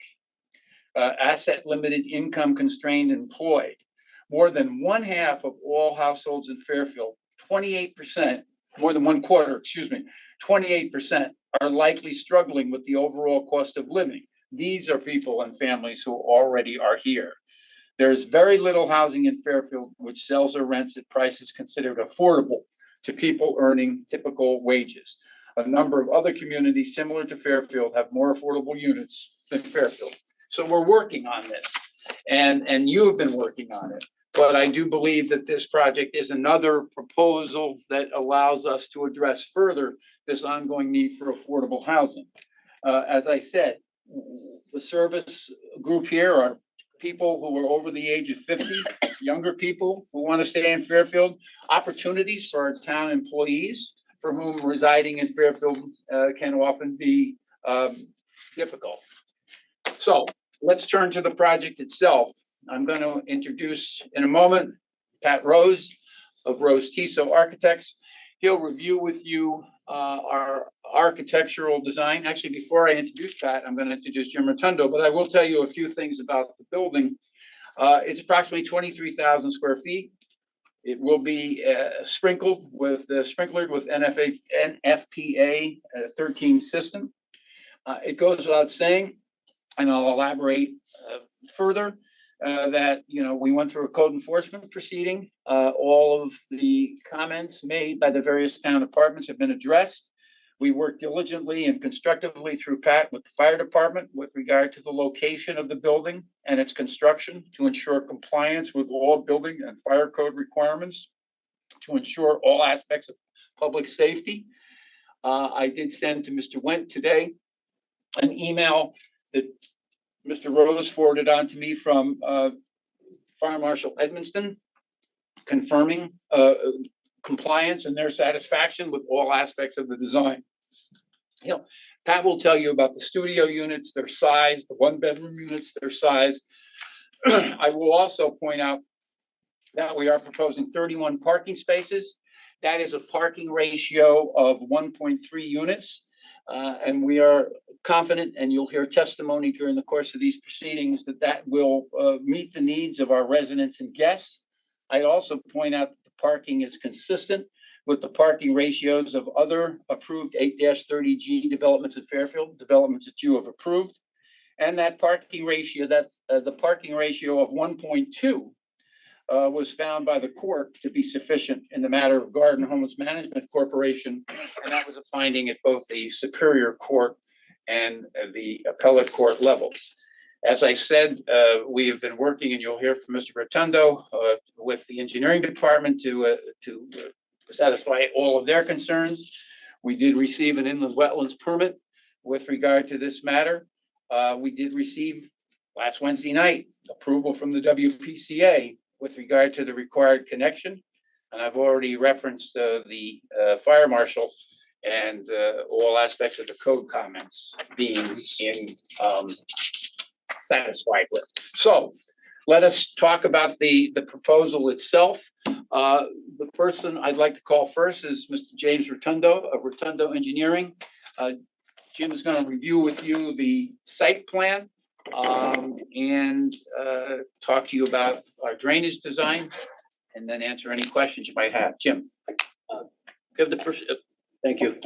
asset limited, income constrained, employed, more than 1/2 of all households in Fairfield, 28%, more than 1/4, 28% are likely struggling with the overall cost of living. These are people and families who already are here. There is very little housing in Fairfield which sells or rents at prices considered affordable to people earning typical wages. A number of other communities similar to Fairfield have more affordable units than Fairfield. So we're working on this, and you have been working on it. But I do believe that this project is another proposal that allows us to address further this ongoing need for affordable housing. As I said, the service group here are people who are over the age of 50, younger people who want to stay in Fairfield, opportunities for our town employees for whom residing in Fairfield can often be difficult. So let's turn to the project itself. I'm going to introduce in a moment Pat Rose of Rose Tissot Architects. He'll review with you our architectural design. Actually, before I introduce Pat, I'm going to introduce Jim Rotundo, but I will tell you a few things about the building. It's approximately 23,000 square feet. It will be sprinkled with sprinklered with NFPA 13 system. It goes without saying, and I'll elaborate further, that, you know, we went through a code enforcement proceeding. All of the comments made by the various town departments have been addressed. We worked diligently and constructively through Pat with the fire department with regard to the location of the building and its construction to ensure compliance with all building and fire code requirements, to ensure all aspects of public safety. I did send to Mr. Wendt today an email that Mr. Rose forwarded on to me from Fire Marshal Edmiston, confirming compliance and their satisfaction with all aspects of the design. You know, Pat will tell you about the studio units, their size, the 1-bedroom units, their size. I will also point out that we are proposing 31 parking spaces. That is a parking ratio of 1.3 units. And we are confident, and you'll hear testimony during the course of these proceedings, that that will meet the needs of our residents and guests. I'd also point out that the parking is consistent with the parking ratios of other approved 8-30G developments in Fairfield, developments that you have approved. And that parking ratio, the parking ratio of 1.2 was found by the court to be sufficient in the matter of Garden Homes Management Corporation. And that was a finding at both the Superior Court and the Appellate Court levels. As I said, we have been working, and you'll hear from Mr. Rotundo, with the engineering department to satisfy all of their concerns. We did receive an inland wetlands permit with regard to this matter. We did receive last Wednesday night approval from the WPCA with regard to the required connection. And I've already referenced the fire marshal and all aspects of the code comments being satisfied with. So let us talk about the proposal itself. The person I'd like to call first is Mr. James Rotundo of Rotundo Engineering. Jim is going to review with you the site plan and talk to you about our drainage design and then answer any questions you might have. Jim. Give the first, thank you.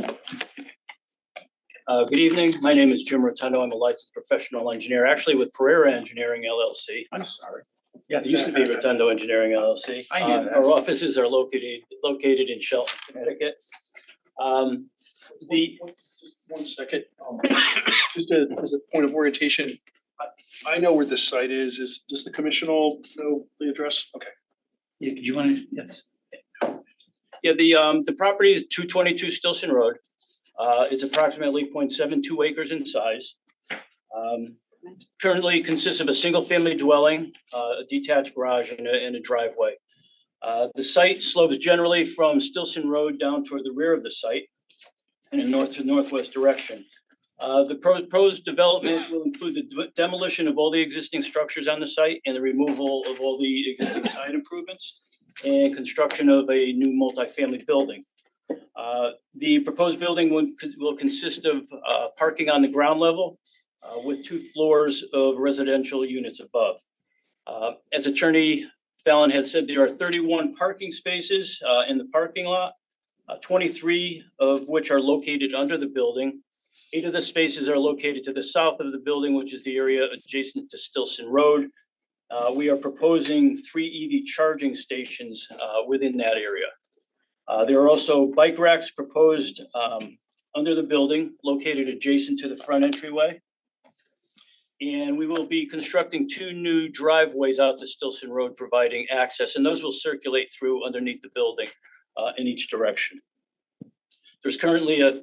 Good evening. My name is Jim Rotundo. I'm a licensed professional engineer, actually with Pereira Engineering LLC. I'm sorry. Yeah, it used to be Rotundo Engineering LLC. I knew that. Our offices are located in Shelton, Connecticut. Just 1 second. Just as a point of orientation, I know where this site is. Does the commission all know the address? Okay. Yeah, do you want to, yes. Yeah, the property is 222 Stilson Road. It's approximately 0.72 acres in size. Currently consists of a single-family dwelling, a detached garage and a driveway. The site slopes generally from Stilson Road down toward the rear of the site in a north to northwest direction. The proposed development will include the demolition of all the existing structures on the site and the removal of all the existing site improvements and construction of a new multifamily building. The proposed building will consist of parking on the ground level with 2 floors of residential units above. As Attorney Fallon had said, there are 31 parking spaces in the parking lot, 23 of which are located under the building. 8 of the spaces are located to the south of the building, which is the area adjacent to Stilson Road. We are proposing 3 EV charging stations within that area. There are also bike racks proposed under the building located adjacent to the front entryway. And we will be constructing 2 new driveways out to Stilson Road, providing access, and those will circulate through underneath the building in each direction. There's currently a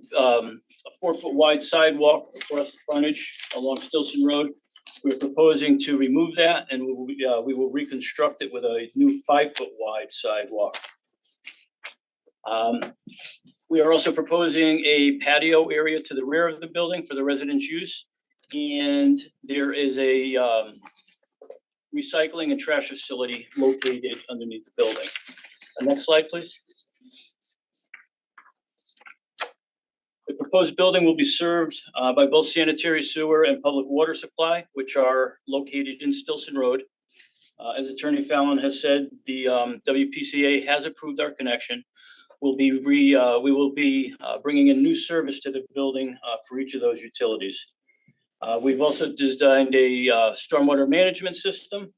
4-foot wide sidewalk across the frontage along Stilson Road. We're proposing to remove that, and we will reconstruct it with a new 5-foot wide sidewalk. We are also proposing a patio area to the rear of the building for the residents' use. And there is a recycling and trash facility located underneath the building. Next slide, please. The proposed building will be served by both sanitary sewer and public water supply, which are located in Stilson Road. As Attorney Fallon has said, the WPCA has approved our connection. We will be bringing in new service to the building for each of those utilities. We've also designed a stormwater management system.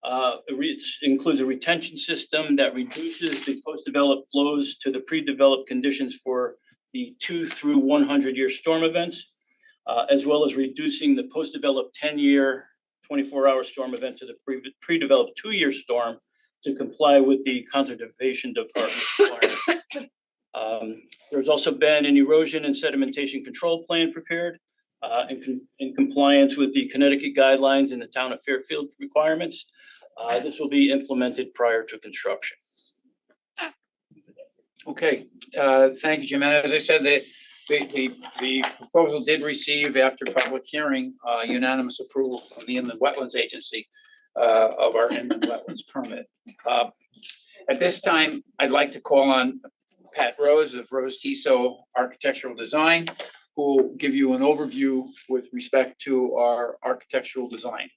It includes a retention system that reduces the post-developed flows to the pre-developed conditions for the 2 through 100-year storm events, as well as reducing the post-developed 10-year, 24-hour storm event to the pre-developed 2-year storm to comply with the Conservation Department requirement. There's also been an erosion and sedimentation control plan prepared in compliance with the Connecticut guidelines and the town of Fairfield requirements. This will be implemented prior to construction. Okay, thank you, Jim. And as I said, the proposal did receive, after public hearing, unanimous approval from the Inland Wetlands Agency of our inland wetlands permit. At this time, I'd like to call on Pat Rose of Rose Tiso Architectural Design, who will give you an overview with respect to our architectural design.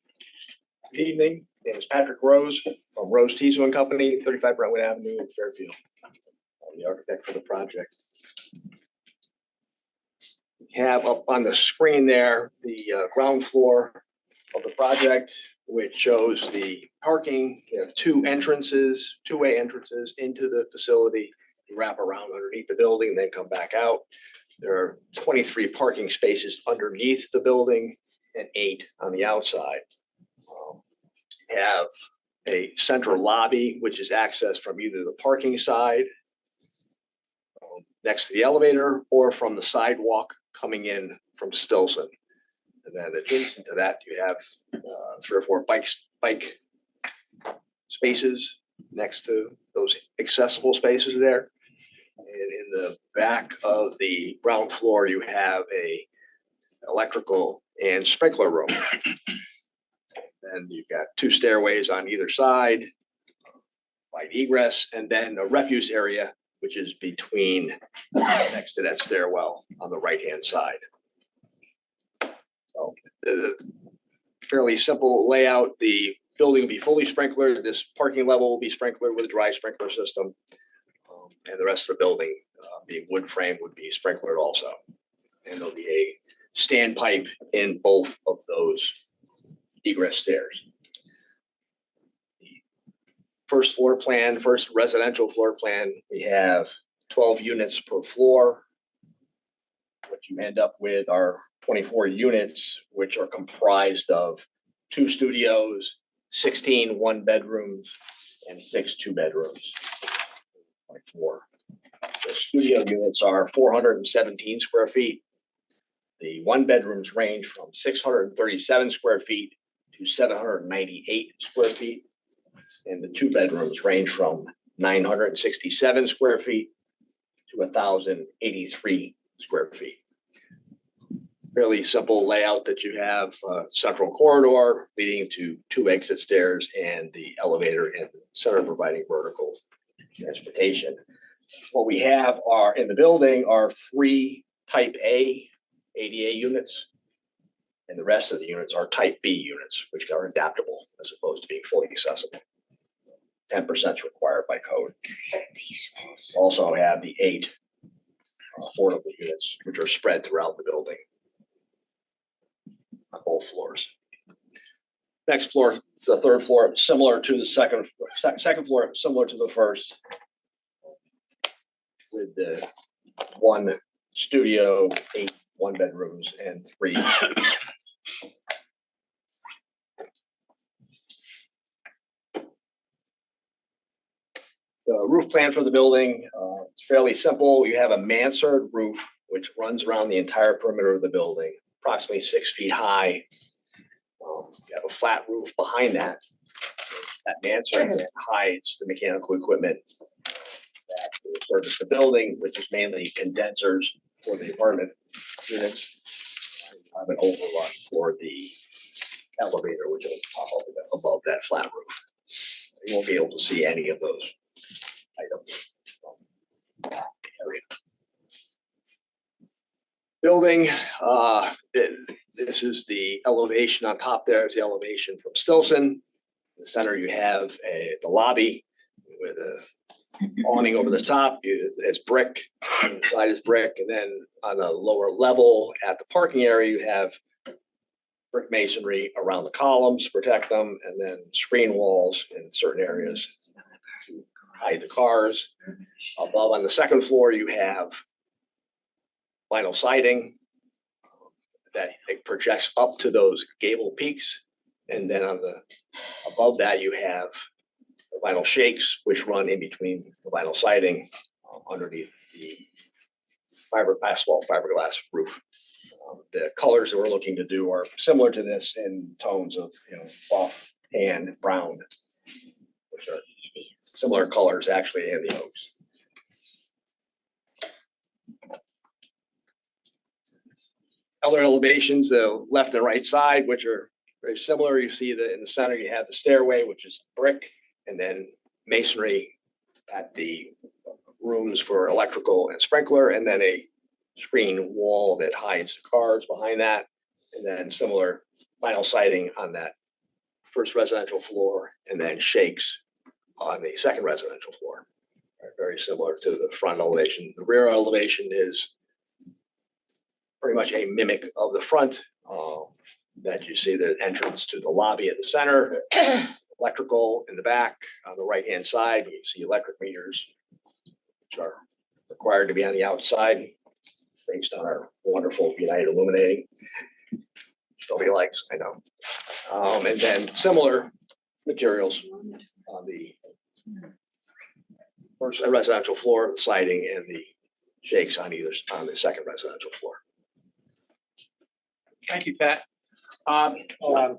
Good evening, my name is Patrick Rose from Rose Tiso and Company, 35 Brentwood Avenue in Fairfield. I'm the architect for the project. We have up on the screen there the ground floor of the project, which shows the parking. We have 2 entrances, 2-way entrances into the facility. You wrap around underneath the building, then come back out. There are 23 parking spaces underneath the building and 8 on the outside. Have a central lobby, which is accessed from either the parking side next to the elevator or from the sidewalk coming in from Stilson. And then adjacent to that, you have 3 or 4 bike spaces next to those accessible spaces there. And in the back of the ground floor, you have a electrical and sprinkler room. And you've got 2 stairways on either side, wide egress, and then a refuse area, which is between next to that stairwell on the right-hand side. So fairly simple layout. The building will be fully sprinklered. This parking level will be sprinklered with a dry sprinkler system. And the rest of the building, being wood frame, would be sprinklered also. And there'll be a standpipe in both of those egress stairs. The first floor plan, first residential floor plan, we have 12 units per floor. What you end up with are 24 units, which are comprised of 2 studios, 16 1-bedrooms, and 6 2-bedrooms. 4. The studio units are 417 square feet. The 1-bedrooms range from 637 square feet to 798 square feet. And the 2-bedrooms range from 967 square feet to 1,083 square feet. Fairly simple layout that you have, central corridor leading to 2 exit stairs and the elevator in the center providing vertical transportation. What we have are in the building are 3 type A ADA units. And the rest of the units are type B units, which are adaptable as opposed to being fully accessible. 10% is required by code. Also have the 8 affordable units, which are spread throughout the building on both floors. Next floor, it's the 3rd floor, similar to the second floor, similar to the first, with the 1 studio, 8 1-bedrooms, and 3. The roof plan for the building, it's fairly simple. You have a mansard roof, which runs around the entire perimeter of the building, approximately 6 feet high. You have a flat roof behind that. That mansard hides the mechanical equipment that will service the building, which is mainly condensers for the apartment units. I have an overlook for the elevator, which will pop up above that flat roof. You won't be able to see any of those items from the area. Building, this is the elevation on top there. It's the elevation from Stilson. In the center, you have the lobby with a awning over the top. It's brick, the side is brick, and then on the lower level at the parking area, you have brick masonry around the columns to protect them, and then screen walls in certain areas to hide the cars. Above on the 2nd floor, you have vinyl siding that it projects up to those gable peaks. And then on the above that, you have the vinyl shakes, which run in between the vinyl siding underneath the asphalt fiberglass roof. The colors that we're looking to do are similar to this in tones of buff, tan, brown, which are similar colors actually in the oaks. Other elevations, the left and right side, which are very similar. You see that in the center, you have the stairway, which is brick, and then masonry at the rooms for electrical and sprinkler, and then a screen wall that hides the cars behind that, and then similar vinyl siding on that 1st residential floor, and then shakes on the 2nd residential floor. Very similar to the front elevation. The rear elevation is pretty much a mimic of the front. That you see the entrance to the lobby at the center, electrical in the back. On the right-hand side, you see electric meters, which are required to be on the outside based on our wonderful United Illuminating. Nobody likes, I know. And then similar materials on the 1st residential floor, the siding and the shakes on the 2nd residential floor. Thank you, Pat. Hold on.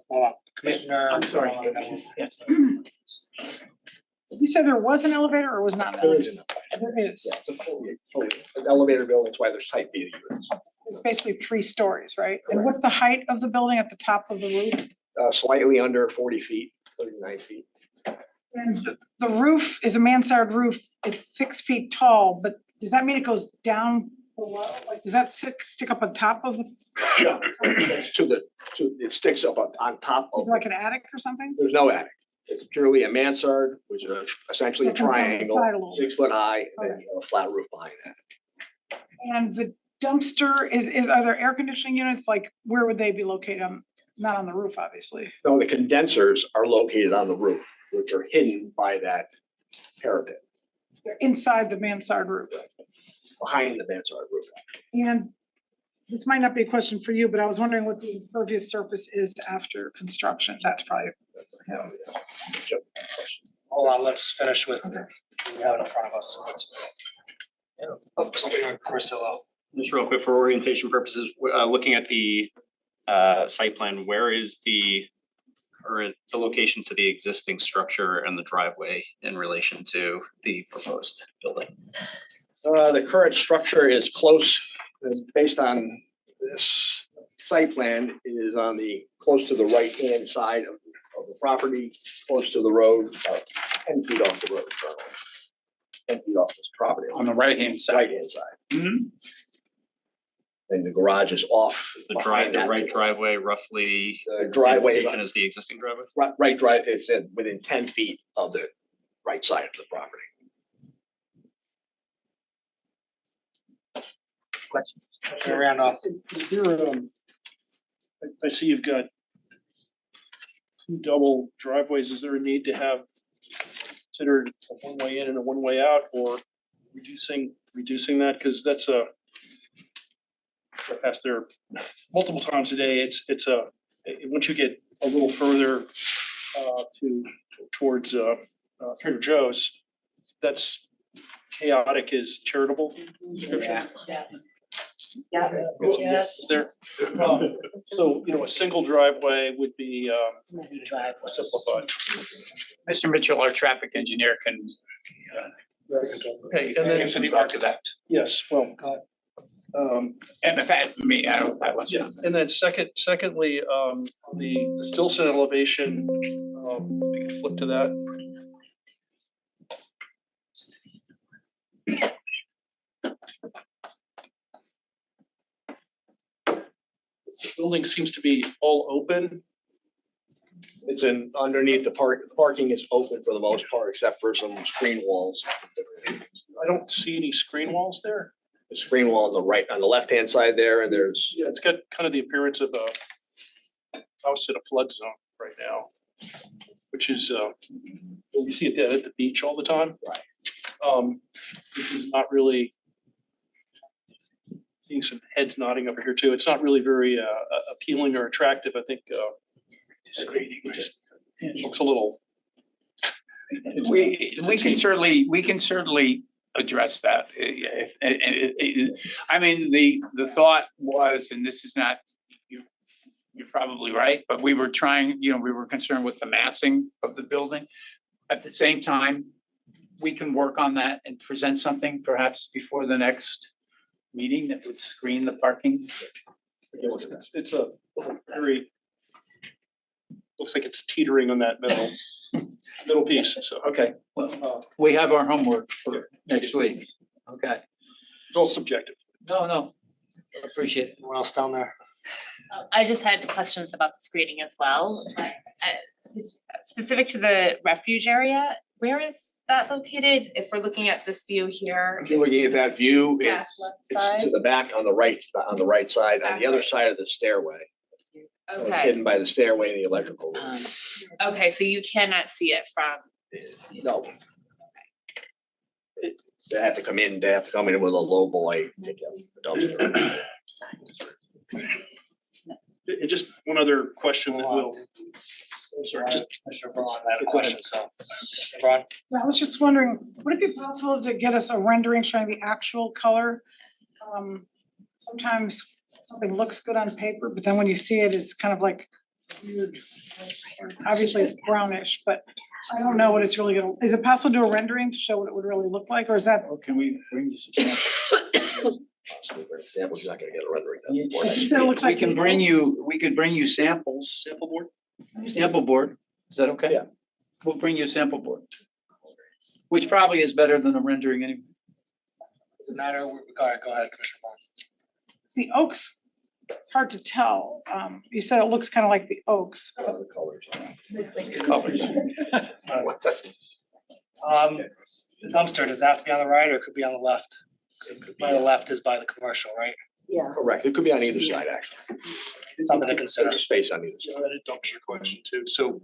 Commissioner. I'm sorry. Yes. You said there was an elevator or was not? An There elevator? is There is. Yeah, it's an elevator building, that's why there's type B units. It's basically 3 stories, right? And what's the height of the building at the top of the roof? Slightly under 40 feet, 39 feet. And the roof is a mansard roof. It's 6 feet tall, but does that mean it goes down below? Like, does that stick up on top of the? Yeah, it sticks up on top Is of, it like an attic or something? there's no attic. It's purely a mansard, which is essentially a So it comes down the triangle, side a little bit. 6 foot high, and then Okay. you have a flat roof behind that. And the dumpster are there air conditioning units? Like, where would they be located? Not on the roof, obviously. No, the condensers are located on the roof, which are hidden by that parapet They're inside the mansard roof. behind the mansard roof. And this might not be a question for you, but I was wondering what the impervious surface is after construction. That's probably for him. Hold on, let's finish with what we have in front of us. Something on Corsillo. Just real quick for orientation purposes, looking at the site plan, where is the location to the existing structure and the driveway in relation to the proposed building? The current structure is close, based on this site plan, is on the, close to the right-hand side of the property, close to the road, 10 feet off the road. 10 feet off this property. On the right-hand side. Right-hand side. And the garage is off. The right driveway roughly. The driveway is same location as the existing driveway? right drive, it's within 10 feet of the right side of the property. Questions? Commissioner Randolph. Is there, I see you've got two double driveways. Is there a need to have considered a one-way in and a one-way out, or reducing that? Because that's I pass there multiple times a day. Once you get a little further towards Trader Joe's, that's chaotic as charitable. Yes. There. So, a single driveway would be simplified. Mr. Mitchell, our traffic engineer can. Okay, and then For the architect. yes, well, And if I, me, I don't, I was. yeah, and then secondly, the Stilson elevation, if you could flip to that. The building seems to be all open. It's underneath the parking is open for the most part, except for some screen walls. I don't see any screen walls there. The screen wall on the left-hand side there, and there's, Yeah, it's got kind of the appearance of a house in a flood zone right now, which is, you see it at the beach all the time. Right. This is not really, seeing some heads nodding over here too. It's not really very appealing or attractive. I think it looks a little. We can certainly address that. I mean, the thought was, and this is not, you're probably right, but we were trying, we were concerned with the massing of the building. At the same time, we can work on that and present something perhaps before the next meeting that would screen the parking. It's a very, looks like it's teetering on that middle piece, so. Okay, well, we have our homework for next week. Okay. It's all subjective. No, appreciate it. Anyone else down there? I just had questions about the screening as well. Specific to the refuge area, where is that located? If we're looking at this view here. if you're looking at that view, Yeah, it's left side. to the back on the right side, on the other side of the stairway. So it's Okay, hidden by the stairway and the electrical room. okay, so you cannot see it from, No. They have to come in with a low boy, take a dumpster. And just one other question that will. I'm sorry, just. Commissioner Braun had a question, so. Commissioner Braun? I was just wondering, would it be possible to get us a rendering showing the actual color? Sometimes something looks good on paper, but then when you see it, it's kind of like weird. Obviously, it's brownish, but I don't know what it's really gonna, is it possible to do a rendering to show what it would really look like, or is that? Or can we bring you some samples? Samples, you're not gonna get a rendering. You said it looks We like. can bring you samples. Sample board? Sample board, is that okay? Yeah. We'll bring you a sample board. Which probably is better than a rendering anyway. Does it matter? Go ahead, Commissioner Braun. The oaks, it's hard to tell. You said it looks kind of like the oaks. The colors. The colors. The dumpster, does that have to be on the right or it could be on the left? 'Cause by the left is by the commercial, right? Yeah. Correct, it could be on either side, actually. Something to consider. There's space on either So side. I had a dumpster question too. So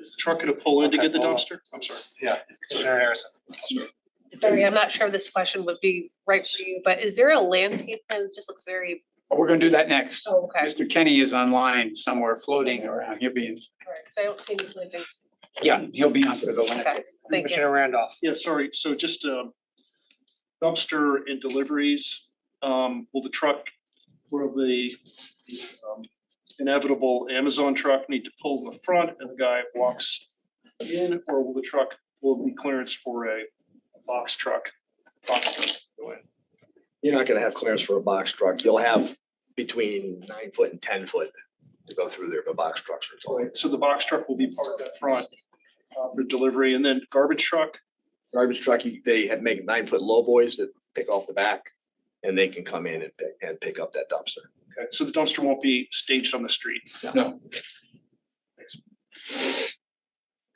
is the truck gonna pull in to get the dumpster? I'm sorry. Yeah, Commissioner Harrison. Sorry, I'm not sure if this question would be right for you, but is there a landscape plan? It just looks very, We're gonna do that next. oh, okay. Mr. Kenny is online somewhere floating around. He'll be, Alright, so I don't see any plantings. yeah, he'll be on for the landscape. Thank you. Commissioner Randolph. Yeah, sorry, so just dumpster and deliveries, will the inevitable Amazon truck need to pull in the front and the guy walks in, or will be clearance for a box truck? You're not gonna have clearance for a box truck. You'll have between 9 foot and 10 foot to go through there, but box trucks are all. So the box truck will be parked up front for delivery, and then garbage truck? Garbage truck, they have make 9 foot low boys that pick off the back, and they can come in and pick up that dumpster. Okay, so the dumpster won't be staged on the street? No.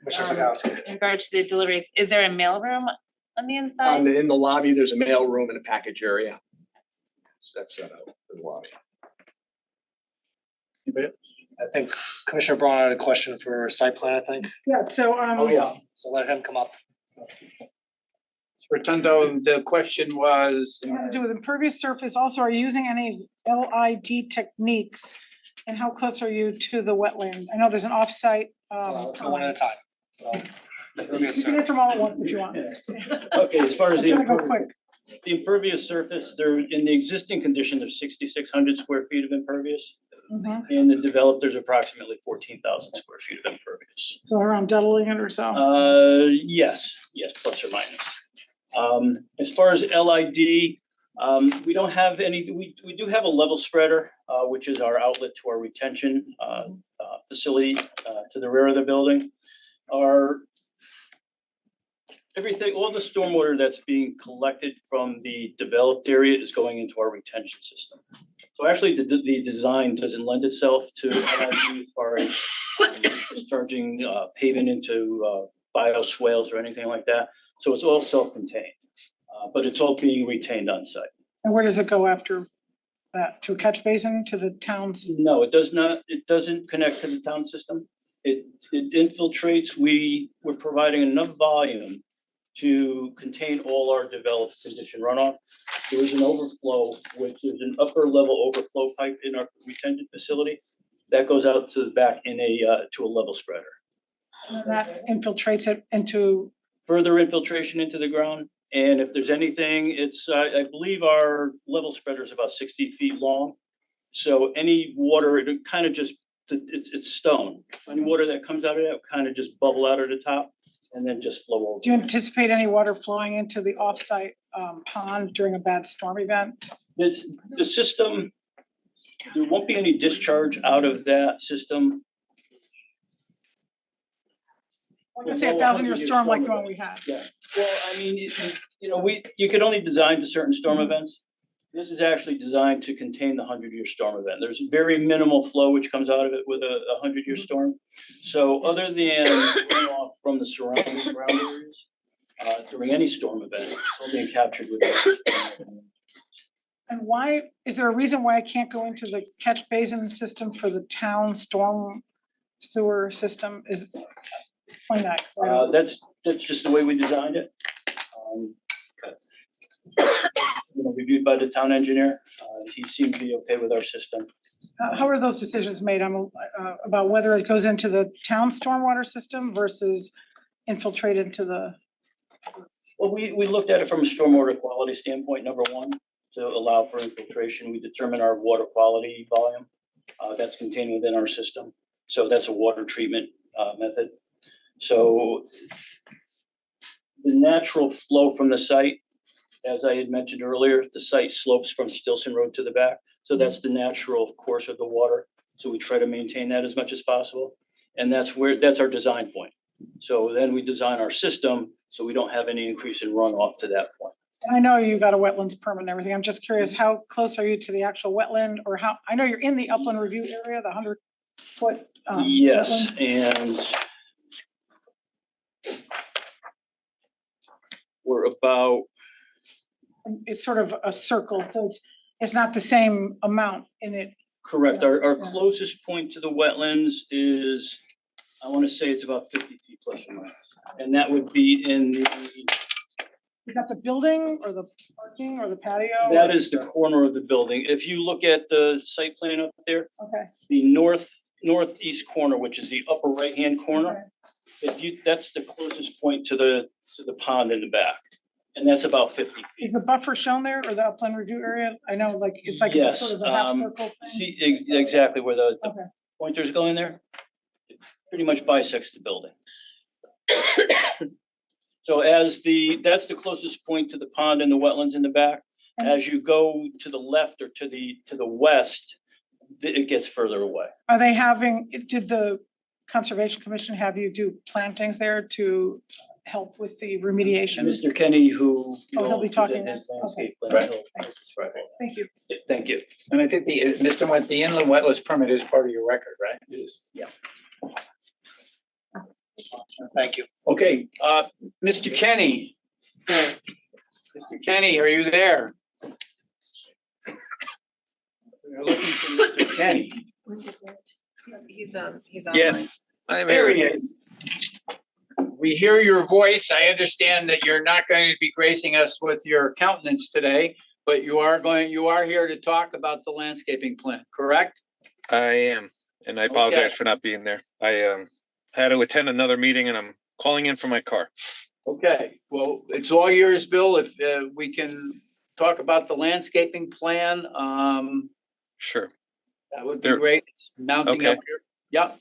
Commissioner Bogowski. In regards to the deliveries, is there a mailroom on the inside? In the lobby, there's a mail room and a package area. So that's set up in the lobby. I think Commissioner Braun had a question for site plan, I think. Yeah, so, So let him come up. Rotundo, the question was, it had to do with impervious surface. Also, are you using any LID techniques? And how close are you to the wetland? I know there's an offsite. Let's go one at a time. So. You can answer them all at once if you want. Okay, as far as the I'm trying to go quick. impervious surface, there, in the existing condition, there's 6,600 square feet of impervious. Mhm. In the developed, there's approximately 14,000 square feet of impervious. So around doubling it or so. Yes, plus or minus. As far as LID, we don't have any, we do have a level spreader, which is our outlet to our retention facility to the rear of the building. Everything, all the stormwater that's being collected from the developed area is going into our retention system. So actually, the design doesn't lend itself to LID as far as discharging pavement into bioswales or anything like that. So it's all self-contained, but it's all being retained on site. And where does it go after that? To a catch basin, to the town's? No, it does not, it doesn't connect to the town system. It infiltrates, we're providing enough volume to contain all our developed condition runoff. There is an overflow, which is an upper level overflow pipe in our retention facility that goes out to the back in to a level spreader. And that infiltrates it into, Further infiltration into the ground, and if there's anything, it's, I believe our level spreader is about 60 feet long. So any water, it kind of just, it's stone. Any water that comes out of that kind of just bubble out of the top and then just flow over. do you anticipate any water flowing into the offsite pond during a bad storm event? The system, there won't be any discharge out of that system. Like I say, a 1,000-year storm like the one we had. Yeah, well, I mean, you know, you could only design to certain storm events. This is actually designed to contain the 100-year storm event. There's very minimal flow which comes out of it with a 100-year storm. So other than runoff from the surrounding ground areas, during any storm event, it's all being captured with it. And why, is there a reason why I can't go into the catch basin system for the town storm sewer system? Explain that. That's just the way we designed it. Reviewed by the town engineer. He seemed to be okay with our system. How are those decisions made? About whether it goes into the town stormwater system versus infiltrate into the? Well, we looked at it from a stormwater quality standpoint, number one, to allow for infiltration. We determine our water quality volume that's contained within our system. So that's a water treatment method. So the natural flow from the site, as I had mentioned earlier, the site slopes from Stilson Road to the back. So that's the natural course of the water. So we try to maintain that as much as possible. And that's our design point. So then we design our system so we don't have any increase in runoff to that point. And I know you got a wetlands permit and everything. I'm just curious, how close are you to the actual wetland, or how, I know you're in the upland review area, the 100-foot. Yes, wetland. and we're about, It's sort of a circle, so it's not the same amount in it. correct. Our closest point to the wetlands is, I want to say it's about 50 feet plus or minus. And that would be in the, Is that the building or the parking or the patio? that is the corner of the building. If you look at the site plan up there, Okay. the northeast corner, which is the upper right-hand corner, That's the closest point to the pond in the back. And that's about 50 feet. Is the buffer shown there or the upland review area? I know like it's like a Yes, sort of a half circle thing. see exactly where the Okay. pointer's going there. It pretty much bisects the building. So that's the closest point to the pond and the wetlands in the back. As you go to the left or to the west, it gets further away. Are they did the Conservation Commission have you do plantings there to help with the remediation? And Mr. Kenny, who he'll be talking his next. landscape Okay. plan, Thanks. right. Thank you. Thank you. And I think the inland wetlands permit is part of your record, right? Yes. Yeah. Thank you. Okay, Mr. Kenny. Mr. Kenny, are you there? We're looking for Mr. Kenny. He's online. Yes, I'm There here. he is. We hear your voice. I understand that you're not going to be gracing us with your countenance today, but you are here to talk about the landscaping plan, correct? I am, and I apologize Okay. for not being there. I had to attend another meeting and I'm calling in from my car. Okay, well, it's all yours, Bill. If we can talk about the landscaping plan, Sure. that would be There- great. It's mounting up Okay. here. Yep.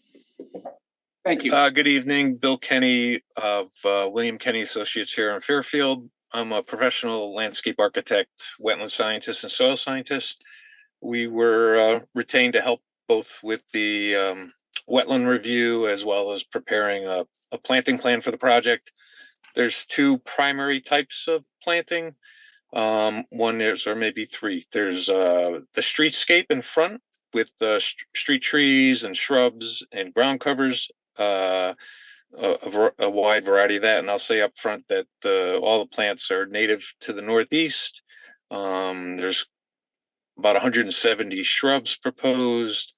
Thank you. Good evening, Bill Kenny of William Kenny Associates here in Fairfield. I'm a professional landscape architect, wetland scientist, and soil scientist. We were retained to help both with the wetland review as well as preparing a planting plan for the project. There's two primary types of planting. One is, or maybe three. There's the streetscape in front with the street trees and shrubs and ground covers. A wide variety of that, and I'll say up front that all the plants are native to the Northeast. There's about 170 shrubs proposed,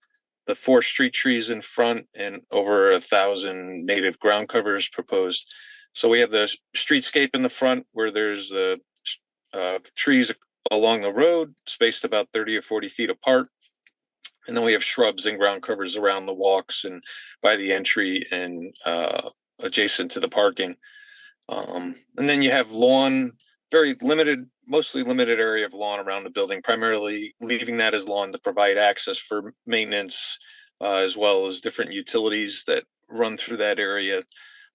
the 4 street trees in front, and over 1,000 native ground covers proposed. So we have the streetscape in the front where there's the trees along the road, spaced about 30 or 40 feet apart. And then we have shrubs and ground covers around the walks and by the entry and adjacent to the parking. And then you have lawn, very limited, mostly limited area of lawn around the building, primarily leaving that as lawn to provide access for maintenance, as well as different utilities that run through that area.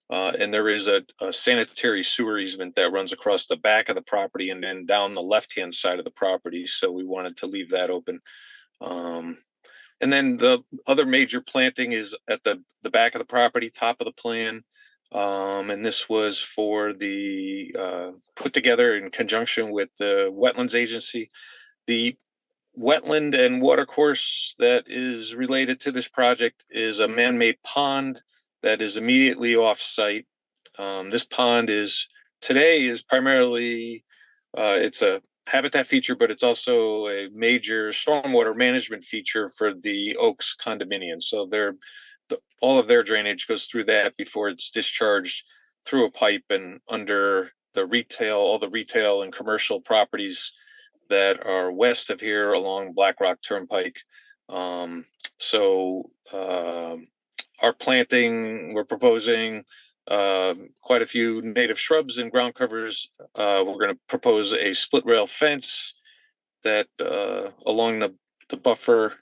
And there is a sanitary sewer easement that runs across the back of the property and then down the left-hand side of the property. So we wanted to leave that open. And then the other major planting is at the back of the property, top of the plan. And this was for the put together in conjunction with the Wetlands Agency. The wetland and watercourse that is related to this project is a man-made pond that is immediately off-site. This pond today is primarily, it's a habitat feature, but it's also a major stormwater management feature for the Oaks condominium. So all of their drainage goes through that before it's discharged through a pipe and under all the retail and commercial properties that are west of here along Black Rock Turnpike. Our planting, we're proposing quite a few native shrubs and ground covers. We're going to propose a split rail fence that along the buffer,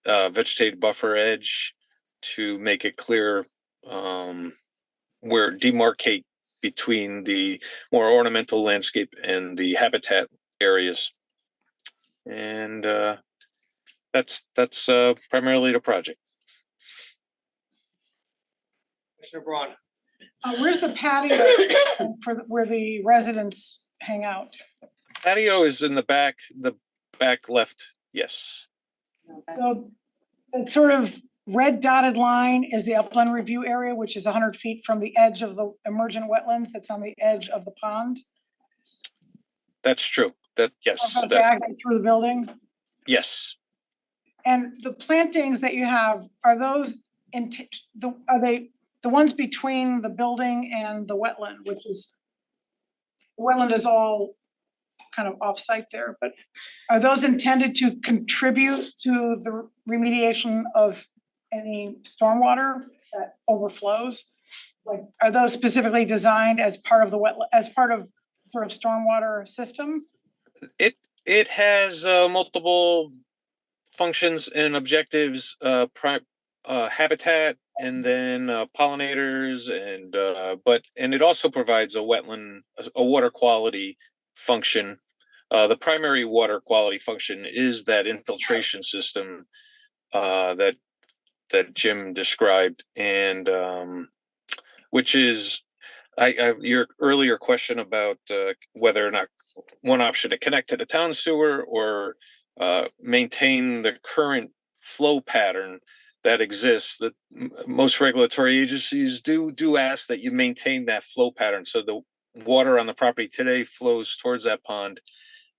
vegetated buffer edge to make it clear where demarcate between the more ornamental landscape and the habitat areas. And that's primarily the project. Commissioner Braun. Where's the patio where the residents hang out? Patio is in the back left. Yes. So that sort of red dotted line is the upland review area, which is 100 feet from the edge of the emergent wetlands that's on the edge of the pond. That's true. Yes. Goes diagonally through the building. Yes. And the plantings that you have, are those are they the ones between the building and the wetland, which is the wetland is all kind of off-site there, but are those intended to contribute to the remediation of any stormwater that overflows? like, are those specifically designed as part of the as part of sort of stormwater system? It has multiple functions and objectives, habitat, and then pollinators, and it also provides a wetland, a water quality function. The primary water quality function is that infiltration system that Jim described, and which is your earlier question about whether or not one option to connect to the town sewer or maintain the current flow pattern that exists. That most regulatory agencies do ask that you maintain that flow pattern, so the water on the property today flows towards that pond.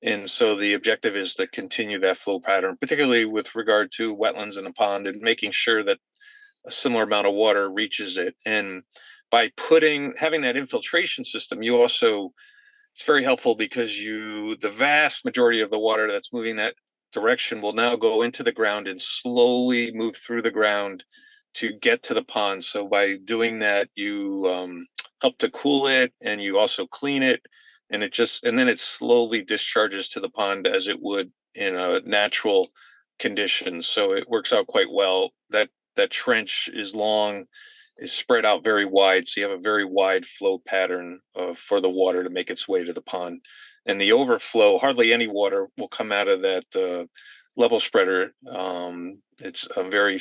And so the objective is to continue that flow pattern, particularly with regard to wetlands in the pond, and making sure that a similar amount of water reaches it. And by having that infiltration system, you also, it's very helpful because the vast majority of the water that's moving that direction will now go into the ground and slowly move through the ground to get to the pond. So by doing that, you help to cool it, and you also clean it, and then it slowly discharges to the pond as it would in a natural condition. So it works out quite well. That trench is long, is spread out very wide, so you have a very wide flow pattern for the water to make its way to the pond. And the overflow, hardly any water will come out of that level spreader. It's a very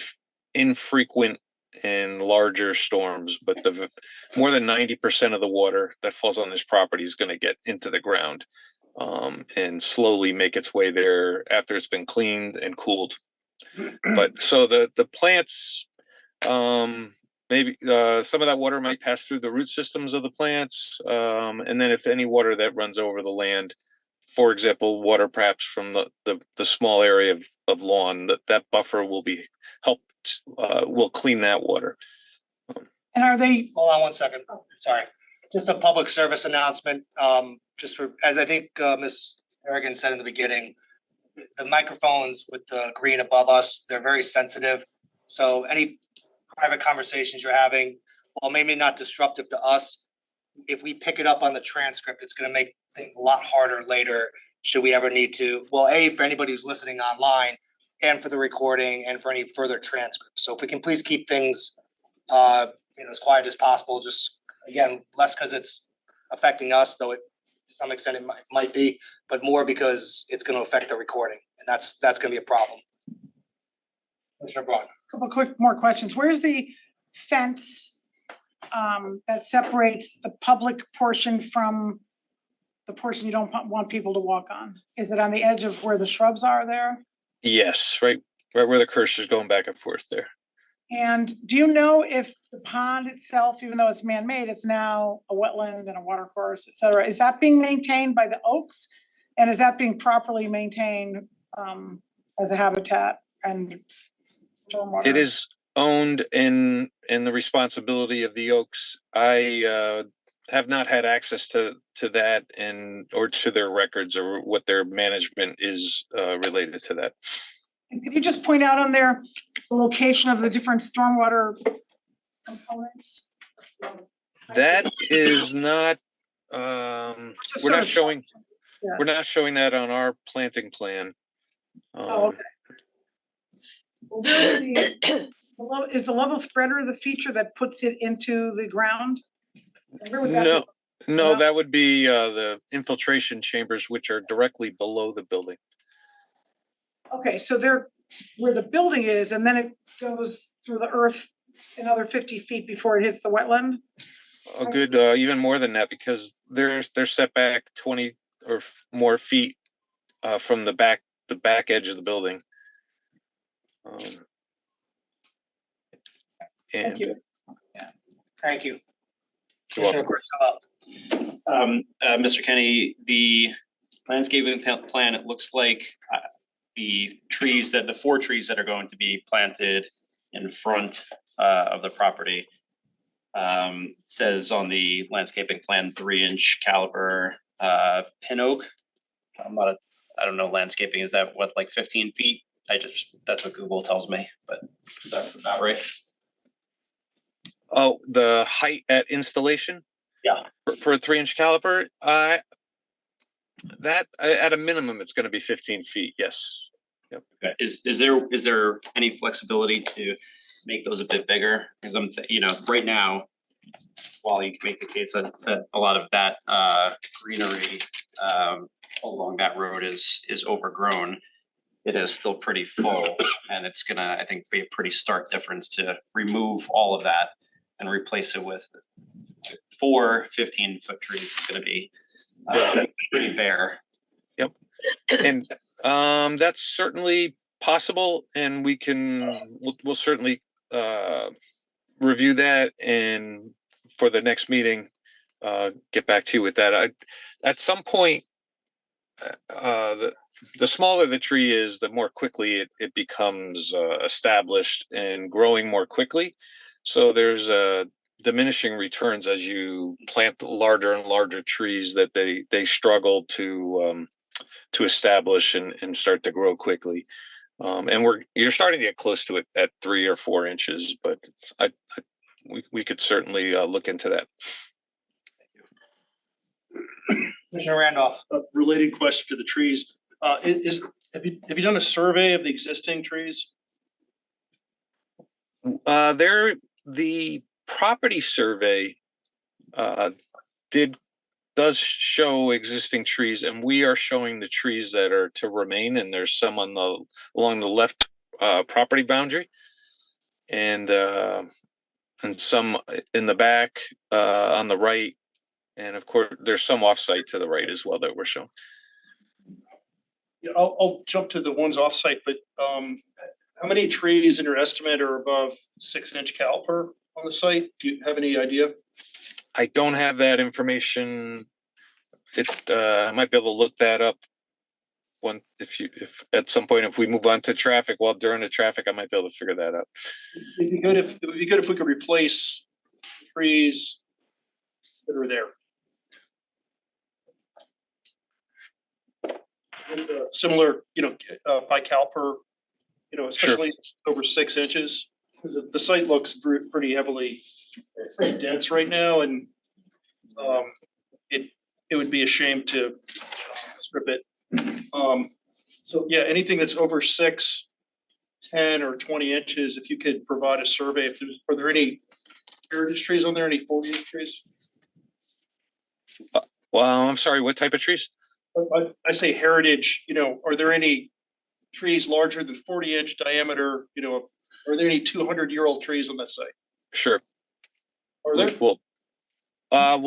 infrequent and larger storms, but more than 90% of the water that falls on this property is going to get into the ground and slowly make its way there after it's been cleaned and cooled. But so the plants, maybe some of that water might pass through the root systems of the plants, and then if any water that runs over the land, for example, water perhaps from the small area of lawn, that buffer will will clean that water. And are they? Hold on one second. Sorry. Just a public service announcement. Just for, as I think Ms. Harrigan said in the beginning, the microphones with the green above us, they're very sensitive. So any private conversations you're having, while maybe not disruptive to us, if we pick it up on the transcript, it's gonna make things a lot harder later, should we ever need to, well, for anybody who's listening online, and for the recording, and for any further transcripts. So if we can please keep things as quiet as possible, just again, less because it's affecting us, though it to some extent it might be, but more because it's gonna affect the recording, and that's gonna be a problem. Commissioner Braun. Couple quick more questions. Where's the fence that separates the public portion from the portion you don't want people to walk on? Is it on the edge of where the shrubs are there? Yes, right where the cursor's going back and forth there. And do you know if the pond itself, even though it's man-made, it's now a wetland and a water course, et cetera, is that being maintained by the Oaks? And is that being properly maintained as a habitat and stormwater? It is owned in the responsibility of the Oaks. I have not had access to that or to their records or what their management is related to that. And could you just point out on there the location of the different stormwater components? That is not, we're not showing that on our planting plan. Oh, okay. Well, is the level spreader the feature that puts it into the ground? No, that would be the infiltration chambers, which are directly below the building. Okay, so they're where the building is, and then it goes through the earth another 50 feet before it hits the wetland? A good, even more than that, because they're set back 20 or more feet from the back edge of the building. Thank you. Thank you. You're welcome. Mr. Kenny, the landscaping plan, it looks like the four trees that are going to be planted in front of the property says on the landscaping plan 3-inch caliber pin oak. I don't know landscaping, is that what, like 15 feet? That's what Google tells me, but that's not right. Oh, the height at installation? Yeah. For a 3-inch caliper, that at a minimum, it's gonna be 15 feet, yes. Okay. Is there any flexibility to make those a bit bigger? Because right now, while you can make the case that a lot of that greenery along that road is overgrown, it is still pretty full, and it's gonna, I think, be a pretty stark difference to remove all of that and replace it with 4 15-foot trees. It's gonna be pretty bare. Yep. And that's certainly possible, and we'll certainly review that, and for the next meeting, get back to you with that. At some point, the smaller the tree is, the more quickly it becomes established and growing more quickly. So there's diminishing returns as you plant larger and larger trees that they struggle to establish and start to grow quickly. And you're starting to get close to it at 3 or 4 inches, but we could certainly look into that. Commissioner Randolph. A related question to the trees, have you done a survey of the existing trees? The property survey does show existing trees, and we are showing the trees that are to remain, and there's some along the left property boundary, and some in the back on the right, and of course there's some offsite to the right as well that we're showing. Yeah, I'll jump to the ones offsite, but how many trees in your estimate are above 6-inch caliper on the site? Do you have any idea? I don't have that information. I might be able to look that up if at some point, if we move on to traffic, during the traffic, I might be able to figure that out. It would be good if we could replace trees that are there. Similar, by caliper, especially over 6 inches. Because the site looks pretty dense right now, and it would be a shame to strip it. So yeah, anything that's over 6, 10, or 20 inches, if you could provide a survey. Are there any heritage trees on there? Any foliage trees? Well, I'm sorry, what type of trees? I say heritage, are there any trees larger than 40-inch diameter? Are there any 200-year-old trees on that site? Sure. Are there? We'll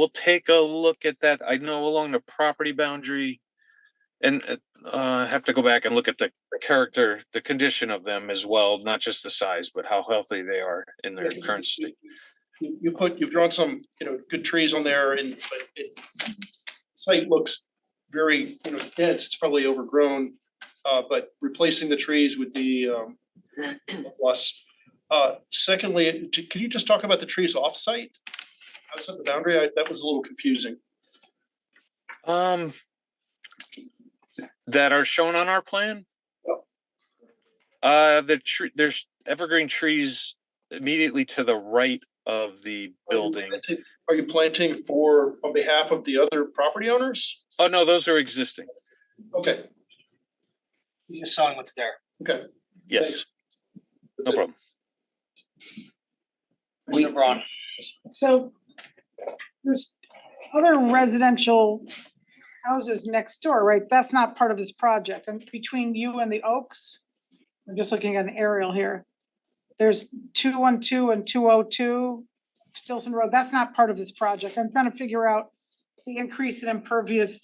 take a look at that. I know along the property boundary, and have to go back and look at the character, the condition of them as well, not just the size, but how healthy they are in their current state. You've drawn some, good trees on there, and but site looks very, dense. It's probably overgrown, but replacing the trees would be a plus. Secondly, can you just talk about the trees off-site? Outside the boundary? That was a little confusing. That are shown on our plan? There's evergreen trees immediately to the right of the building. Are you planting on behalf of the other property owners? Oh, no, those are existing. Okay. You're just showing what's there. Okay. Yes. Thanks. No problem. Commissioner Braun. So there's other residential houses next door, right? That's not part of this project. And between you and the Oaks, I'm just looking at an aerial here. There's 212 and 202 Stilson Road. That's not part of this project. I'm trying to figure out the increase in impervious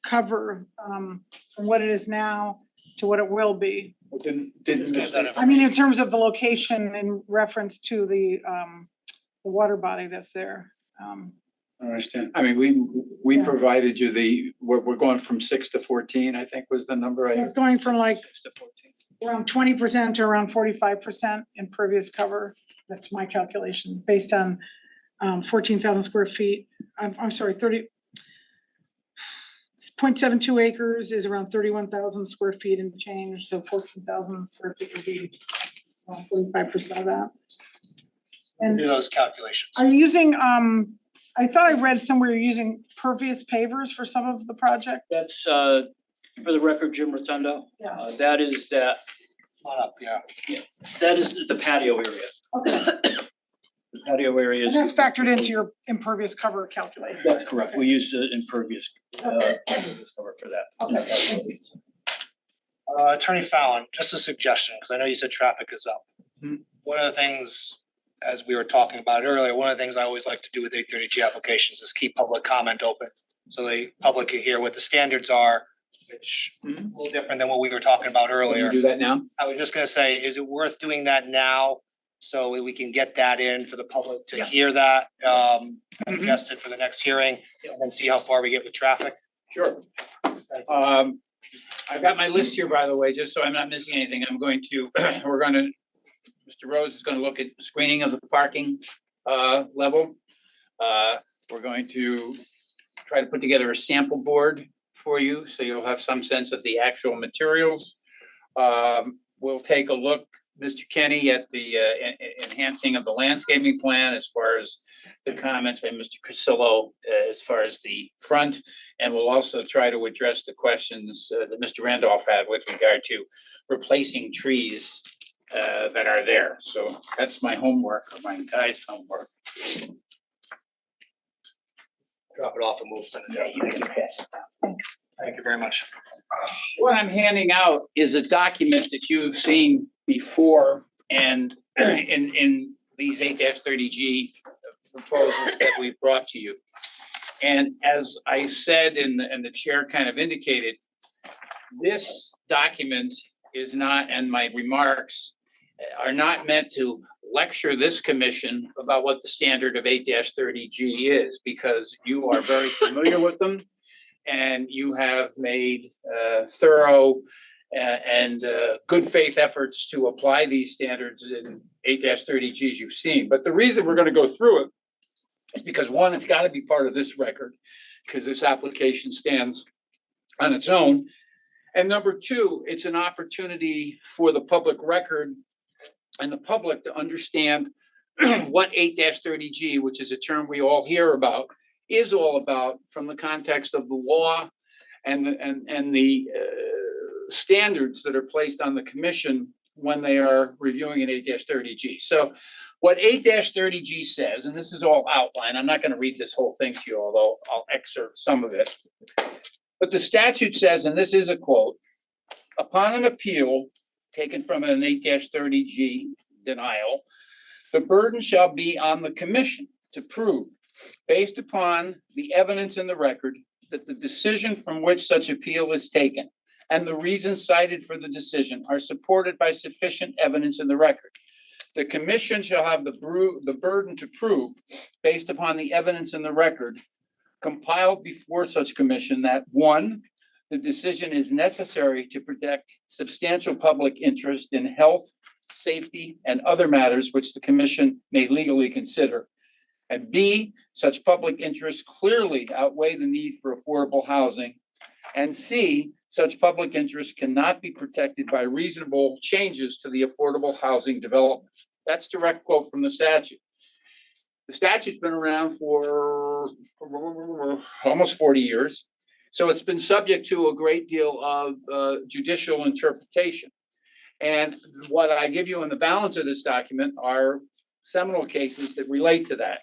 cover from what it is now to what it will be. I mean, in terms of the location in reference to the water body that's there. I understand. I mean, we Yeah. provided you we're going from 6 to 14, I think was the number. So it's going from like around 20% to around 45% impervious cover. That's my calculation based on 14,000 square feet. I'm sorry, 0.72 acres is around 31,000 square feet and change. So 14,000 square feet would be 45% of that. do those calculations. Are you using, I thought I read somewhere you're using pervious pavers for some of the project? That's for the record, Jim Rotundo. Yeah. That is that, Come on up, yeah. that is the patio area. Okay, The patio area and is. that's factored into your impervious cover calculation? That's correct. We used impervious cover for that. Okay. Attorney Fallon, just a suggestion, because I know you said traffic is up. One of the things, as we were talking about earlier, one of the things I always like to do with 830G applications is keep public comment open. So the public can hear what the standards are, which a little different than what we were talking about Can earlier. you do that now? I was just gonna say, is it worth doing that now? So we can get that in for the public to hear that, suggested for the next hearing, and then see how far we get with traffic. Sure. I've got my list here, by the way, just so I'm not missing anything. I'm going to, Mr. Rose is gonna look at screening of the parking level. We're going to try to put together a sample board for you, so you'll have some sense of the actual materials. We'll take a look, Mr. Kenny, at the enhancing of the landscaping plan as far as the comments by Mr. Crisillo as far as the front. And we'll also try to address the questions that Mr. Randolph had with regard to replacing trees that are there. So that's my homework, or my guy's homework. Drop it off and we'll send it down. You can pass it down. Thanks. Thank you very much. What I'm handing out is a document that you've seen before and in these 8-30G proposals that we've brought to you. And as I said, and the chair kind of indicated, this document is not, and my remarks are not meant to lecture this commission about what the standard of 8-30G is, because you are very familiar with them. And you have made thorough and good faith efforts to apply these standards in 8-30Gs you've seen. But the reason we're going to go through it is because, one, it's got to be part of this record, because this application stands on its own. And number two, it's an opportunity for the public record and the public to understand what 8-30G, which is a term we all hear about, is all about from the context of the law and the standards that are placed on the commission when they are reviewing an 8-30G. So what 8-30G says, and this is all outlined, I'm not going to read this whole thing to you, although I'll excerpt some of it. But the statute says, and this is a quote, upon an appeal taken from an 8-30G denial, the burden shall be on the commission to prove, based upon the evidence in the record, that the decision from which such appeal is taken and the reasons cited for the decision are supported by sufficient evidence in the record. The commission shall have the burden to prove, based upon the evidence in the record compiled before such commission, that one, the decision is necessary to protect substantial public interest in health, safety, and other matters which the commission may legally consider. And B, such public interests clearly outweigh the need for affordable housing. And C, such public interests cannot be protected by reasonable changes to the affordable housing development. That's direct quote from the statute. The statute's been around for almost 40 years. So it's been subject to a great deal of judicial interpretation. And what I give you in the balance of this document are seminal cases that relate to that.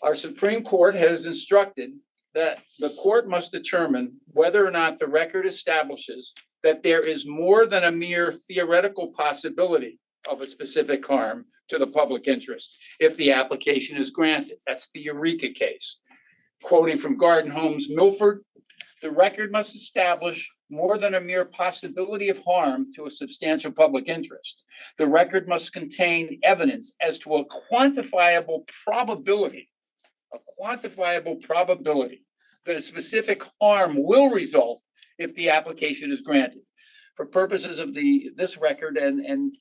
Our Supreme Court has instructed that the court must determine whether or not the record establishes that there is more than a mere theoretical possibility of a specific harm to the public interest if the application is granted. That's the Eureka case. Quoting from Garden Homes Milford, the record must establish more than a mere possibility of harm to a substantial public interest. The record must contain evidence as to a quantifiable probability that a specific harm will result if the application is granted. For purposes of this record and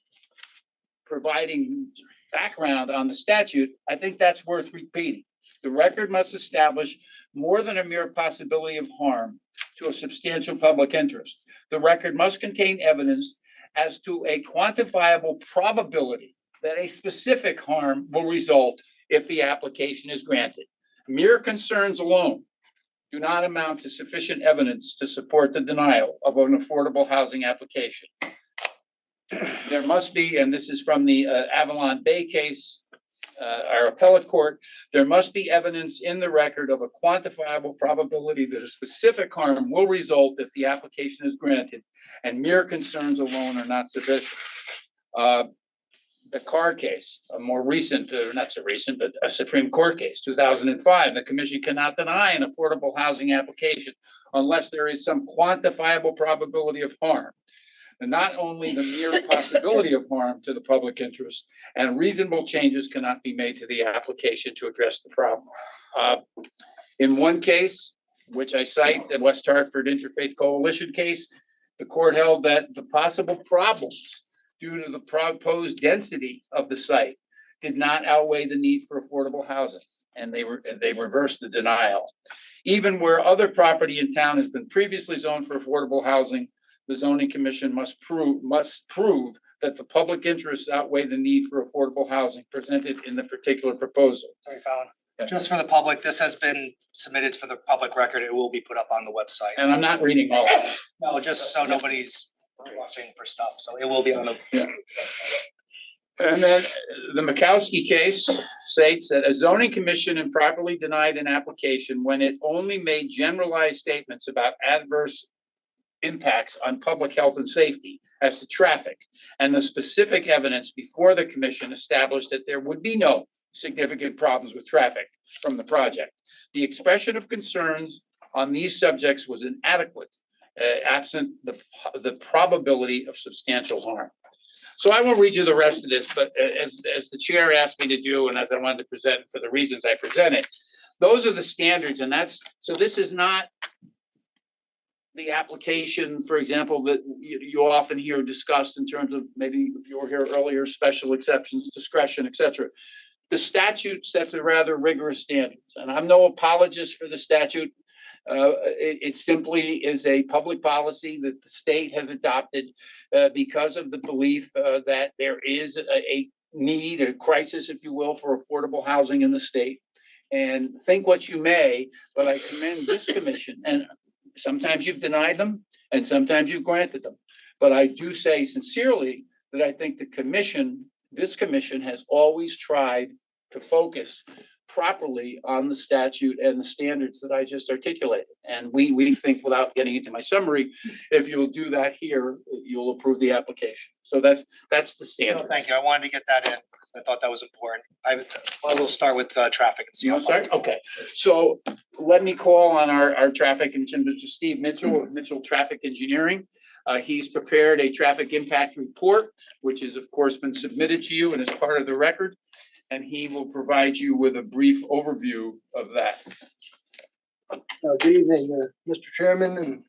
providing background on the statute, I think that's worth repeating. The record must establish more than a mere possibility of harm to a substantial public interest. The record must contain evidence as to a quantifiable probability that a specific harm will result if the application is granted. Mere concerns alone do not amount to sufficient evidence to support the denial of an affordable housing application. There must be, and this is from the Avalon Bay case, our appellate court, there must be evidence in the record of a quantifiable probability that a specific harm will result if the application is granted, and mere concerns alone are not sufficient. The Carr case, a more recent, not so recent, but a Supreme Court case, 2005, the commission cannot deny an affordable housing application unless there is some quantifiable probability of harm. And not only the mere possibility of harm to the public interest, and reasonable changes cannot be made to the application to address the problem. In one case, which I cite, the West Hartford Interfaith Coalition case, the court held that the possible problems due to the proposed density of the site did not outweigh the need for affordable housing, and they reversed the denial. Even where other property in town has been previously zoned for affordable housing, the zoning commission must prove that the public interests outweigh the need for affordable housing presented in the particular proposal. Sorry, Fallon. Just for the public, this has been submitted for the public record. It will be put up on the website. And I'm not reading all of it. No, just so nobody's rushing for stuff. So it will be on the. Yeah. And then the Mikowski case states that a zoning commission improperly denied an application when it only made generalized statements about adverse impacts on public health and safety as to traffic, and the specific evidence before the commission established that there would be no significant problems with traffic from the project. The expression of concerns on these subjects was inadequate, absent the probability of substantial harm. So I won't read you the rest of this, but as the chair asked me to do, and as I wanted to present for the reasons I presented, those are the standards, and so this is not the application, for example, that you often hear discussed in terms of, maybe if you were here earlier, special exceptions, discretion, et cetera. The statute sets a rather rigorous standard, and I'm no apologist for the statute. It simply is a public policy that the state has adopted because of the belief that there is a need, a crisis, if you will, for affordable housing in the state. And think what you may, but I commend this commission, and sometimes you've denied them and sometimes you've granted them. But I do say sincerely that I think this commission has always tried to focus properly on the statute and the standards that I just articulated. And we think, without getting into my summary, if you'll do that here, you'll approve the application. So that's the standard. No, thank you. I wanted to get that in because I thought that was important. I will start with traffic and see. You want to start? Okay. So let me call on our traffic engineer, Mr. Steve Mitchell of Mitchell Traffic Engineering. He's prepared a traffic impact report, which has of course been submitted to you and is part of the record. And he will provide you with a brief overview of that. Good evening, Mr. Chairman and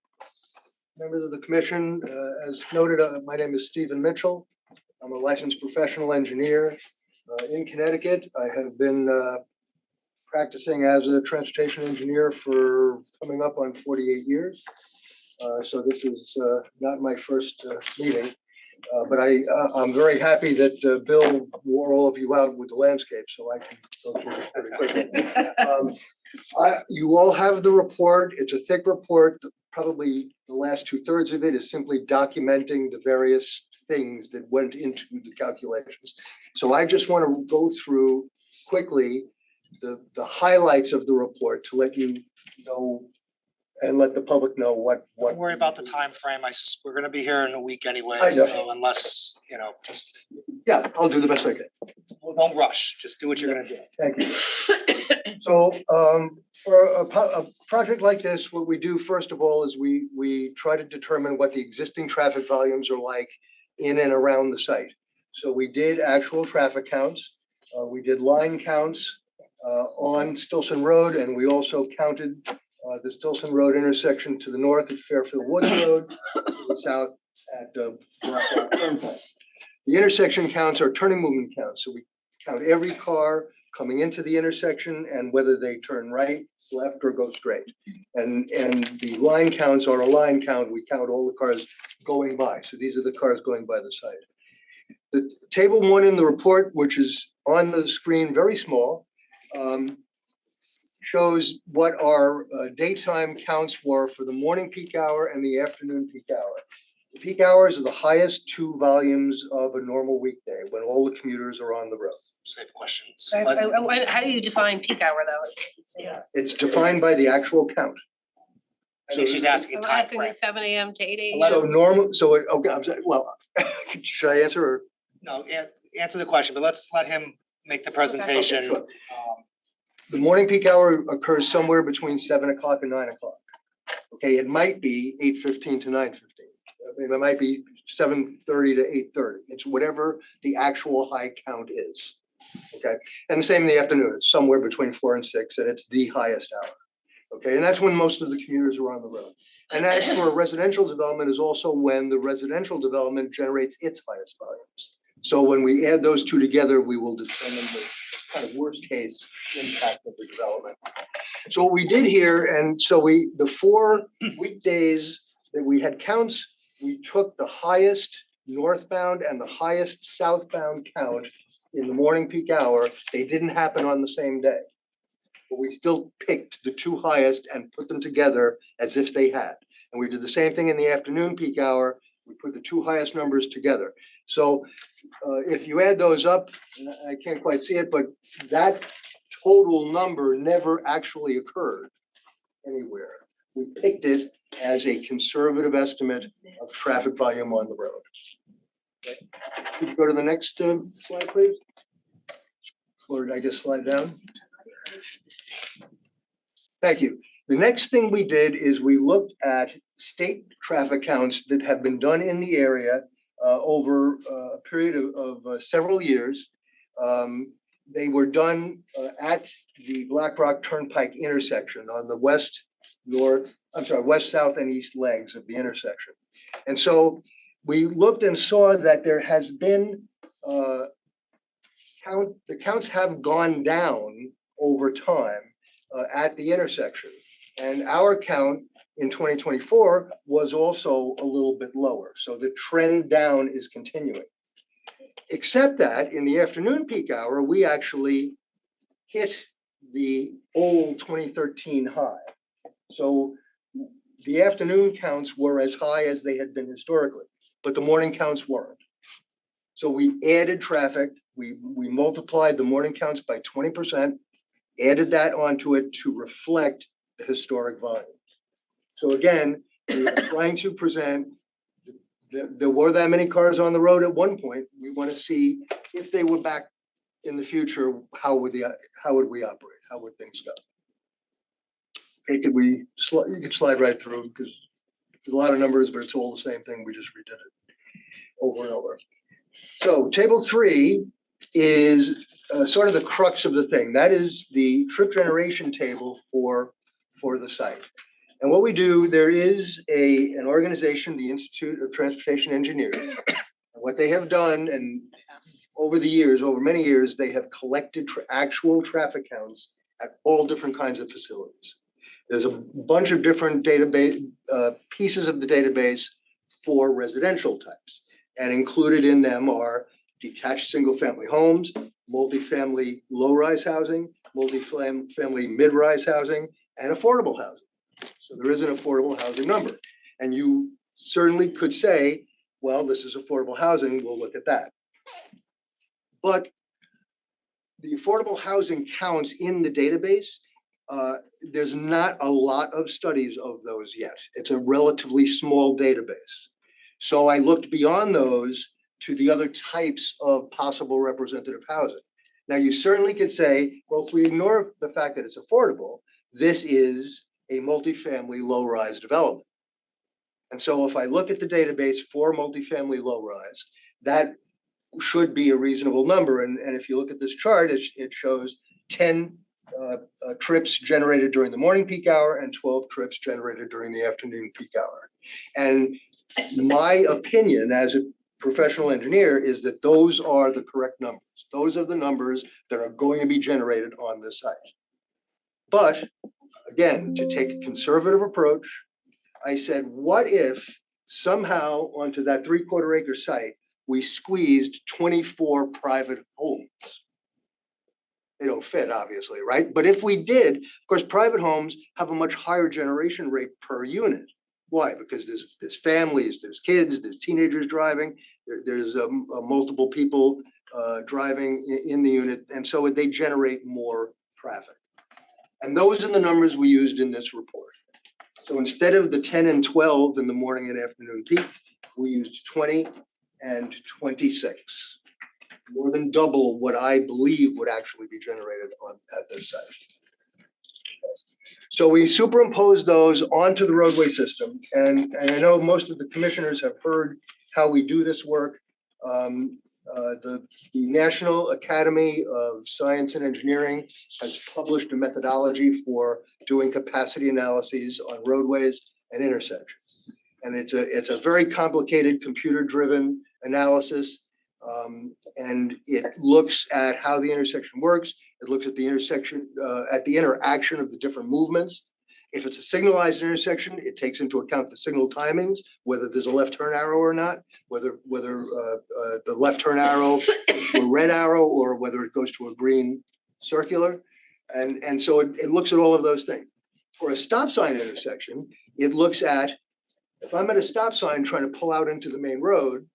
members of the commission. As noted, my name is Stephen Mitchell. I'm a licensed professional engineer in Connecticut. I have been practicing as a transportation engineer for coming up on 48 years. So this is not my first meeting. But I'm very happy that Bill wore all of you out with the landscape, so I can go through this pretty quickly. You all have the report. It's a thick report. Probably the last 2/3 of it is simply documenting the various things that went into the calculations. So I just want to go through quickly the highlights of the report to let you know and let the public know what. Don't worry about the time frame. We're going to be here in a week anyway. I know. So unless, just. Yeah, I'll do the best I can. Well, don't rush. Just do what you're going to do. Thank you. So for a project like this, what we do first of all is we try to determine what the existing traffic volumes are like in and around the site. So we did actual traffic counts. We did line counts on Stilson Road, and we also counted the Stilson Road intersection to the north at Fairfield Woods Road, to the south at Black Rock Turnpike. The intersection counts are turning movement counts. So we count every car coming into the intersection and whether they turn right, left, or go straight. And the line counts are a line count. We count all the cars going by. So these are the cars going by the site. The table one in the report, which is on the screen, very small, shows what our daytime counts were for the morning peak hour and the afternoon peak hour. The peak hours are the highest two volumes of a normal weekday when all the commuters are on the road. Save questions. How do you define peak hour though? It's defined by the actual count. I think she's asking I'm time asking frame. the 7 a.m. to 8 a.m. So normal, so okay, I'm sorry, well, should I answer or? No, answer the question, but let's let him make the presentation. Sure. The morning peak hour occurs somewhere between 7 o'clock and 9 o'clock. Okay, it might be 8:15 to 9:15. I mean, it might be 7:30 to 8:30. It's whatever the actual high count is. Okay, and the same in the afternoon. It's somewhere between 4 and 6, and it's the highest hour. Okay, and that's when most of the commuters are on the road. And that for residential development is also when the residential development generates its highest volumes. So when we add those two together, we will determine the kind of worst case impact of the development. So what we did here, and so the 4 weekdays that we had counts, we took the highest northbound and the highest southbound count in the morning peak hour. They didn't happen on the same day. But we still picked the 2 highest and put them together as if they had. And we did the same thing in the afternoon peak hour. We put the 2 highest numbers together. So if you add those up, and I can't quite see it, but that total number never actually occurred anywhere. We picked it as a conservative estimate of traffic volume on the road. Okay. Could you go to the next slide, please? Or did I just slide down? Thank you. The next thing we did is we looked at state traffic counts that have been done in the area over a period of several years. They were done at the Black Rock Turnpike intersection on the west, south, and east legs of the intersection. And so we looked and saw that there has been the counts have gone down over time at the intersection. And our count in 2024 was also a little bit lower. So the trend down is continuing. Except that in the afternoon peak hour, we actually hit the old 2013 high. So the afternoon counts were as high as they had been historically, but the morning counts weren't. So we added traffic, we multiplied the morning counts by 20%, added that onto it to reflect the historic volume. So again, we are trying to present, there were that many cars on the road at one point. We want to see if they were back in the future, how would we operate? How would things go? Okay, you could slide right through because there's a lot of numbers, but it's all the same thing. We just redid it over and over. So table 3 is sort of the crux of the thing. That is the trip generation table for the site. And what we do, there is an organization, the Institute of Transportation Engineers. What they have done, and over the years, over many years, they have collected actual traffic counts at all different kinds of facilities. There's a bunch of different database pieces of the database for residential types. And included in them are detached single-family homes, multifamily low-rise housing, multifamily mid-rise housing, and affordable housing. So there is an affordable housing number. And you certainly could say, well, this is affordable housing, we'll look at that. But the affordable housing counts in the database, there's not a lot of studies of those yet. It's a relatively small database. So I looked beyond those to the other types of possible representative housing. Now, you certainly could say, well, if we ignore the fact that it's affordable, this is a multifamily low-rise development. And so if I look at the database for multifamily low-rise, that should be a reasonable number. And if you look at this chart, it shows 10 trips generated during the morning peak hour and 12 trips generated during the afternoon peak hour. And my opinion as a professional engineer is that those are the correct numbers. Those are the numbers that are going to be generated on this site. But again, to take a conservative approach, I said, what if somehow onto that 3/4 acre site, we squeezed 24 private homes. They don't fit, obviously, right? But if we did, of course, private homes have a much higher generation rate per unit. Why? Because there's families, there's kids, there's teenagers driving, there's multiple people driving in the unit, and so they generate more traffic. And those are the numbers we used in this report. So instead of the 10 and 12 in the morning and afternoon peak, we used 20 and 26. More than double what I believe would actually be generated at this site. So we superimposed those onto the roadway system, and I know most of the commissioners have heard how we do this work. The National Academy of Science and Engineering has published a methodology for doing capacity analyses on roadways and intersections. And it's a very complicated computer-driven analysis. And it looks at how the intersection works. It looks at the intersection, at the interaction of the different movements. If it's a signalized intersection, it takes into account the signal timings, whether there's a left turn arrow or not, whether the left turn arrow goes to a red arrow or whether it goes to a green circular. And so it looks at all of those things. For a stop sign intersection, it looks at, if I'm at a stop sign trying to pull out into the main road,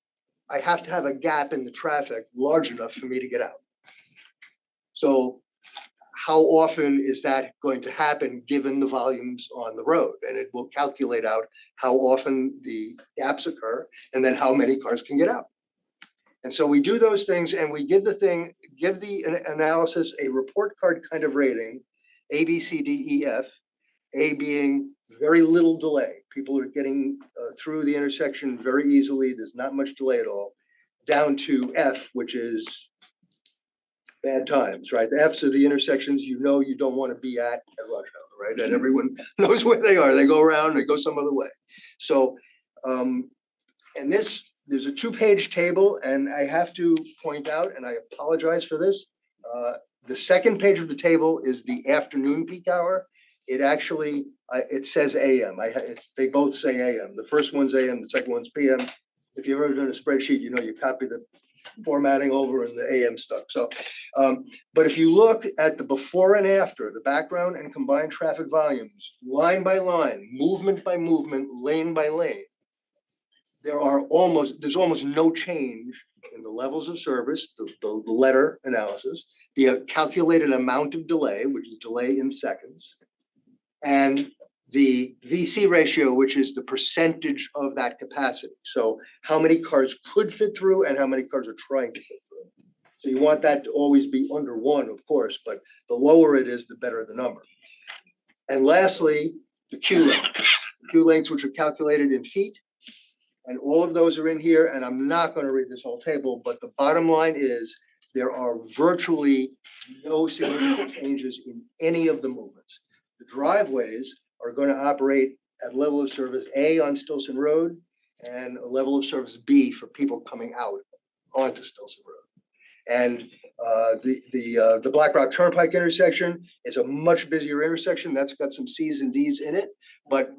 I have to have a gap in the traffic large enough for me to get out. So how often is that going to happen given the volumes on the road? And it will calculate out how often the gaps occur and then how many cars can get out. And so we do those things and we give the analysis a report card kind of rating, A, B, C, D, E, F, A being very little delay. People are getting through the intersection very easily. There's not much delay at all. Down to F, which is bad times, right? The Fs are the intersections you know you don't want to be at rush hour, right? And everyone knows where they are. They go around, they go some other way. So, and there's a 2-page table, and I have to point out, and I apologize for this, the second page of the table is the afternoon peak hour. It actually, it says AM. They both say AM. The first one's AM, the second one's PM. If you've ever done a spreadsheet, you know you copy the formatting over and the AM stuff. So, but if you look at the before and after, the background and combined traffic volumes, line by line, movement by movement, lane by lane, there's almost no change in the levels of service, the letter analysis, the calculated amount of delay, which is delay in seconds, and the VC ratio, which is the percentage of that capacity. So how many cars could fit through and how many cars are trying to fit through. So you want that to always be under 1, of course, but the lower it is, the better the number. And lastly, the queue length. Queue lengths, which are calculated in feet. And all of those are in here, and I'm not going to read this whole table, but the bottom line is there are virtually no significant changes in any of the movements. The driveways are going to operate at level of service A on Stilson Road and a level of service B for people coming out onto Stilson Road. And the Black Rock Turnpike intersection is a much busier intersection. That's got some C's and D's in it, but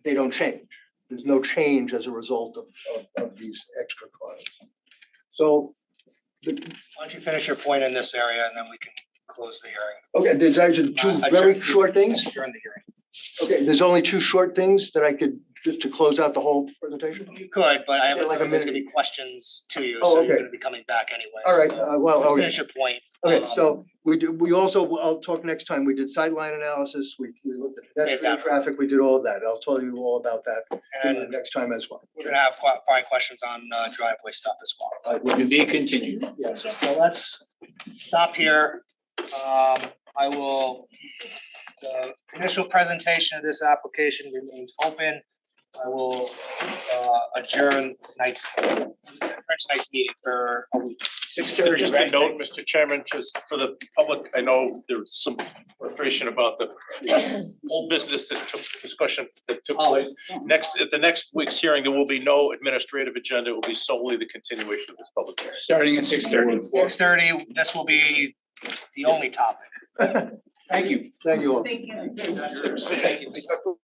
they don't change. There's no change as a result of these extra cars. So why don't you finish your point in this area and then we can close the hearing. Okay, there's actually two very short things. During the hearing. Okay, there's only 2 short things that I could, just to close out the whole presentation? You could, but I have, like a there's gonna minute. be questions to you, Oh, so you're okay. gonna be coming back anyway. All right, so well, let's okay. finish your point. Okay, so we also, I'll talk next time. We did sideline analysis. We looked at Save pedestrian that. traffic. We did all of that. I'll tell you all about that And next time as well. we're gonna have probably questions on driveway stuff as well. To be continued. Yes. So let's stop here. I will, the initial presentation of this application remains open. I will adjourn tonight's meeting for a week. 6:30. Just a note, Mr. Chairman, just for the public, I know there was some frustration about the whole business discussion that took place. At the next week's hearing, there will be no administrative agenda. It will be solely the continuation of this public hearing. Starting at 6:30. 6:30, this will be the only topic. Thank you. Thank you all. Thank you. Thank you.